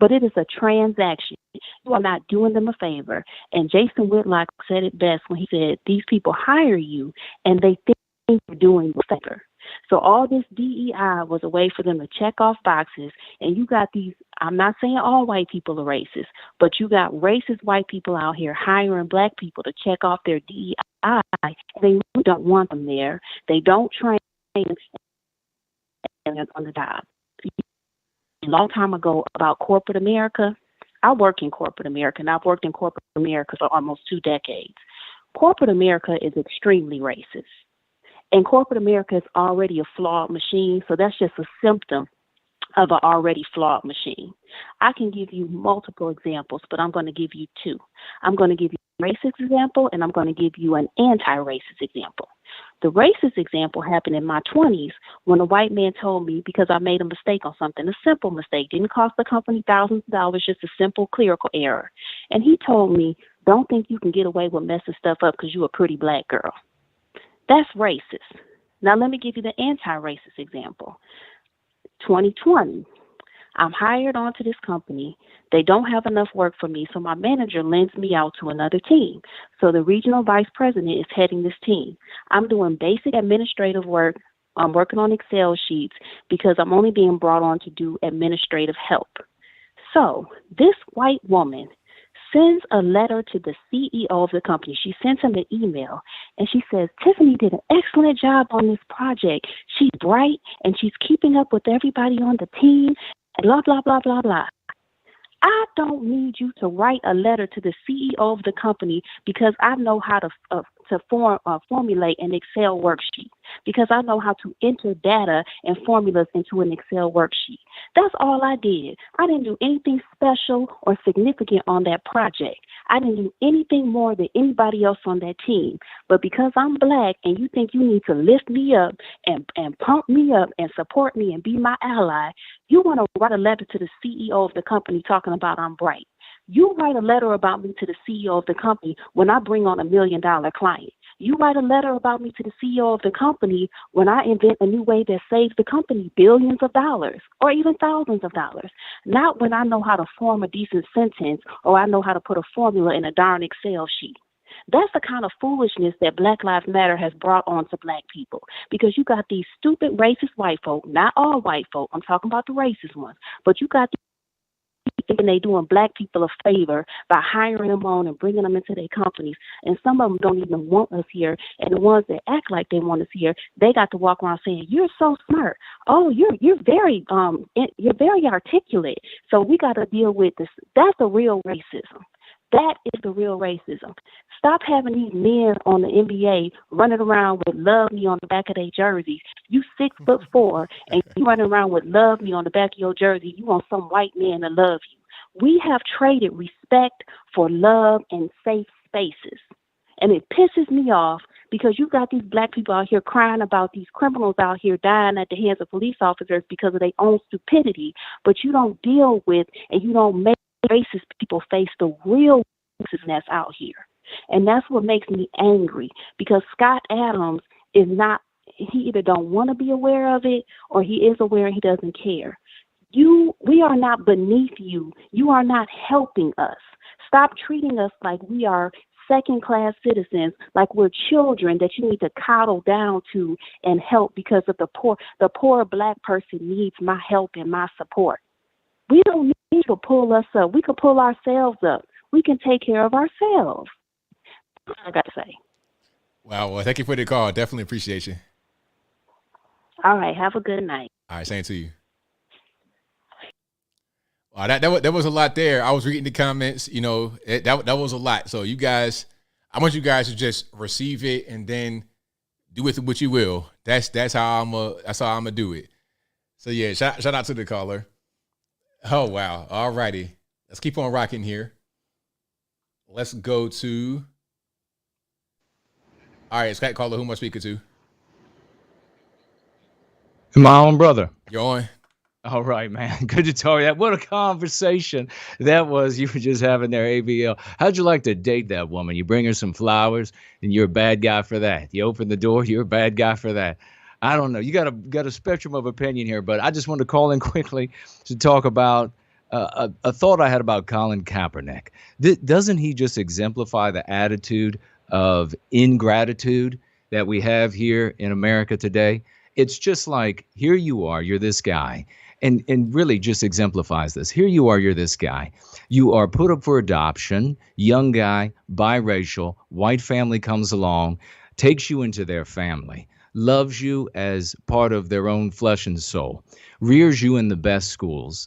But it is a transaction. You are not doing them a favor. And Jason Whitlock said it best when he said, these people hire you and they think you're doing a favor. So all this DEI was a way for them to check off boxes. And you got these, I'm not saying all white people are racist, but you got racist white people out here hiring black people to check off their DEI. And they really don't want them there. They don't train on the job. A long time ago about corporate America, I work in corporate America, and I've worked in corporate America for almost 2 decades. Corporate America is extremely racist. And corporate America is already a flawed machine, so that's just a symptom of an already flawed machine. I can give you multiple examples, but I'm going to give you 2. I'm going to give you a racist example, and I'm going to give you an anti-racist example. The racist example happened in my 20s when a white man told me, because I made a mistake on something, a simple mistake, didn't cost the company thousands of dollars, just a simple clerical error. And he told me, don't think you can get away with messing stuff up because you're a pretty black girl. That's racist. Now let me give you the anti-racist example. 2020, I'm hired onto this company. They don't have enough work for me, so my manager lends me out to another team. So the regional vice president is heading this team. I'm doing basic administrative work. I'm working on Excel sheets because I'm only being brought on to do administrative help. So this white woman sends a letter to the CEO of the company. She sends him an email, and she says, Tiffany did an excellent job on this project. She's bright, and she's keeping up with everybody on the team, and blah, blah, blah, blah, blah. I don't need you to write a letter to the CEO of the company because I know how to formulate an Excel worksheet, because I know how to enter data and formulas into an Excel worksheet. That's all I did. I didn't do anything special or significant on that project. I didn't do anything more than anybody else on that team. But because I'm black and you think you need to lift me up and pump me up and support me and be my ally, you want to write a letter to the CEO of the company talking about I'm bright. You write a letter about me to the CEO of the company when I bring on $1 million client. You write a letter about me to the CEO of the company when I invent a new way that saves the company billions of dollars or even thousands of dollars. Not when I know how to form a decent sentence or I know how to put a formula in a darn Excel sheet. That's the kind of foolishness that Black Lives Matter has brought on to black people, because you got these stupid racist white folk, not all white folk, I'm talking about the racist ones, but you got thinking they doing black people a favor by hiring them on and bringing them into their companies. And some of them don't even want us here. And the ones that act like they want us here, they got to walk around saying, you're so smart. Oh, you're very articulate. So we got to deal with this. That's the real racism. That is the real racism. Stop having these men on the NBA running around with "Love Me" on the back of their jerseys. You 6'4" and you running around with "Love Me" on the back of your jersey. You want some white man to love you. We have traded respect for love and safe spaces. And it pisses me off because you got these black people out here crying about these criminals out here dying at the hands of police officers because of their own stupidity, but you don't deal with and you don't make racist people face the real racism that's out here. And that's what makes me angry, because Scott Adams is not, he either don't want to be aware of it or he is aware and he doesn't care. We are not beneath you. You are not helping us. Stop treating us like we are second-class citizens, like we're children that you need to coddle down to and help because of the poor black person needs my help and my support. We don't need to pull us up. We can pull ourselves up. We can take care of ourselves. That's what I got to say. Wow. Well, thank you for the call. Definitely appreciate you. All right. Have a good night. All right. Same to you. Wow, that was a lot there. I was reading the comments. You know, that was a lot. So you guys, I want you guys to just receive it and then do with it what you will. That's how I'm gonna do it. So yeah, shout out to the caller. Oh wow. All righty. Let's keep on rocking here. Let's go to. All right, Scott caller, who am I speaking to? My own brother. You're on. All right, man. Good to talk to you. What a conversation that was. You were just having there, ABL. How'd you like to date that woman? You bring her some flowers, and you're a bad guy for that. You open the door, you're a bad guy for that. I don't know. You got a spectrum of opinion here, but I just wanted to call in quickly to talk about a thought I had about Colin Kaepernick. Doesn't he just exemplify the attitude of ingratitude that we have here in America today? it's just like, here you are, you're this guy. And really just exemplifies this. Here you are, you're this guy. You are put up for adoption, young guy, biracial, white family comes along, takes you into their family, loves you as part of their own flesh and soul, rears you in the best schools,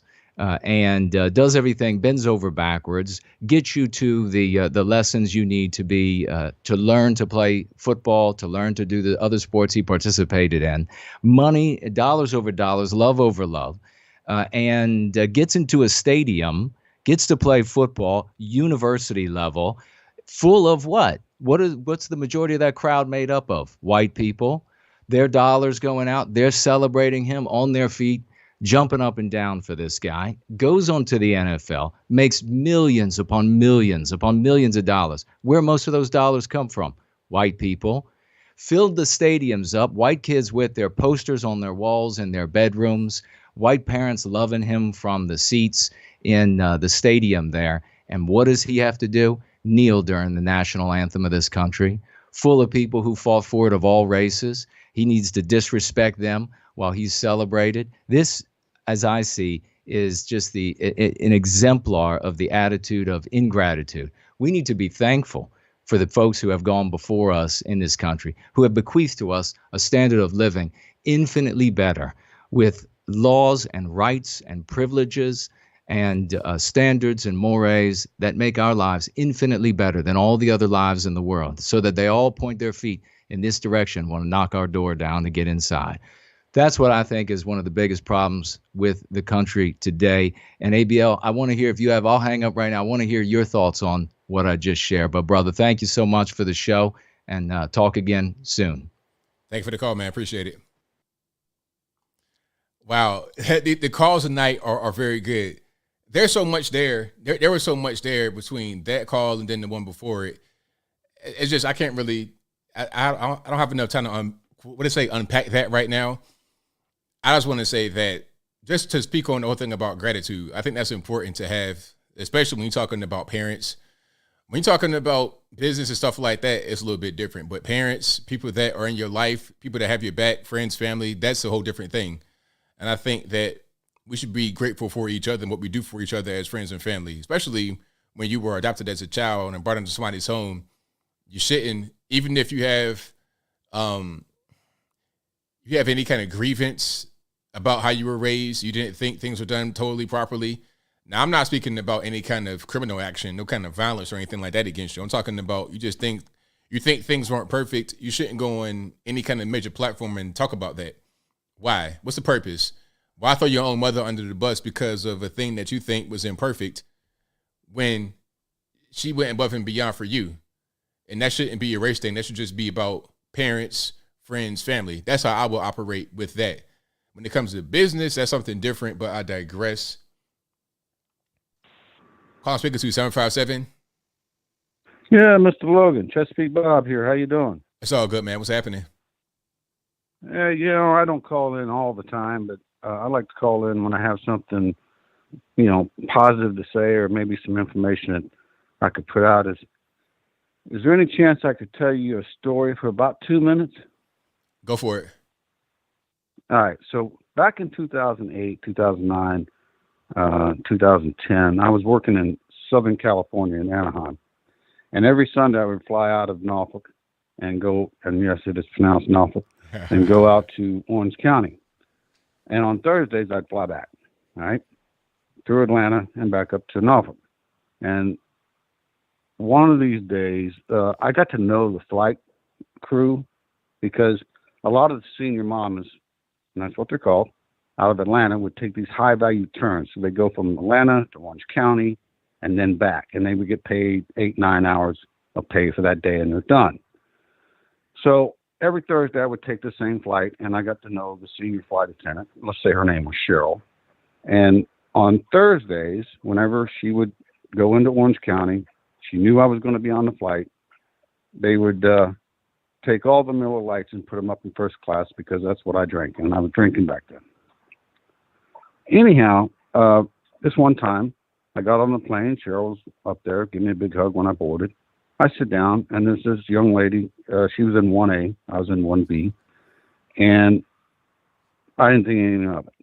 and does everything, bends over backwards, gets you to the lessons you need to be to learn to play football, to learn to do the other sports he participated in, money, dollars over dollars, love over love, and gets into a stadium, gets to play football, university level, full of what? What's the majority of that crowd made up of? White people. Their dollars going out, they're celebrating him on their feet, jumping up and down for this guy, goes on to the NFL, makes millions upon millions of dollars. Where most of those dollars come from? White people. Filled the stadiums up, white kids with their posters on their walls in their bedrooms, white parents loving him from the seats in the stadium there. And what does he have to do? Kneel during the national anthem of this country, full of people who fought for it of all races. He needs to disrespect them while he's celebrated. This, as I see, is just an exemplar of the attitude of ingratitude. We need to be thankful for the folks who have gone before us in this country, who have bequeathed to us a standard of living infinitely better, with laws and rights and privileges and standards and mores that make our lives infinitely better than all the other lives in the world, so that they all point their feet in this direction, want to knock our door down to get inside. That's what I think is one of the biggest problems with the country today. And ABL, I want to hear, if you have, I'll hang up right now. I want to hear your thoughts on what I just shared. But brother, thank you so much for the show, and talk again soon. Thank you for the call, man. Appreciate it. Wow. The calls tonight are very good. There's so much there. There was so much there between that call and then the one before it. It's just, I can't really, I don't have enough time to unpack that right now. I just want to say that, just to speak on the whole thing about gratitude, I think that's important to have, especially when you're talking about parents. When you're talking about business and stuff like that, it's a little bit different. But parents, people that are in your life, people that have your back, friends, family, that's a whole different thing. And I think that we should be grateful for each other and what we do for each other as friends and family, especially when you were adopted as a child and brought into somebody's home. You shouldn't, even if you have any kind of grievance about how you were raised, you didn't think things were done totally properly. Now, I'm not speaking about any kind of criminal action, no kind of violence or anything like that against you. I'm talking about you think things weren't perfect. You shouldn't go on any kind of major platform and talk about that. Why? What's the purpose? Why throw your own mother under the bus because of a thing that you think was imperfect when she went above and beyond for you? And that shouldn't be a race thing. That should just be about parents, friends, family. That's how I will operate with that. When it comes to business, that's something different, but I digress. Call speaker to 757. Yeah, Mr. Logan, Chesapeake Bob here. How you doing? It's all good, man. What's happening? I don't call in all the time, but I like to call in when I have something, positive to say, or maybe some information that I could put out. Is there any chance I could tell you a story for about 2 minutes? Go for it. All right. So back in 2008, 2009, 2010, I was working in Southern California in Anaheim. And every Sunday I would fly out of Norfolk and go, and yes, it is pronounced Norfolk, and go out to Orange County. And on Thursdays, I'd fly back, all right, through Atlanta and back up to Norfolk. And one of these days, I got to know the flight crew, because a lot of the senior mamas, and that's what they're called, out of Atlanta, would take these high-value turns. So they go from Atlanta to Orange County and then back, and they would get paid 8-9 hours of pay for that day, and they're done. So every Thursday, I would take the same flight, and I got to know the senior flight attendant. Let's say her name was Cheryl. And on Thursdays, whenever she would go into Orange County, she knew I was going to be on the flight. They would take all the Miller Lights and put them up in first class, because that's what I drank, and I was drinking back then. Anyhow, this one time, I got on the plane. Cheryl was up there, gave me a big hug when I boarded. I sit down, and there's this young lady. She was in 1A. I was in 1B. And I didn't think anything of it.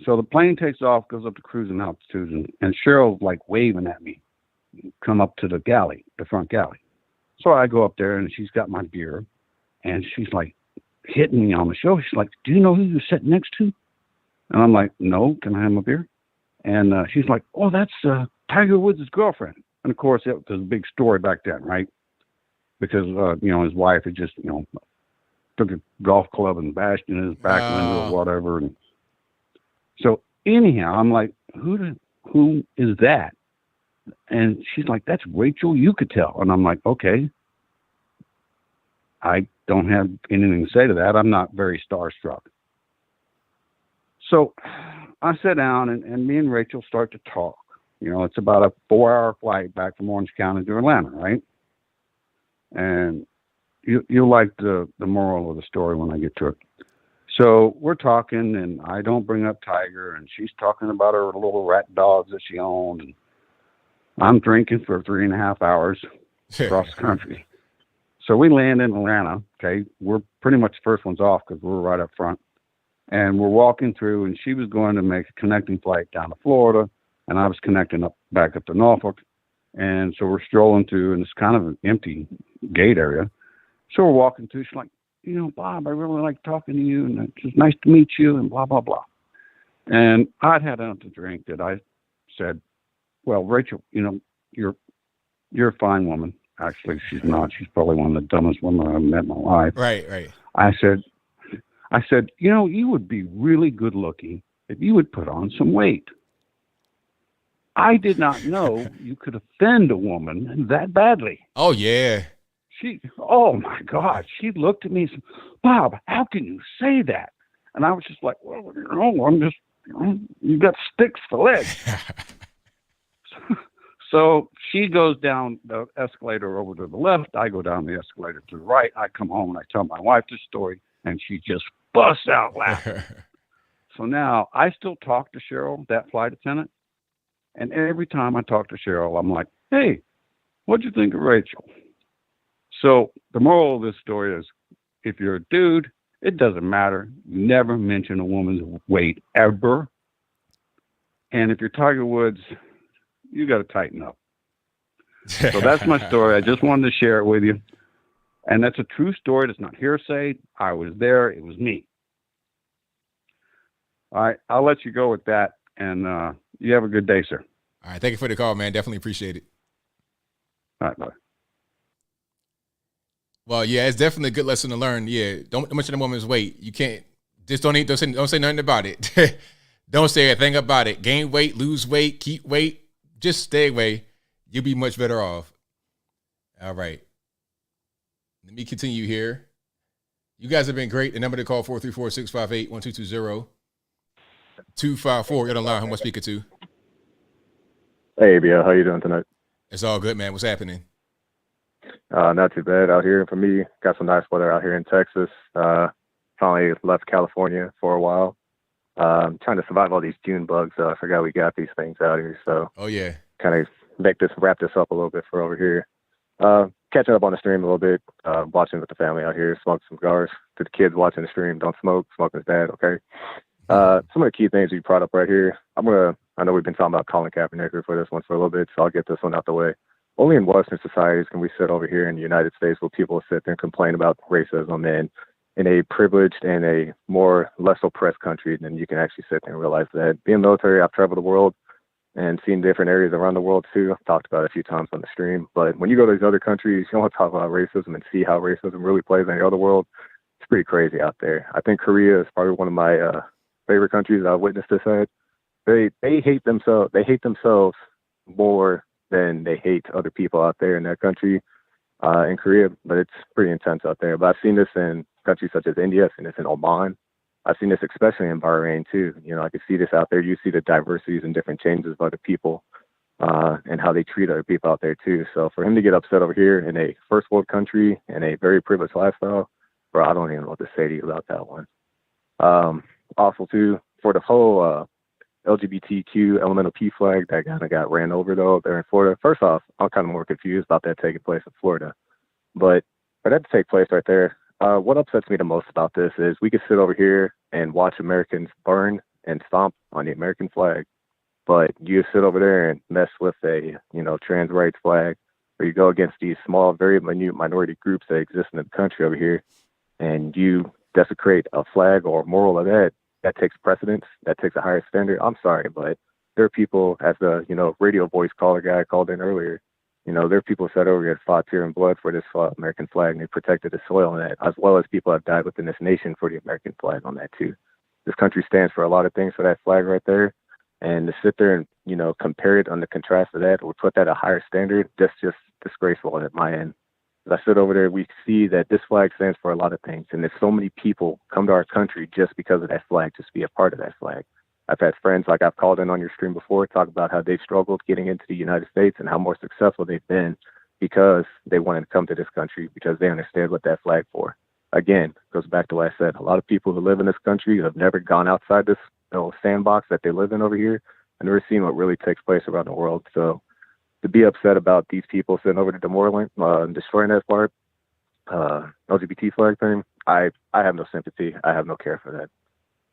So the plane takes off, goes up to cruising altitude, and Cheryl's like waving at me, come up to the galley, the front galley. So I go up there, and she's got my beer, and she's like hitting me on the shoulder. She's like, "Do you know who you're sitting next to?" And I'm like, "No, can I have my beer?" And she's like, "Oh, that's Tiger Woods' girlfriend." And of course, it was a big story back then, right? Because, his wife had just, took a golf club and bashed in his back window or whatever. And so anyhow, I'm like, who is that? And she's like, "That's Rachel Yucatel." And I'm like, okay. I don't have anything to say to that. I'm not very starstruck. So I sit down and me and Rachel start to talk. It's about a 4-hour flight back from Orange County to Atlanta, right? And you'll like the moral of the story when I get to it. So we're talking, and I don't bring up Tiger, and she's talking about her little rat dogs that she owned. And I'm drinking for 3.5 hours across the country. So we land in Atlanta, okay? We're pretty much the first ones off because we're right up front. And we're walking through, and she was going to make a connecting flight down to Florida, and I was connecting back up to Norfolk. And so we're strolling through, and it's kind of an empty gate area. So we're walking through. She's like, "Bob, I really like talking to you, and it's just nice to meet you," and blah, blah, blah. And I'd had enough to drink that I said, "Well, Rachel, you're a fine woman." Actually, she's not. She's probably one of the dumbest women I've met in my life. Right. I said, you would be really good looking if you would put on some weight. I did not know you could offend a woman that badly. Oh, yeah. Oh my God. She looked at me and said, "Bob, how can you say that?" And I was just like, "Well, I'm just, you got sticks for legs." So she goes down the escalator over to the left. I go down the escalator to the right. I come home and I tell my wife this story, and she just busts out laughing. So now I still talk to Cheryl, that flight attendant. And every time I talk to Cheryl, I'm like, "Hey, what'd you think of Rachel?" So the moral of this story is, if you're a dude, it doesn't matter. You never mention a woman's weight ever. And if you're Tiger Woods, you got to tighten up. So that's my story. I just wanted to share it with you. And that's a true story. That's not hearsay. I was there. It was me. All right. I'll let you go with that. And you have a good day, sir. All right. Thank you for the call, man. Definitely appreciate it. All right. Bye. Well, yeah, it's definitely a good lesson to learn. Yeah. Don't mention a woman's weight. You can't. Just don't say nothing about it. Don't say a thing about it. Gain weight, lose weight, keep weight. Just stay away. You'll be much better off. All right. Let me continue here. You guys have been great. The number to call 434-658-1220. 254. You're on the line. Who am I speaking to? Hey, ABL. How you doing tonight? It's all good, man. What's happening? Not too bad out here. For me, got some nice weather out here in Texas. Finally left California for a while. Trying to survive all these June bugs. I forgot we got these things out here. So, oh yeah, kind of wrap this up a little bit for over here. Catching up on the stream a little bit. Watching with the family out here. Smoke some cigars. To the kids watching the stream, don't smoke. Smoking's bad. Okay. Some of the key things you brought up right here. I know we've been talking about Colin Kaepernick for this one for a little bit, so I'll get this one out the way. Only in Western societies can we sit over here in the United States where people sit there and complain about racism, and in a privileged and a more less oppressed country, then you can actually sit there and realize that. Being military, I've traveled the world and seen different areas around the world too. I've talked about it a few times on the stream. But when you go to these other countries, you want to talk about racism and see how racism really plays in the other world. It's pretty crazy out there. I think Korea is probably one of my favorite countries I've witnessed this at. They hate themselves. They hate themselves more than they hate other people out there in that country, in Korea. But it's pretty intense out there. But I've seen this in countries such as India. I've seen this in Oman. I've seen this especially in Bahrain too. I can see this out there. You see the diversities and different changes of other people and how they treat other people out there too. So for him to get upset over here in a first world country in a very privileged lifestyle, bro, I don't even know what to say to you about that one. Also too, for the whole LGBTQ elemental P flag that kind of got ran over though there in Florida. First off, I'm kind of more confused about that taking place in Florida. But for that to take place right there, what upsets me the most about this is we could sit over here and watch Americans burn and stomp on the American flag. But you sit over there and mess with a, trans rights flag, or you go against these small, very minute minority groups that exist in the country over here, and you desecrate a flag or a moral of that takes precedence, that takes a higher standard. I'm sorry, but there are people, as the, radio voice caller guy called in earlier, there are people who sat over here and fought tear and blood for this American flag, and they protected the soil on that, as well as people have died within this nation for the American flag on that too. This country stands for a lot of things for that flag right there. And to sit there and, compare it on the contrast of that or put that at a higher standard, that's just disgraceful at my end. As I sit over there, we see that this flag stands for a lot of things. And there's so many people come to our country just because of that flag, just to be a part of that flag. I've had friends, like I've called in on your stream before, talk about how they've struggled getting into the United States and how more successful they've been because they wanted to come to this country because they understand what that flag for. Again, goes back to what I said. A lot of people who live in this country have never gone outside this sandbox that they live in over here and never seen what really takes place around the world. So to be upset about these people sitting over to Demorland, destroying that flag, LGBT flag thing, I have no sympathy. I have no care for that.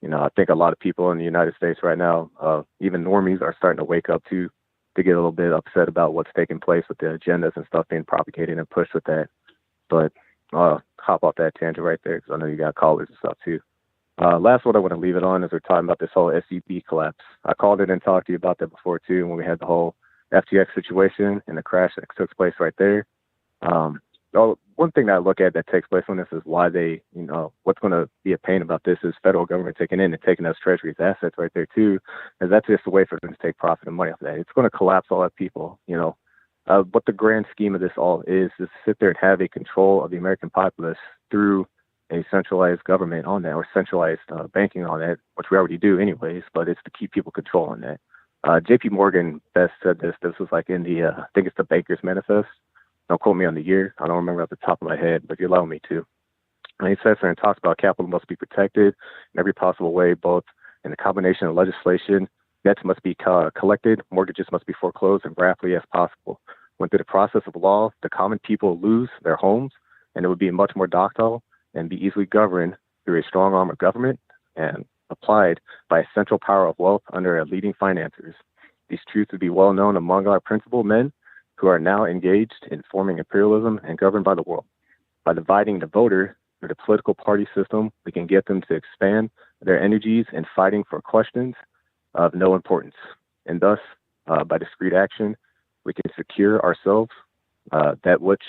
I think a lot of people in the United States right now, even normies, are starting to wake up to get a little bit upset about what's taking place with the agendas and stuff being propagated and pushed with that. But hop off that tangent right there because I know you got callers and stuff too. Last one I want to leave it on is we're talking about this whole SVB collapse. I called in and talked to you about that before too when we had the whole FTX situation and the crash that took place right there. One thing that I look at that takes place on this is why they, what's going to be a pain about this is federal government taking in and taking those treasuries assets right there too, and that's just a way for them to take profit and money off of that. It's going to collapse all that people, what the grand scheme of this all is sit there and have a control of the American populace through a centralized government on that or centralized banking on that, which we already do anyways, but it's to keep people control on that. JP Morgan best said this was like in the, I think it's the Baker's Manifest. Don't quote me on the year. I don't remember off the top of my head, but you allow me to. And he says there and talks about capital must be protected in every possible way, both in the combination of legislation, debts must be collected, mortgages must be foreclosed as rapidly as possible. When through the process of law, the common people lose their homes, and it would be much more docile and be easily governed through a strong arm of government and applied by a central power of wealth under a leading financiers. These truths would be well known among our principal men who are now engaged in forming imperialism and governed by the world. By dividing the voter through the political party system, we can get them to expand their energies in fighting for questions of no importance. And thus, by discrete action, we can secure ourselves that which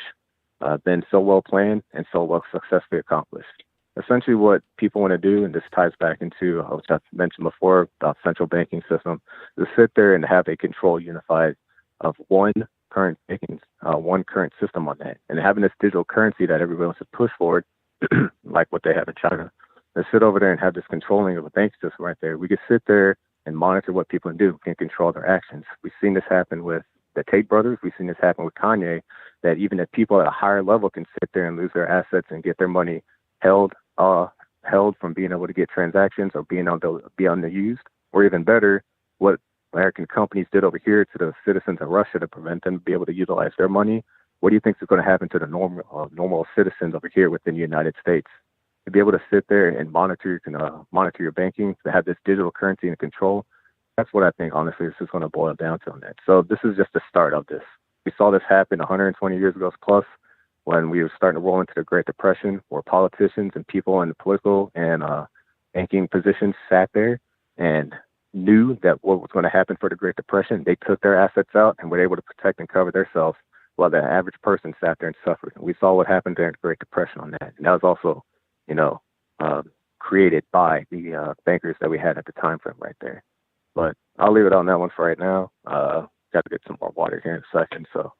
been so well planned and so well successfully accomplished. Essentially what people want to do, and this ties back into which I've mentioned before about central banking system, is sit there and have a control unified of one current banking, one current system on that. And having this digital currency that everybody wants to push forward, like what they have in China, and sit over there and have this controlling of a bank system right there. We could sit there and monitor what people do. We can control their actions. We've seen this happen with the Tate brothers. We've seen this happen with Kanye, that even if people at a higher level can sit there and lose their assets and get their money held from being able to get transactions or being able to be underused, or even better, what American companies did over here to the citizens of Russia to prevent them to be able to utilize their money. What do you think is going to happen to the normal citizens over here within the United States? To be able to sit there and monitor your banking, to have this digital currency and control, that's what I think, honestly, this is going to boil down to on that. So this is just the start of this. We saw this happen 120 years ago plus when we were starting to roll into the Great Depression, where politicians and people in the political and banking positions sat there and knew that what was going to happen for the Great Depression. They took their assets out and were able to protect and cover themselves while the average person sat there and suffered. And we saw what happened during the Great Depression on that. And that was also, created by the bankers that we had at the time frame right there. But I'll leave it on that one for right now. Got to get some more water here in a second. So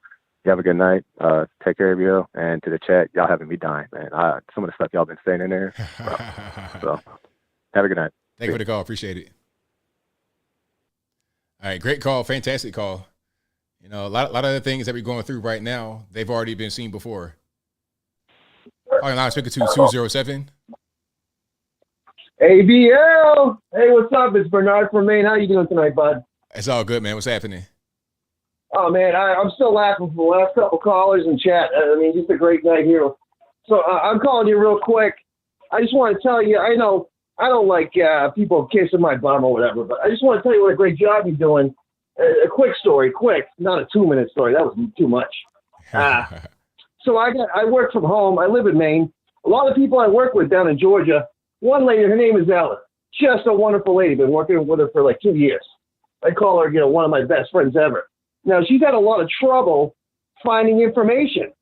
you have a good night. Take care of you. And to the chat, y'all having me dying, man. Some of the stuff y'all been saying in there. So have a good night. Thank you for the call. Appreciate it. All right. Great call. Fantastic call. A lot of the things that we're going through right now, they've already been seen before. All right, I'm speaking to 207. ABL. Hey, what's up? It's Bernard from Maine. How you doing tonight, bud? It's all good, man. What's happening? Oh, man, I'm still laughing from the last couple callers in chat. I mean, just a great night here. So I'm calling you real quick. I just want to tell you, I know I don't like people kissing my bum or whatever, but I just want to tell you what a great job you're doing. A quick story, not a 2-minute story. That was too much. So I work from home. I live in Maine. A lot of people I work with down in Georgia. One lady, her name is Ellen. Just a wonderful lady. Been working with her for like 2 years. I call her, one of my best friends ever. Now, she's had a lot of trouble finding information.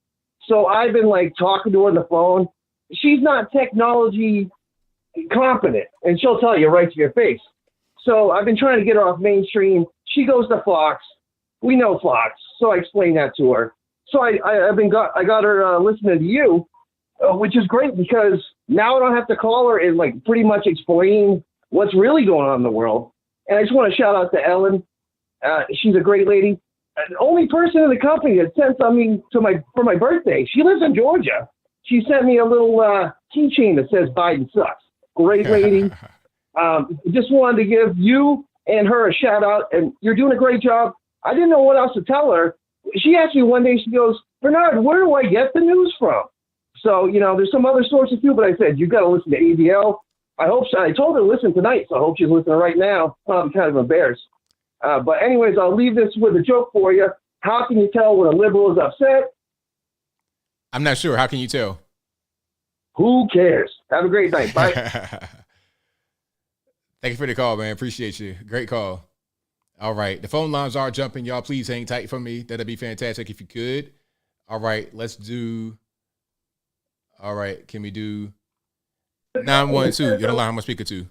So I've been like talking to her on the phone. She's not technology competent, and she'll tell you right to your face. So I've been trying to get her off mainstream. She goes to Fox. We know Fox, so I explained that to her. So I got her listening to you, which is great because now I don't have to call her and like pretty much explain what's really going on in the world. And I just want to shout out to Ellen. She's a great lady. The only person in the company that sent something for my birthday. She lives in Georgia. She sent me a little keychain that says Biden sucks. Great lady. Just wanted to give you and her a shout out, and you're doing a great job. I didn't know what else to tell her. She asked me one day, she goes, Bernard, where do I get the news from? So, there's some other sources too, but I said, you've got to listen to ABL. I told her to listen tonight, so I hope she's listening right now. I'm kind of embarrassed. But anyways, I'll leave this with a joke for you. How can you tell when a liberal is upset? I'm not sure. How can you tell? Who cares? Have a great night. Bye. Thank you for the call, man. Appreciate you. Great call. All right. The phone lines are jumping. Y'all, please hang tight for me. That'd be fantastic if you could. All right. Let's do. All right. Can we do 912? You're the line I'm speaking to.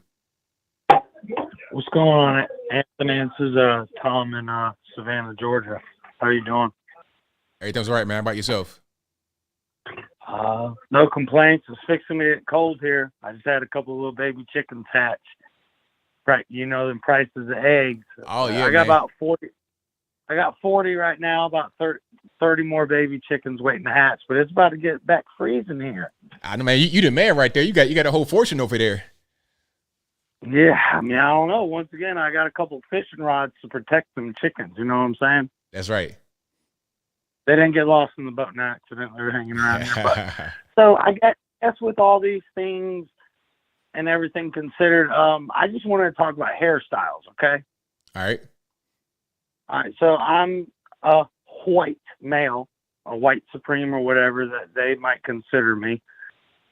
What's going on, Anthony? This is Tom in Savannah, Georgia. How are you doing? Everything's all right, man. How about yourself? No complaints. It's fixing to get cold here. I just had a couple of little baby chickens hatch. Right, the prices of eggs. Oh yeah, I got man. about 40. I got 40 right now. About 30 more baby chickens waiting to hatch. But it's about to get back freezing here. I know, man. You the man right there. You got a whole fortune over there. Yeah, I don't know. Once again, I got a couple fishing rods to protect them chickens. You know what I'm saying? That's right. They didn't get lost in the boat in an accident. They were hanging around here. But, so I guess with all these things and everything considered, I just wanted to talk about hairstyles, okay? All right. All right, so I'm a white male, a white supreme or whatever that they might consider me.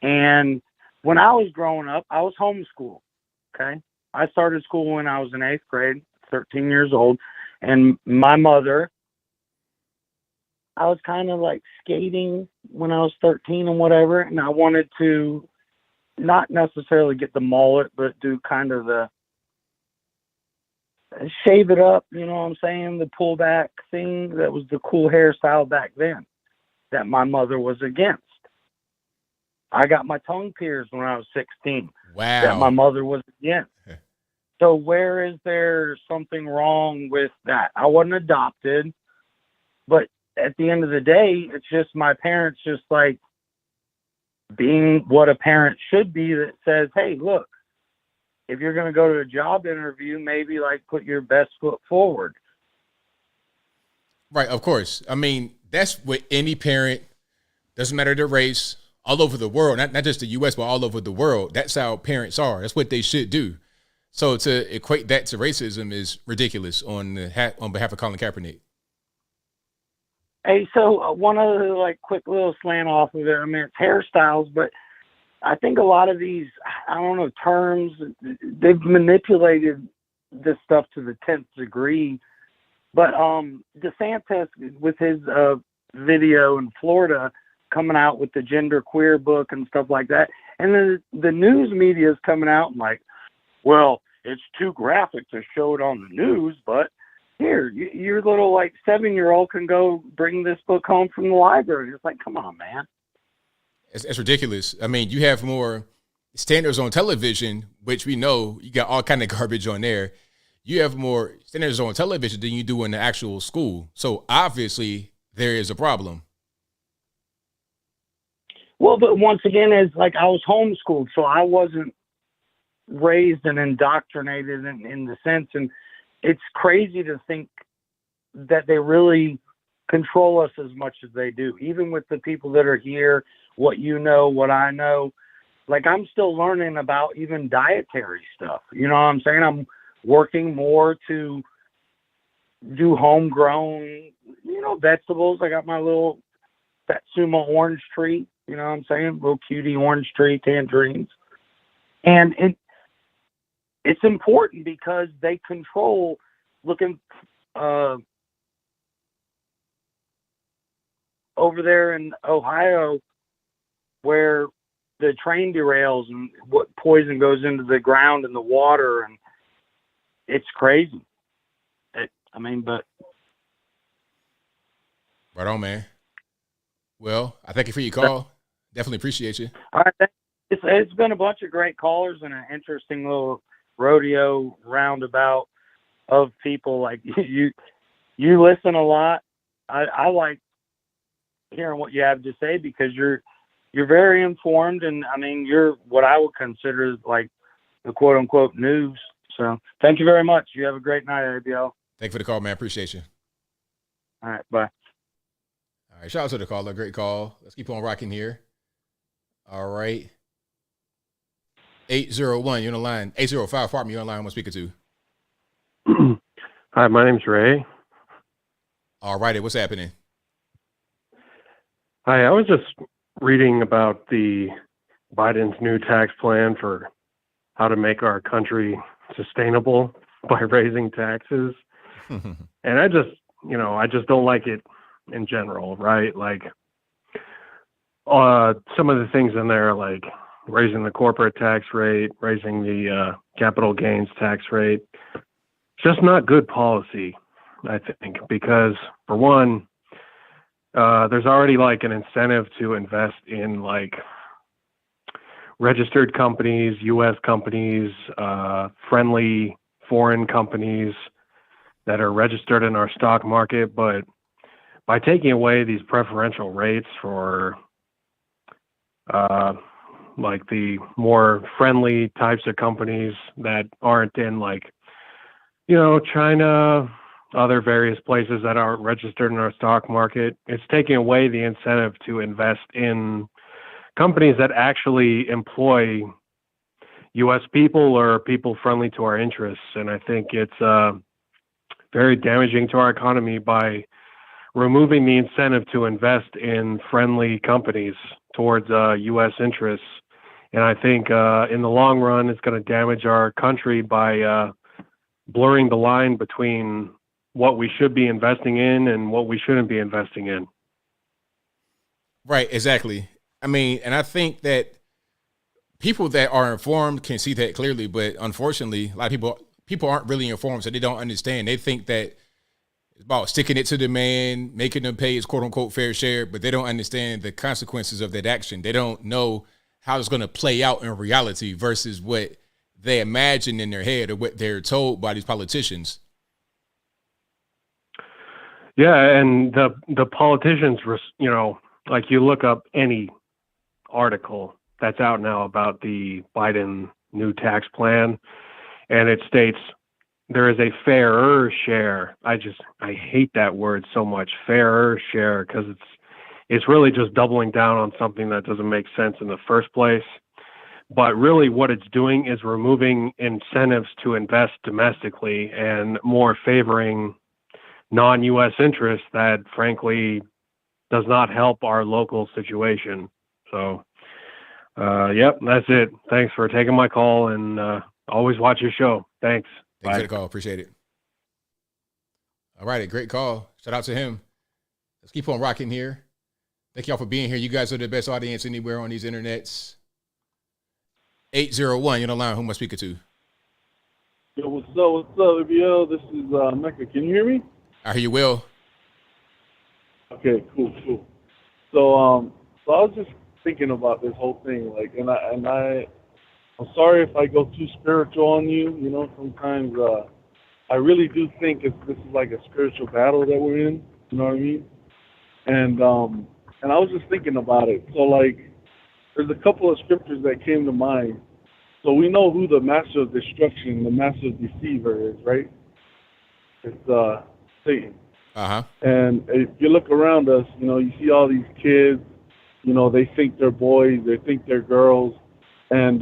And when I was growing up, I was homeschooled, okay? I started school when I was in 8th grade, 13 years old. And my mother, I was kind of like skating when I was 13 and whatever, and I wanted to not necessarily get the mullet, but do kind of the shave it up, you know what I'm saying? The pullback thing that was the cool hairstyle back then that my mother was against. I got my tongue pierced when I was 16. Wow. That my mother was against. So where is there something wrong with that? I wasn't adopted, but at the end of the day, it's just my parents just like being what a parent should be that says, hey, look, if you're going to go to a job interview, maybe like put your best foot forward. Right, of course. I mean, that's what any parent, doesn't matter their race, all over the world, not just the U.S., but all over the world. That's how parents are. That's what they should do. So to equate that to racism is ridiculous on behalf of Colin Kaepernick. Hey, so one other like quick little slant off of it. I mean, it's hairstyles, but I think a lot of these, I don't know, terms, they've manipulated this stuff to the 10th degree. But DeSantis, with his video in Florida, coming out with the gender queer book and stuff like that, and then the news media is coming out and like, well, it's too graphic to show it on the news, but here, your little like 7-year-old can go bring this book home from the library. It's like, come on, man. It's ridiculous. I mean, you have more standards on television, which we know you got all kind of garbage on there. You have more standards on television than you do in the actual school. So obviously there is a problem. Well, but once again, it's like I was homeschooled, so I wasn't raised and indoctrinated in the sense, and it's crazy to think that they really control us as much as they do, even with the people that are here, what you know, what I know. like I'm still learning about even dietary stuff. You know what I'm saying? I'm working more to do homegrown, vegetables. I got my little Satsuma orange tree, you know what I'm saying? Little cutie orange tree, tangerines. And it's important because they control looking over there in Ohio where the train derails and what poison goes into the ground and the water, and it's crazy. But right on, man. Well, I thank you for your call. Definitely appreciate you. All right, it's been a bunch of great callers and an interesting little rodeo roundabout of people. Like you listen a lot. I like hearing what you have to say because you're very informed, and you're what I would consider like the quote unquote news. So thank you very much. You have a great night, ABL. Thank you for the call, man. Appreciate you. All right, bye. All right, shout out to the caller. Great call. Let's keep on rocking here. All right. 801, you're on the line. 805, pardon me, you're on the line. I'm speaking to. Hi, my name's Ray. All righty, what's happening? Hi, I was just reading about the Biden's new tax plan for how to make our country sustainable by raising taxes. And I just don't like it in general, right? Like, some of the things in there, like raising the corporate tax rate, raising the capital gains tax rate, just not good policy, I think, because for one, there's already like an incentive to invest in like registered companies, U.S. companies, friendly foreign companies that are registered in our stock market. But by taking away these preferential rates for like the more friendly types of companies that aren't in like, China, other various places that aren't registered in our stock market, it's taking away the incentive to invest in companies that actually employ U.S. people or people friendly to our interests. And I think it's very damaging to our economy by removing the incentive to invest in friendly companies towards U.S. interests. And I think in the long run, it's going to damage our country by blurring the line between what we should be investing in and what we shouldn't be investing in. Right, exactly. And I think that people that are informed can see that clearly, but unfortunately, a lot of people aren't really informed, so they don't understand. They think that it's about sticking it to the man, making them pay his quote unquote fair share, but they don't understand the consequences of that action. They don't know how it's going to play out in reality versus what they imagine in their head or what they're told by these politicians. Yeah, and the politicians, like you look up any article that's out now about the Biden new tax plan, and it states there is a fairer share. I hate that word so much, fairer share, because it's really just doubling down on something that doesn't make sense in the first place. But really what it's doing is removing incentives to invest domestically and more favoring non-U.S. interests that frankly does not help our local situation. So, yep, that's it. Thanks for taking my call, and always watch your show. Thanks. Thanks for the call. Appreciate it. All right, great call. Shout out to him. Let's keep on rocking here. Thank y'all for being here. You guys are the best audience anywhere on these internets. 801, you're on the line. Who am I speaking to? Yo, what's up, ABL? This is Mecca. Can you hear me? I hear you well. Okay, cool. So I was just thinking about this whole thing, like, and I'm sorry if I go too spiritual on you. Sometimes I really do think this is like a spiritual battle that we're in. You know what I mean? And I was just thinking about it. So like, there's a couple of scriptures that came to mind. So we know who the master of destruction, the master deceiver is, right? It's Satan. Uh-huh. And if you look around us, you see all these kids, they think they're boys, they think they're girls, And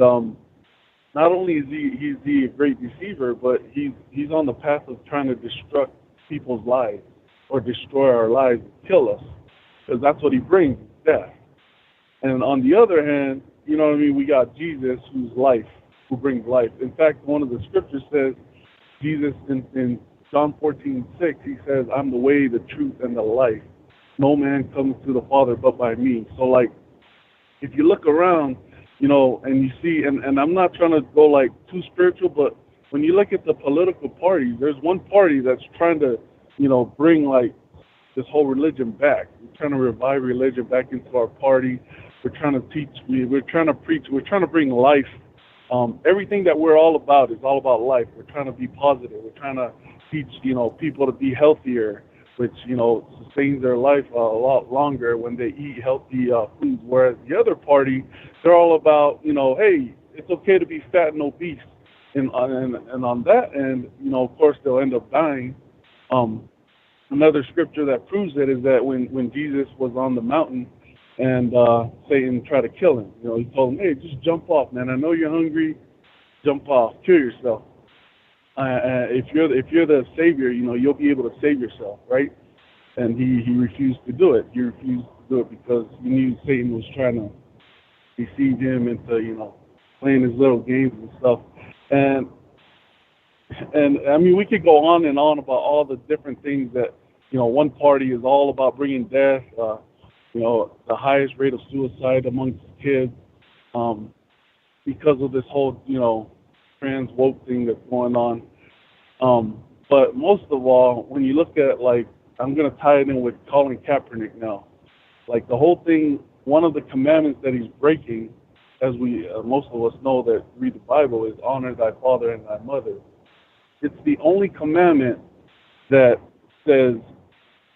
not only is he's a great deceiver, but he's on the path of trying to destruct people's lives or destroy our lives, kill us, because that's what he brings, death. And on the other hand, you know what I mean, we got Jesus, who's life, who brings life. In fact, one of the scriptures says, Jesus in John 14:6, he says, I'm the way, the truth, and the life. No man comes to the Father but by me. So, like, if you look around, you know, and you see, and I'm not trying to go, like, too spiritual, but when you look at the political parties, there's one party that's trying to, you know, bring, like, this whole religion back. We're trying to revive religion back into our party. We're trying to teach, we're trying to preach, we're trying to bring life. Everything that we're all about is all about life. We're trying to be positive. We're trying to teach, you know, people to be healthier, which, you know, sustains their life a lot longer when they eat healthy foods. Whereas the other party, they're all about, you know, hey, it's okay to be fat and obese. And on that end, you know, of course, they'll end up dying. Another scripture that proves it is that when Jesus was on the mountain and Satan tried to kill him, you know, he told him, hey, just jump off, man. I know you're hungry. Jump off. Kill yourself. If you're the savior, you know, you'll be able to save yourself, right? And he refused to do it. He refused to do it because he knew Satan was trying to deceive him into, you know, playing his little games and stuff. And I mean, we could go on and on about all the different things that, you know, one party is all about bringing death, you know, the highest rate of suicide amongst kids because of this whole, you know, trans woke thing that's going on. But most of all, when you look at, like, I'm going to tie it in with Colin Kaepernick now. Like, the whole thing, one of the commandments that he's breaking, as we most of us know that read the Bible, is honor thy father and thy mother. It's the only commandment that says,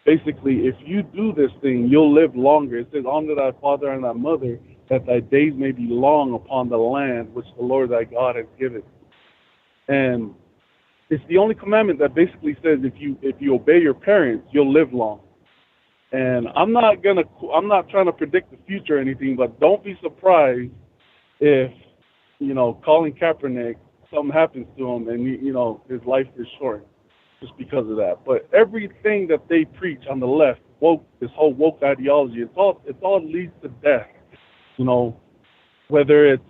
basically, if you do this thing, you'll live longer. It says, honor thy father and thy mother, that thy days may be long upon the land which the Lord thy God has given. And it's the only commandment that basically says if you obey your parents, you'll live long. And I'm not trying to predict the future or anything, but don't be surprised if, you know, Colin Kaepernick, something happens to him and, you know, his life is short just because of that. But everything that they preach on the left, woke, this whole woke ideology, it all leads to death. You know, whether it's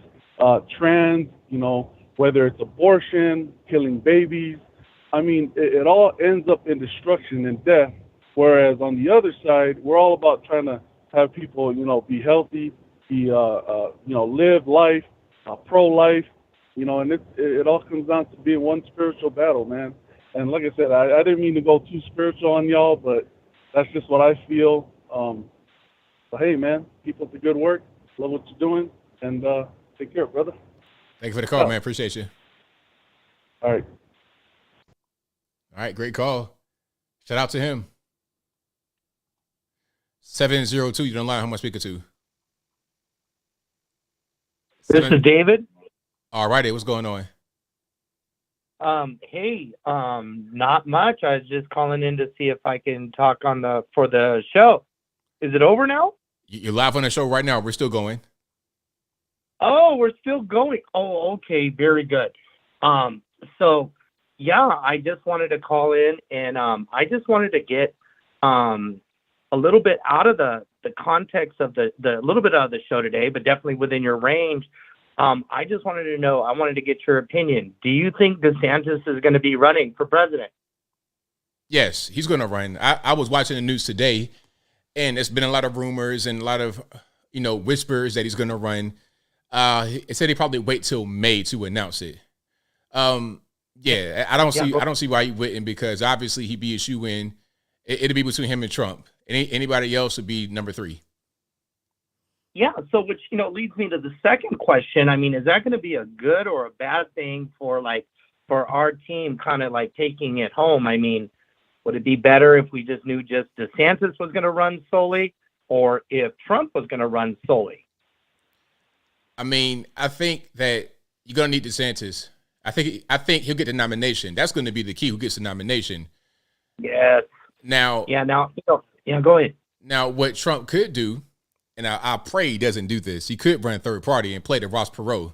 trans, you know, whether it's abortion, killing babies. I mean, it all ends up in destruction and death. Whereas on the other side, we're all about trying to have people, you know, be healthy, you know, live life, pro-life, you know, and it all comes down to being one spiritual battle, man. And like I said, I didn't mean to go too spiritual on y'all, but that's just what I feel. But hey, man, keep up the good work. Love what you're doing, and take care, brother. Thank you for the call, man. Appreciate you. All right. All right, great call. Shout out to him. 702, you're online. Who am I speaking to? This is David. All righty, what's going on? Hey, not much. I was just calling in to see if I can talk for the show. Is it over now? You're live on the show right now. We're still going. Oh, we're still going. Oh, okay. Very good. So yeah, I just wanted to call in and, I just wanted to get, a little bit out of the context of the little bit of the show today, but definitely within your range. I just wanted to know, I wanted to get your opinion. Do you think DeSantis is going to be running for president? Yes, he's going to run. I was watching the news today, and there's been a lot of rumors and a lot of, you know, whispers that he's going to run. It said he probably wait till May to announce it. Yeah, I don't see why he wouldn't, because obviously he'd be a shoe-in. It'd be between him and Trump. Anybody else would be number 3. Yeah, so which, you know, leads me to the second question. I mean, is that going to be a good or a bad thing for our team kind of like taking it home? I mean, would it be better if we just knew just DeSantis was going to run solely, or if Trump was going to run solely? I mean, I think that you're going to need DeSantis. I think he'll get the nomination. That's going to be the key, who gets the nomination. Yes. Now. Yeah, now, you know, yeah, go ahead. Now, what Trump could do and I pray he doesn't do this. He could run third party and play the Ross Perot.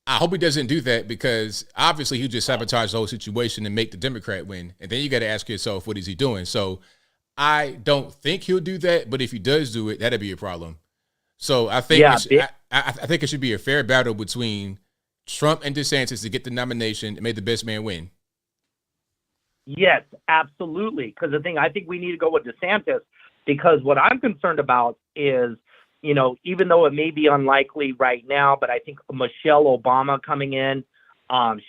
I hope he doesn't do that because obviously he'll just sabotage the whole situation and make the Democrat win. And then you got to ask yourself, what is he doing? So I don't think he'll do that, but if he does do it, that'd be a problem. So I think I think it should be a fair battle between Trump and DeSantis to get the nomination and make the best man win. Yes, absolutely. Because I think we need to go with DeSantis because what I'm concerned about is, even though it may be unlikely right now, but I think Michelle Obama coming in,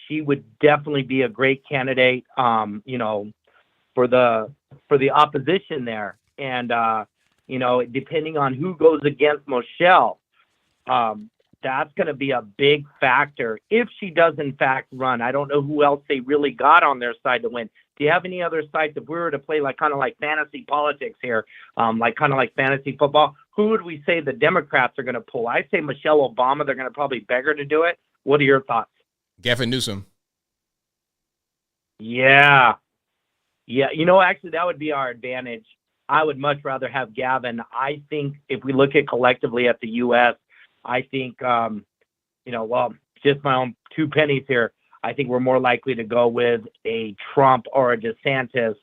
she would definitely be a great candidate, for the opposition there. And, depending on who goes against Michelle, that's going to be a big factor. If she does, in fact, run, I don't know who else they really got on their side to win. Do you have any other sides if we were to play kind of like fantasy politics here, kind of like fantasy football? Who would we say the Democrats are going to pull? I say Michelle Obama. They're going to probably beg her to do it. What are your thoughts? Gavin Newsom. Yeah. Actually, that would be our advantage. I would much rather have Gavin. I think if we look at collectively at the U.S., I think, just my own 2 pennies here. I think we're more likely to go with a Trump or a DeSantis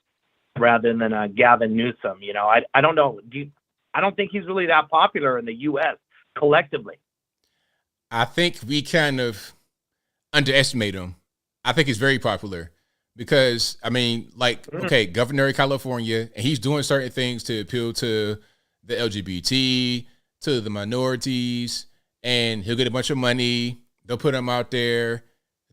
rather than a Gavin Newsom. I don't know. I don't think he's really that popular in the U.S. collectively. I think we kind of underestimate him. I think he's very popular because, okay, governor of California, and he's doing certain things to appeal to the LGBT, to the minorities, and he'll get a bunch of money. They'll put him out there.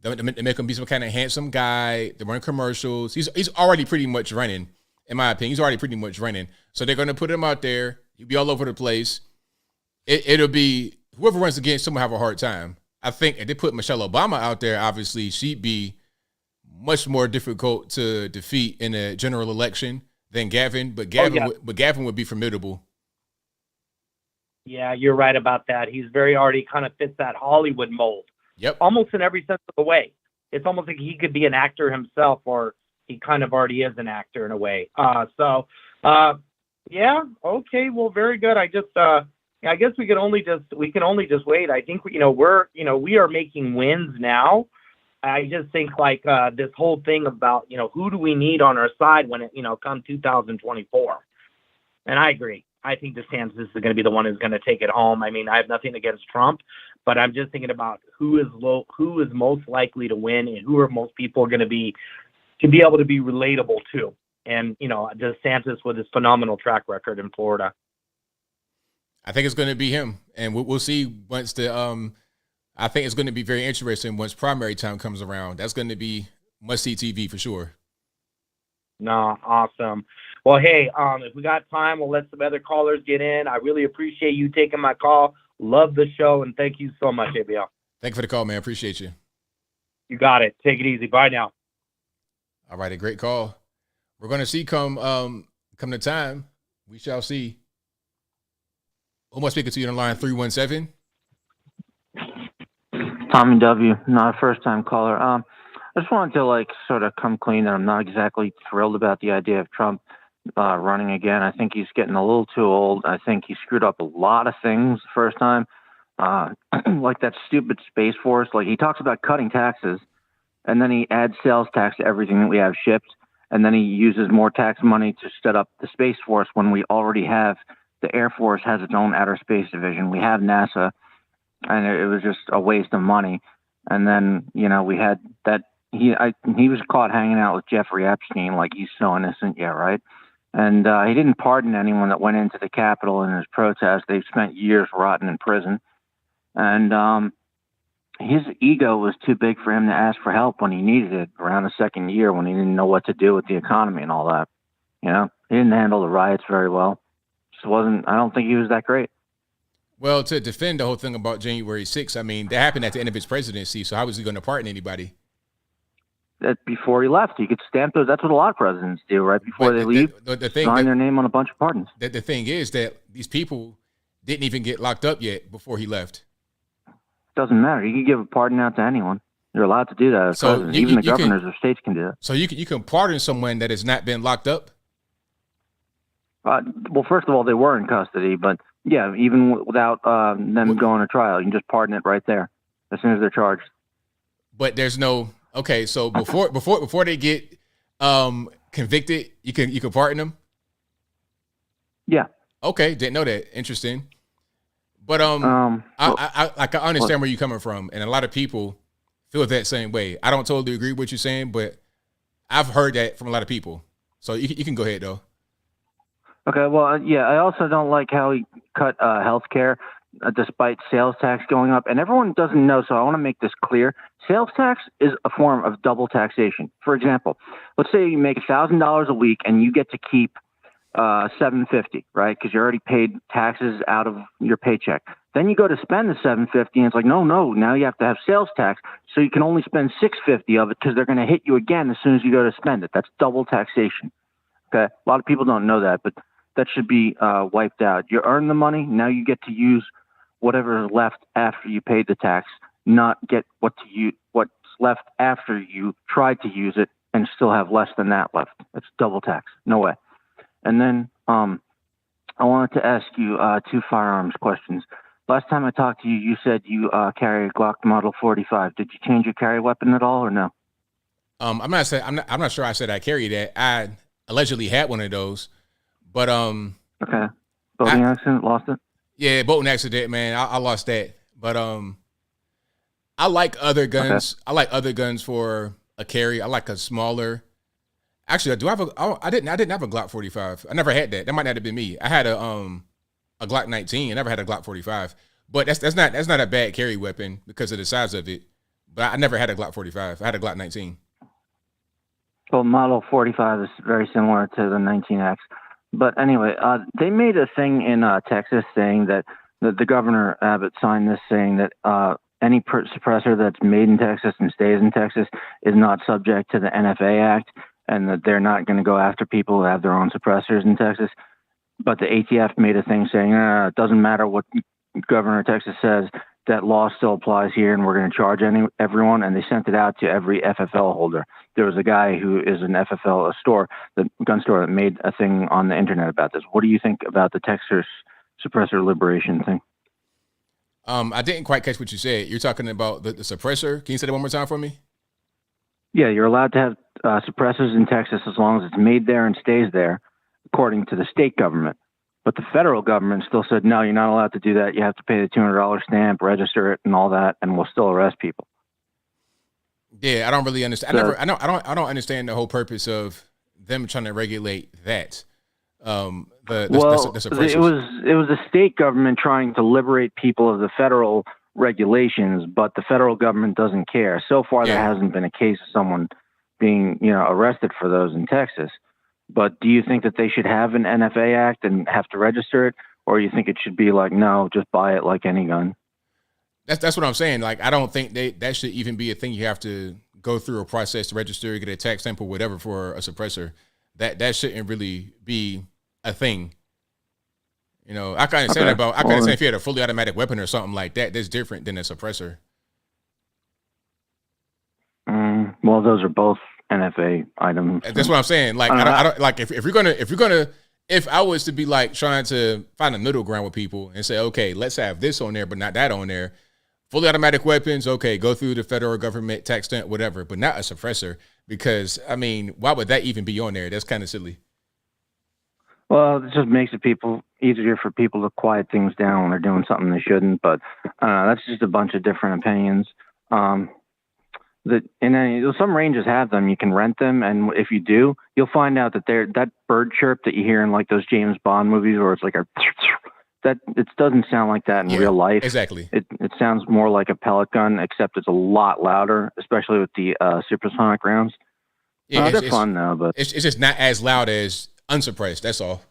They make him be some kind of handsome guy. They run commercials. He's already pretty much running, in my opinion. He's already pretty much running. So they're going to put him out there. He'll be all over the place. It'll be whoever runs against him will have a hard time. I think if they put Michelle Obama out there, obviously she'd be much more difficult to defeat in a general election than Gavin. But Gavin would be formidable. Yeah, you're right about that. He's already kind of fits that Hollywood mold. Yep. Almost in every sense of the way. It's almost like he could be an actor himself, or he kind of already is an actor in a way. Yeah, okay, well, very good. I guess we can only just wait. I think we are making wins now. I just think this whole thing about who do we need on our side when it come 2024, and I agree. I think DeSantis is going to be the one who's going to take it home. I have nothing against Trump, but I'm just thinking about who is most likely to win and who are most people going to be able to be relatable to. And, DeSantis with his phenomenal track record in Florida. I think it's going to be him. And we'll see once I think it's going to be very interesting once primary time comes around. That's going to be must-see TV for sure. No, awesome. Well, hey, if we got time, we'll let some other callers get in. I really appreciate you taking my call. Love the show, and thank you so much, ABL. Thank you for the call, man. Appreciate you. You got it. Take it easy. Bye now. All right, a great call. We're going to see come the time. We shall see. Who am I speaking to you on the line? 317? Tommy W., not a first-time caller. I just wanted to sort of come clean that I'm not exactly thrilled about the idea of Trump running again. I think he's getting a little too old. I think he screwed up a lot of things the first time, like that stupid Space Force. He talks about cutting taxes, and then he adds sales tax to everything that we have shipped, and then he uses more tax money to set up the Space Force when we already have the Air Force has its own outer space division. We have NASA, and it was just a waste of money. And then, we had that. He was caught hanging out with Jeffrey Epstein, he's so innocent, yeah, right? And he didn't pardon anyone that went into the Capitol in his protest. They spent years rotting in prison. And his ego was too big for him to ask for help when he needed it around the second year when he didn't know what to do with the economy and all that. He didn't handle the riots very well. I don't think he was that great. Well, to defend the whole thing about January 6th, that happened at the end of his presidency, so how was he going to pardon anybody? That before he left, he could stamp those. That's what a lot of presidents do, right before they leave. Sign their name on a bunch of pardons. The thing is that these people didn't even get locked up yet before he left. Doesn't matter. You can give a pardon out to anyone. You're allowed to do that as president. Even the governors of states can do that. So you can pardon someone that has not been locked up? Well, first of all, they were in custody, but Yeah, even without them going to trial, you can just pardon it right there as soon as they're charged. But there's no okay. So before they get convicted, you can pardon them. Yeah. Okay, didn't know that. Interesting. But I understand where you're coming from, and a lot of people feel that same way. I don't totally agree with what you're saying, but I've heard that from a lot of people. So you can go ahead though. Okay, well, yeah, I also don't like how he cut health care despite sales tax going up. And everyone doesn't know, so I want to make this clear. Sales tax is a form of double taxation. For example, let's say you make $1,000 a week and you get to keep $750, right? Because you already paid taxes out of your paycheck. Then you go to spend the $750, and it's like, no, now you have to have sales tax, so you can only spend $650 of it because they're going to hit you again as soon as you go to spend it. That's double taxation. Okay, a lot of people don't know that, but that should be wiped out. You earn the money, now you get to use whatever is left after you paid the tax, not get what's left after you tried to use it and still have less than that left. That's double tax. No way. And then I wanted to ask you 2 firearms questions. Last time I talked to you, you said you carry a Glock Model 45. Did you change your carry weapon at all, or no? I'm not sure I said I carried that. I allegedly had one of those, but okay. Boating accident, lost it. Yeah, boating accident, man. I lost that, but I like other guns. Okay. I like other guns for a carry. I like a smaller. Actually, I didn't have a Glock 45. I never had that. That might not have been me. I had a Glock 19. I never had a Glock 45. But that's not a bad carry weapon because of the size of it. But I never had a Glock 45. I had a Glock 19. Well, Model 45 is very similar to the 19X. But anyway, they made a thing in Texas saying that the Governor Abbott signed this saying that any suppressor that's made in Texas and stays in Texas is not subject to the NFA Act, and that they're not going to go after people who have their own suppressors in Texas. But the ATF made a thing saying, it doesn't matter what Governor of Texas says, that law still applies here, and we're going to charge everyone. And they sent it out to every FFL holder. There was a guy who is an FFL, the gun store, that made a thing on the internet about this. What do you think about the Texas suppressor liberation thing? I didn't quite catch what you said. You're talking about the suppressor. Can you say that one more time for me? Yeah, you're allowed to have suppressors in Texas as long as it's made there and stays there, according to the state government. But the federal government still said, no, you're not allowed to do that. You have to pay the $200 stamp, register it, and all that, and we'll still arrest people. Yeah, I don't really understand. I don't understand the whole purpose of them trying to regulate that. The suppressors. It was the state government trying to liberate people of the federal regulations, but the federal government doesn't care. So far, there hasn't been a case of someone being, arrested for those in Texas. But do you think that they should have an NFA Act and have to register it, or you think it should be like, no, just buy it like any gun? That's what I'm saying. Like, I don't think that should even be a thing. You have to go through a process to register, get a tax stamp or whatever for a suppressor. That shouldn't really be a thing. I can understand if you had a fully automatic weapon or something like that. That's different than a suppressor. Well, those are both NFA items. That's what I'm saying. Like, I don't like if I was to be like trying to find a middle ground with people and say, okay, let's have this on there, but not that on there. Fully automatic weapons, okay, go through the federal government, tax stamp, whatever, but not a suppressor. Because why would that even be on there? That's kind of silly. Well, it just makes it easier for people to quiet things down when they're doing something they shouldn't. But that's just a bunch of different opinions. Some ranges have them. You can rent them, and if you do, you'll find out that that bird chirp that you hear in like those James Bond movies, where it's like it doesn't sound like that in real life. Exactly. It sounds more like a pellet gun, except it's a lot louder, especially with the supersonic rounds. Yeah, they're fun though, but it's just not as loud as unsuppressed. That's all.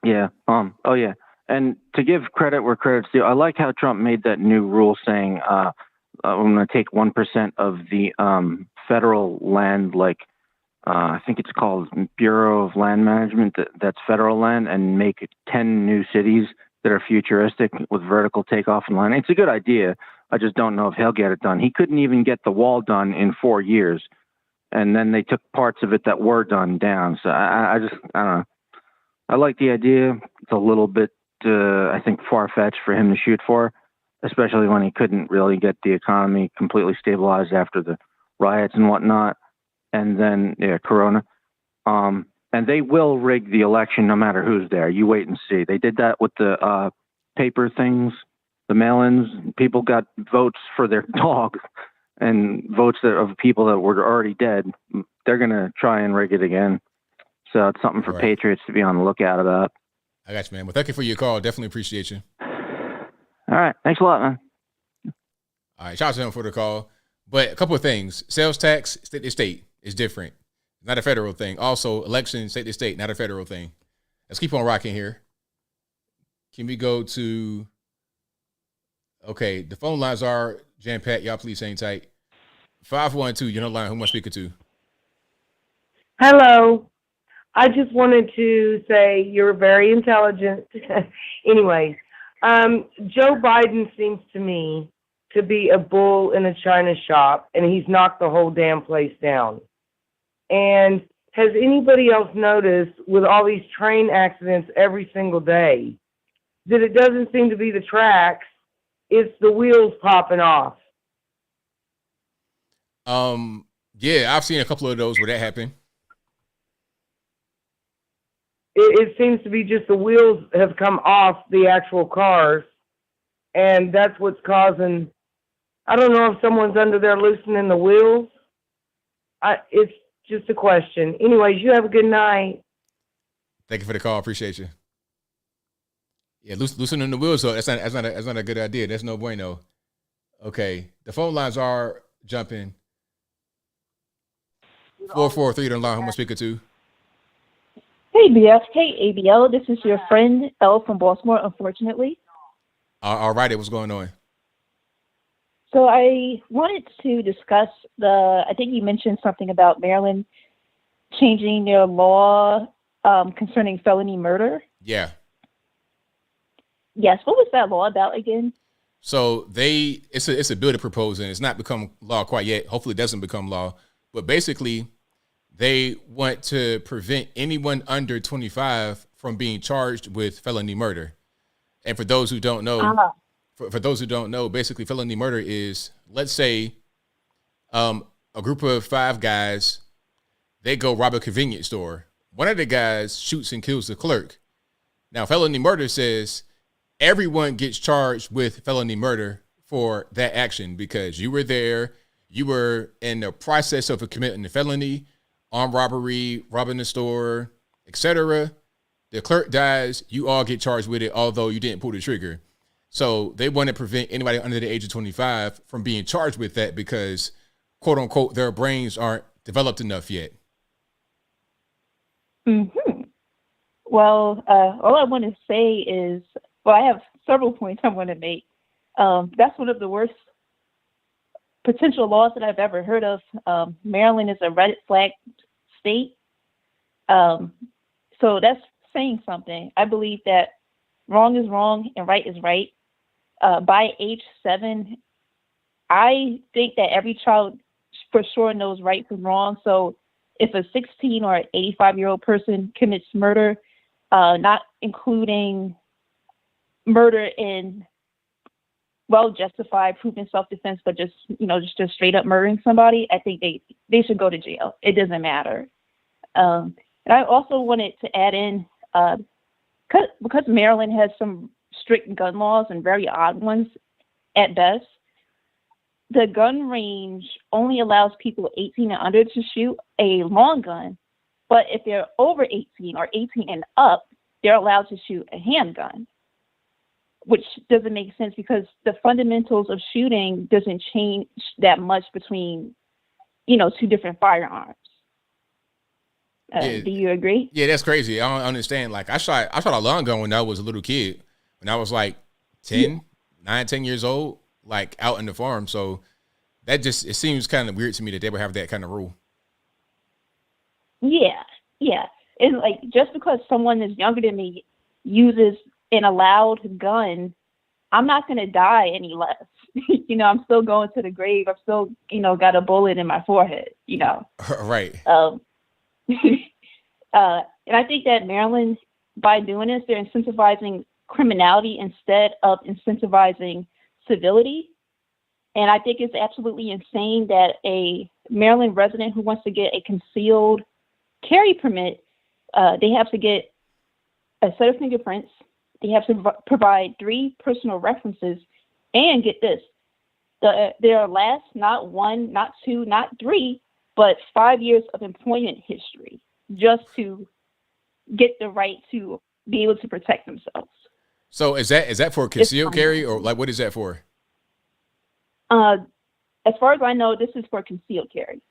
Yeah. Oh yeah. And to give credit where credit's due, I like how Trump made that new rule saying I'm going to take 1% of the federal land, like I think it's called Bureau of Land Management, that's federal land, and make 10 new cities that are futuristic with vertical takeoff and landing. It's a good idea. I just don't know if he'll get it done. He couldn't even get the wall done in 4 years, and then they took parts of it that were done down. So I don't know. I like the idea. It's a little bit, I think, far-fetched for him to shoot for, especially when he couldn't really get the economy completely stabilized after the riots and whatnot, and then Corona. And they will rig the election no matter who's there. You wait and see. They did that with the paper things, the mail-ins. People got votes for their dog and votes of people that were already dead. They're going to try and rig it again. So it's something for patriots to be on the lookout about. I got you, man. Well, thank you for your call. Definitely appreciate you. All right. Thanks a lot, man. All right. Shout out to him for the call. But a couple of things. Sales tax, state to state, is different. Not a federal thing. Also, election, state to state, not a federal thing. Let's keep on rocking here. Can we go to... Okay, the phone lines are jam-packed. Y'all please hang tight. 512, you're on the line. Who am I speaking to? Hello. I just wanted to say you're very intelligent. Anyways, Joe Biden seems to me to be a bull in a china shop, and he's knocked the whole damn place down. And has anybody else noticed with all these train accidents every single day that it doesn't seem to be the tracks, it's the wheels popping off? Yeah, I've seen a couple of those where that happened. It seems to be just the wheels have come off the actual cars, and that's what's causing. I don't know if someone's under there loosening the wheels. It's just a question. Anyways, you have a good night. Thank you for the call. Appreciate you. Yeah, loosening the wheels, so that's not a good idea. That's no bueno. Okay, the phone lines are jumping. 443 on the line. Who am I speaking to? Hey, BF. Hey, ABL. This is your friend, L from Baltimore, unfortunately. All right. What's going on? So I wanted to discuss I think you mentioned something about Maryland changing their law concerning felony murder. Yeah. Yes. What was that law about again? So it's a bill to propose, and it's not become law quite yet. Hopefully it doesn't become law. But basically, they want to prevent anyone under 25 from being charged with felony murder. And for those who don't know, for those who don't know, basically felony murder is, let's say, a group of 5 guys, they go rob a convenience store. One of the guys shoots and kills the clerk. Now, felony murder says everyone gets charged with felony murder for that action because you were there, you were in the process of committing a felony, armed robbery, robbing the store, etc. The clerk dies, you all get charged with it, although you didn't pull the trigger. So they want to prevent anybody under the age of 25 from being charged with that because, quote unquote, their brains aren't developed enough yet. Mm-hmm. Well, all I want to say is, I have several points I want to make. That's one of the worst potential laws that I've ever heard of. Maryland is a red flag state. So that's saying something. I believe that wrong is wrong and right is right. By age 7, I think that every child for sure knows right from wrong. So if a 16 or 85-year-old person commits murder, not including murder in well-justified, proven self-defense, but just straight up murdering somebody, I think they should go to jail. It doesn't matter. And I also wanted to add in, because Maryland has some strict gun laws and very odd ones at best, the gun range only allows people 18 and under to shoot a long gun, but if they're over 18 or 18 and up, they're allowed to shoot a handgun, which doesn't make sense because the fundamentals of shooting doesn't change that much between, 2 different firearms. Do you agree? Yeah, that's crazy. I don't understand. Like I shot a long gun when I was a little kid, when I was like 10 years old, like out in the farm. So it seems kind of weird to me that they would have that kind of rule. Yeah. And like, just because someone is younger than me uses an allowed gun, I'm not going to die any less. I'm still going to the grave. I've still, got a bullet in my forehead, Right. And I think that Maryland by doing this, they're incentivizing criminality instead of incentivizing civility. And I think it's absolutely insane that a Maryland resident who wants to get a concealed carry permit, they have to get a set of fingerprints, they have to provide 3 personal references, and get this, their last, not 1, not 2, not 3, but 5 years of employment history, just to get the right to be able to protect themselves. So is that for concealed carry, or like what is that for? As far as I know, this is for concealed carry.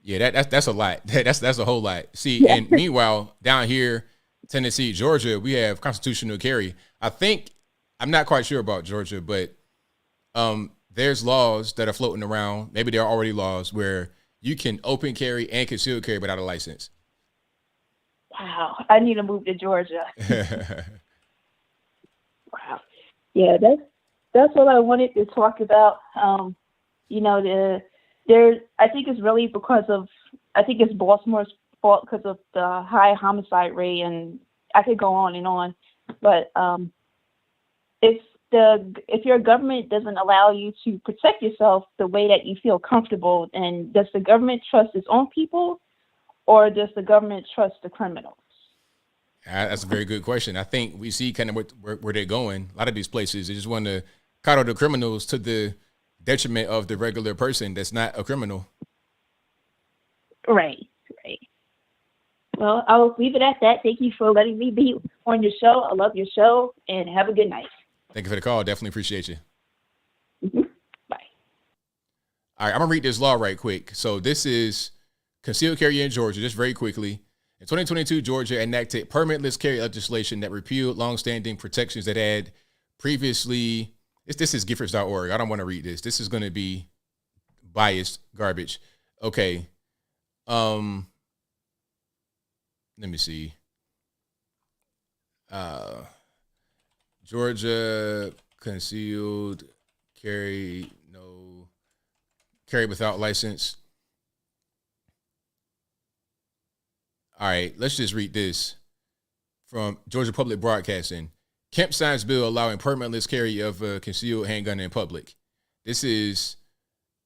Yeah, that's a lot. That's a whole lot. See, and meanwhile, down here, Tennessee, Georgia, we have constitutional carry. I'm not quite sure about Georgia, but there's laws that are floating around. Maybe there are already laws where you can open carry and concealed carry without a license. Wow, I need to move to Georgia. Wow. Yeah, that's what I wanted to talk about. I think it's really because of, I think it's Baltimore's fault because of the high homicide rate, and I could go on and on. But if your government doesn't allow you to protect yourself the way that you feel comfortable, then does the government trust its own people, or does the government trust the criminals? That's a very good question. I think we see kind of where they're going. A lot of these places, they just want to coddle the criminals to the detriment of the regular person that's not a criminal. Right. Well, I'll leave it at that. Thank you for letting me be on your show. I love your show, and have a good night. Thank you for the call. Definitely appreciate you. Mm-hmm. Bye. All right, I'm going to read this law right quick. So this is concealed carry in Georgia, just very quickly. In 2022, Georgia enacted permitless carry legislation that repealed longstanding protections that had previously... This is Giffords.org. I don't want to read this. This is going to be biased garbage. Okay. Let me see. Georgia concealed carry without license. All right, let's just read this from Georgia Public Broadcasting. Kemp signs bill allowing permitless carry of a concealed handgun in public. This is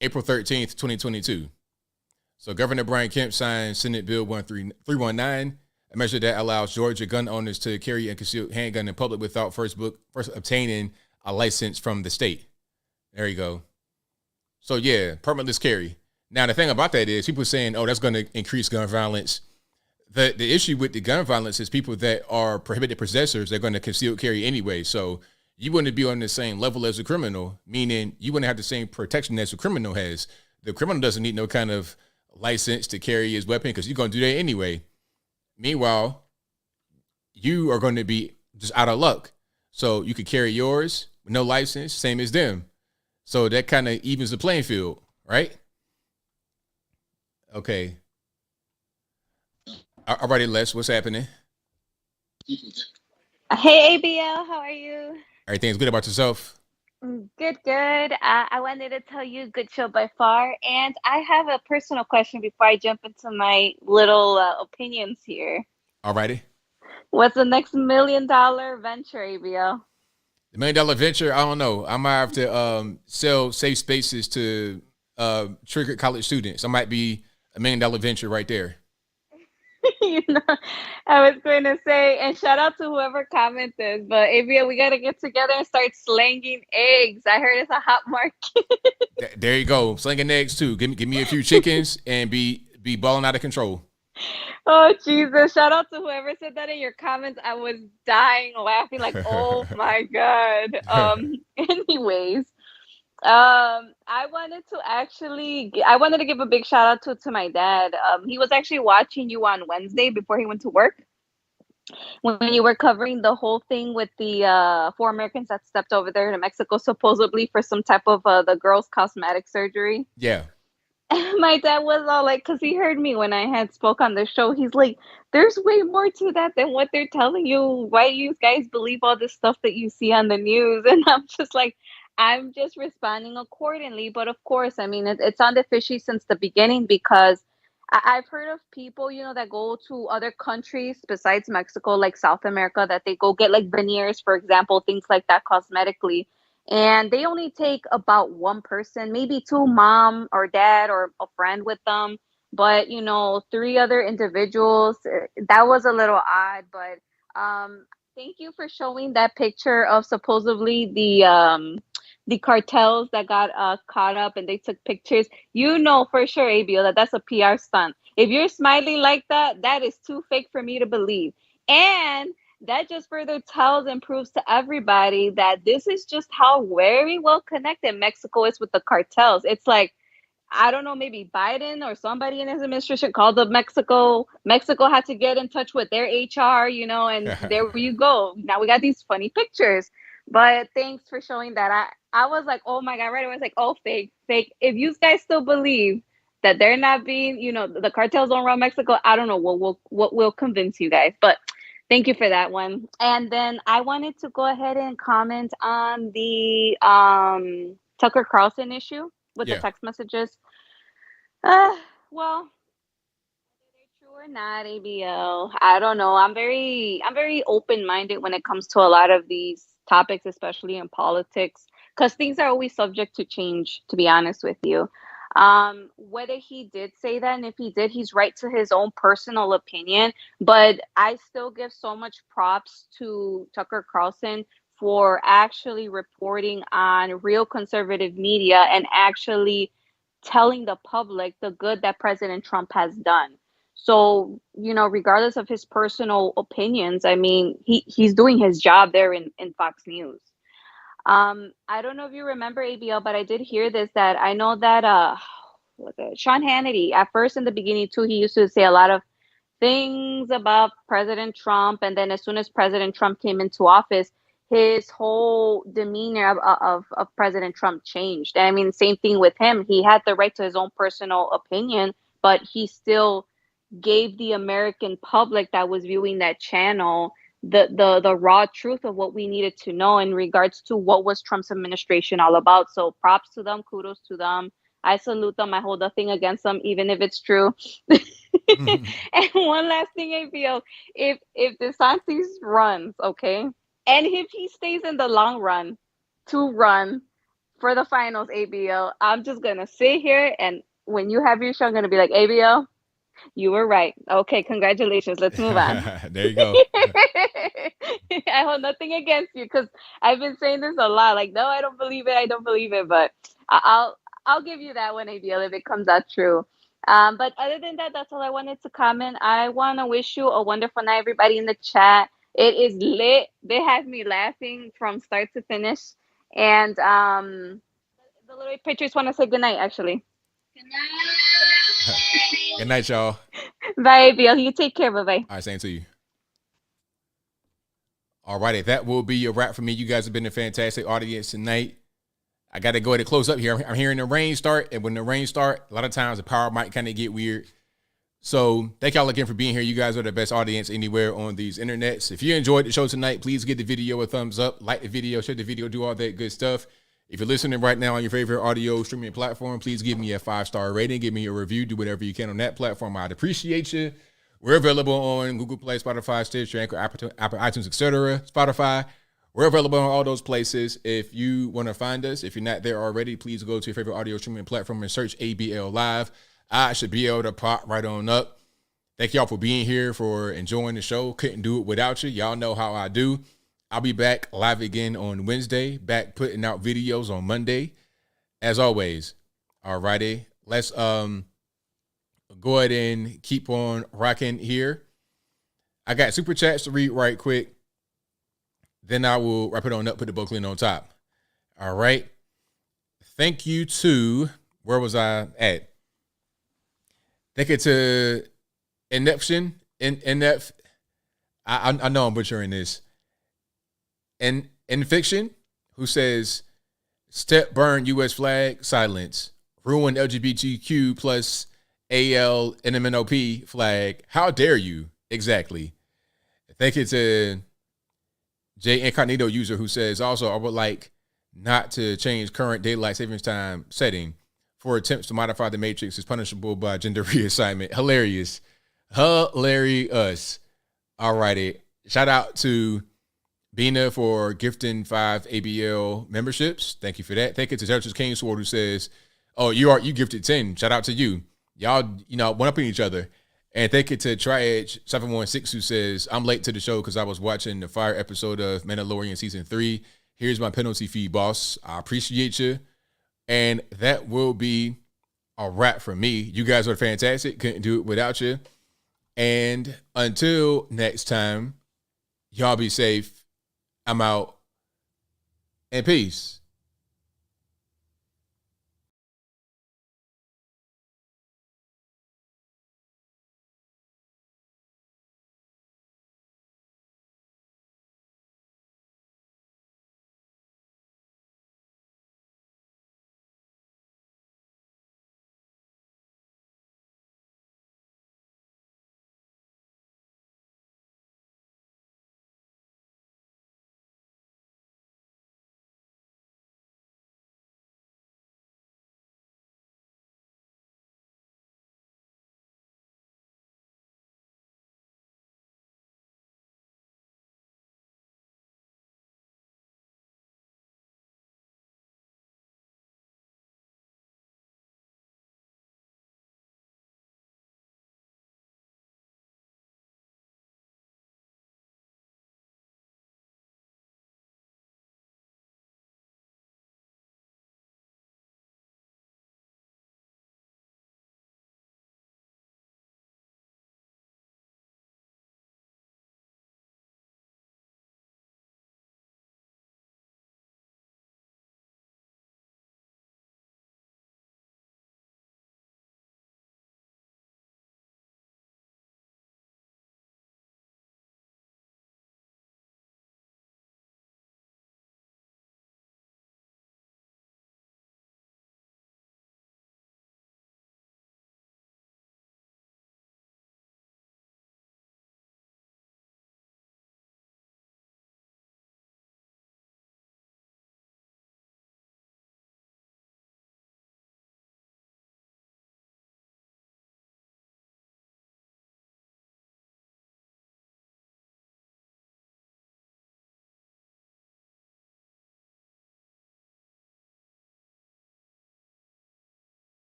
April 13th, 2022. So Governor Brian Kemp signed Senate Bill 13319, a measure that allows Georgia gun owners to carry a concealed handgun in public without first obtaining a license from the state. There you go. So yeah, permitless carry. Now the thing about that is people saying, oh, that's going to increase gun violence. The issue with the gun violence is people that are prohibited possessors, they're going to conceal carry anyway. So you wouldn't be on the same level as a criminal, meaning you wouldn't have the same protection as a criminal has. The criminal doesn't need no kind of license to carry his weapon because you're going to do that anyway. Meanwhile, you are going to be just out of luck. So you could carry yours with no license, same as them. So that kind of evens the playing field, right? Okay. All righty, Les, what's happening? Hey, ABL, how are you? Everything's good about yourself? Good. I wanted to tell you, good show by far. And I have a personal question before I jump into my little opinions here. All righty. What's the next $1 million venture, ABL? The $1 million venture, I don't know. I might have to sell safe spaces to triggered college students. That might be $1 million venture right there. I was going to say, and shout out to whoever commented, but ABL, we got to get together and start slanging eggs. I heard it's a hot market. There you go. Slinging eggs too. Give me a few chickens and be balling out of control. Oh, Jesus. Shout out to whoever said that in your comments. I was dying laughing like, oh my God. Anyways, I wanted to give a big shout out to my dad. He was actually watching you on Wednesday before he went to work when you were covering the whole thing with the 4 Americans that stepped over there to Mexico supposedly for some type of the girls' cosmetic surgery. Yeah. My dad was all like, because he heard me when I had spoke on the show, he's like, there's way more to that than what they're telling you. Why do you guys believe all this stuff that you see on the news? And I'm just like, I'm just responding accordingly. But of course, I mean, it's on the fishy since the beginning because I've heard of people, that go to other countries besides Mexico, like South America, that they go get like veneers, for example, things like that cosmetically. And they only take about one person, maybe two, mom or dad or a friend with them. But, three other individuals, that was a little odd. But thank you for showing that picture of supposedly the cartels that got caught up and they took pictures. For sure, ABO, that that's a PR stunt. If you're smiling like that, that is too fake for me to believe. And that just further tells and proves to everybody that this is just how very well connected Mexico is with the cartels. It's like, I don't know, maybe Biden or somebody in his administration called up Mexico. Mexico had to get in touch with their HR, and there you go. Now we got these funny pictures. But thanks for showing that. I was like, oh my God, right away. I was like, oh, fake, fake. If you guys still believe that they're not being, the cartels don't run Mexico, I don't know what will convince you guys. But thank you for that one. And then I wanted to go ahead and comment on the Tucker Carlson issue with the text messages. Well, true or not, ABL, I don't know. I'm very open-minded when it comes to a lot of these topics, especially in politics, because things are always subject to change, to be honest with you. Whether he did say that, and if he did, he's right to his own personal opinion, but I still give so much props to Tucker Carlson for actually reporting on real conservative media and actually telling the public the good that President Trump has done. So, regardless of his personal opinions, I mean, he's doing his job there in Fox News. I don't know if you remember, ABL, but I did hear this, that I know that Sean Hannity, at first in the beginning too, he used to say a lot of things about President Trump. And then as soon as President Trump came into office, his whole demeanor of President Trump changed. I mean, same thing with him. He had the right to his own personal opinion, but he still gave the American public that was viewing that channel the raw truth of what we needed to know in regards to what was Trump's administration all about. So props to them, kudos to them. I salute them. I hold nothing against them, even if it's true. And one last thing, ABL, if DeSantis runs, okay, and if he stays in the long run to run for the finals, ABL, I'm just gonna sit here, and when you have your show, I'm gonna be like, ABL, you were right. Okay, congratulations. Let's move on. There you go. I hold nothing against you, because I've been saying this a lot. Like, no, I don't believe it. I don't believe it. But I'll give you that one, ABL, if it comes out true. But other than that, that's all I wanted to comment. I want to wish you a wonderful night, everybody in the chat. It is lit. They have me laughing from start to finish. And the little pictures want to say good night, actually. Good night, y'all. Bye, ABL. You take care. Bye-bye. All right, same to you. All righty, that will be a wrap for me. You guys have been a fantastic audience tonight. I got to go ahead and close up here. I'm hearing the rain start, and when the rain start, a lot of times the power might kind of get weird. So thank y'all again for being here. You guys are the best audience anywhere on these internets. If you enjoyed the show tonight, please give the video a thumbs up, like the video, share the video, do all that good stuff. If you're listening right now on your favorite audio streaming platform, please give me a 5-star rating, give me a review, do whatever you can on that platform. I'd appreciate you. We're available on Google Play, Spotify, Stitcher, Anchor, Apple iTunes, etc. Spotify. We're available on all those places. If you want to find us, if you're not there already, please go to your favorite audio streaming platform and search ABL Live. I should be able to pop right on up. Thank y'all for being here, for enjoying the show. Couldn't do it without you. Y'all know how I do. I'll be back live again on Wednesday, back putting out videos on Monday. As always, all righty. Let's go ahead and keep on rocking here. I got super chats to read right quick. Then I will wrap it on up, put the book on top. All right. Thank you to, where was I at? Thank you to Ineption. I know I'm butchering this. In fiction, who says, step burn U.S. flag, silence, ruin LGBTQ plus AL NMNOP flag. How dare you? Exactly. Thank you to J Incognito user, who says, also, I would like not to change current daylight savings time setting for attempts to modify the matrix is punishable by gender reassignment. Hilarious. Hilarious. All righty. Shout out to Bina for gifting 5 ABL memberships. Thank you for that. Thank you to Church's Kingsword who says, oh, you gifted 10. Shout out to you. Y'all, one up in each other. And thank you to Triage716 who says, I'm late to the show because I was watching the fire episode of Mandalorian season 3. Here's my penalty fee, boss. I appreciate you. And that will be a wrap for me. You guys are fantastic. Couldn't do it without you. And until next time, y'all be safe. I'm out. And peace.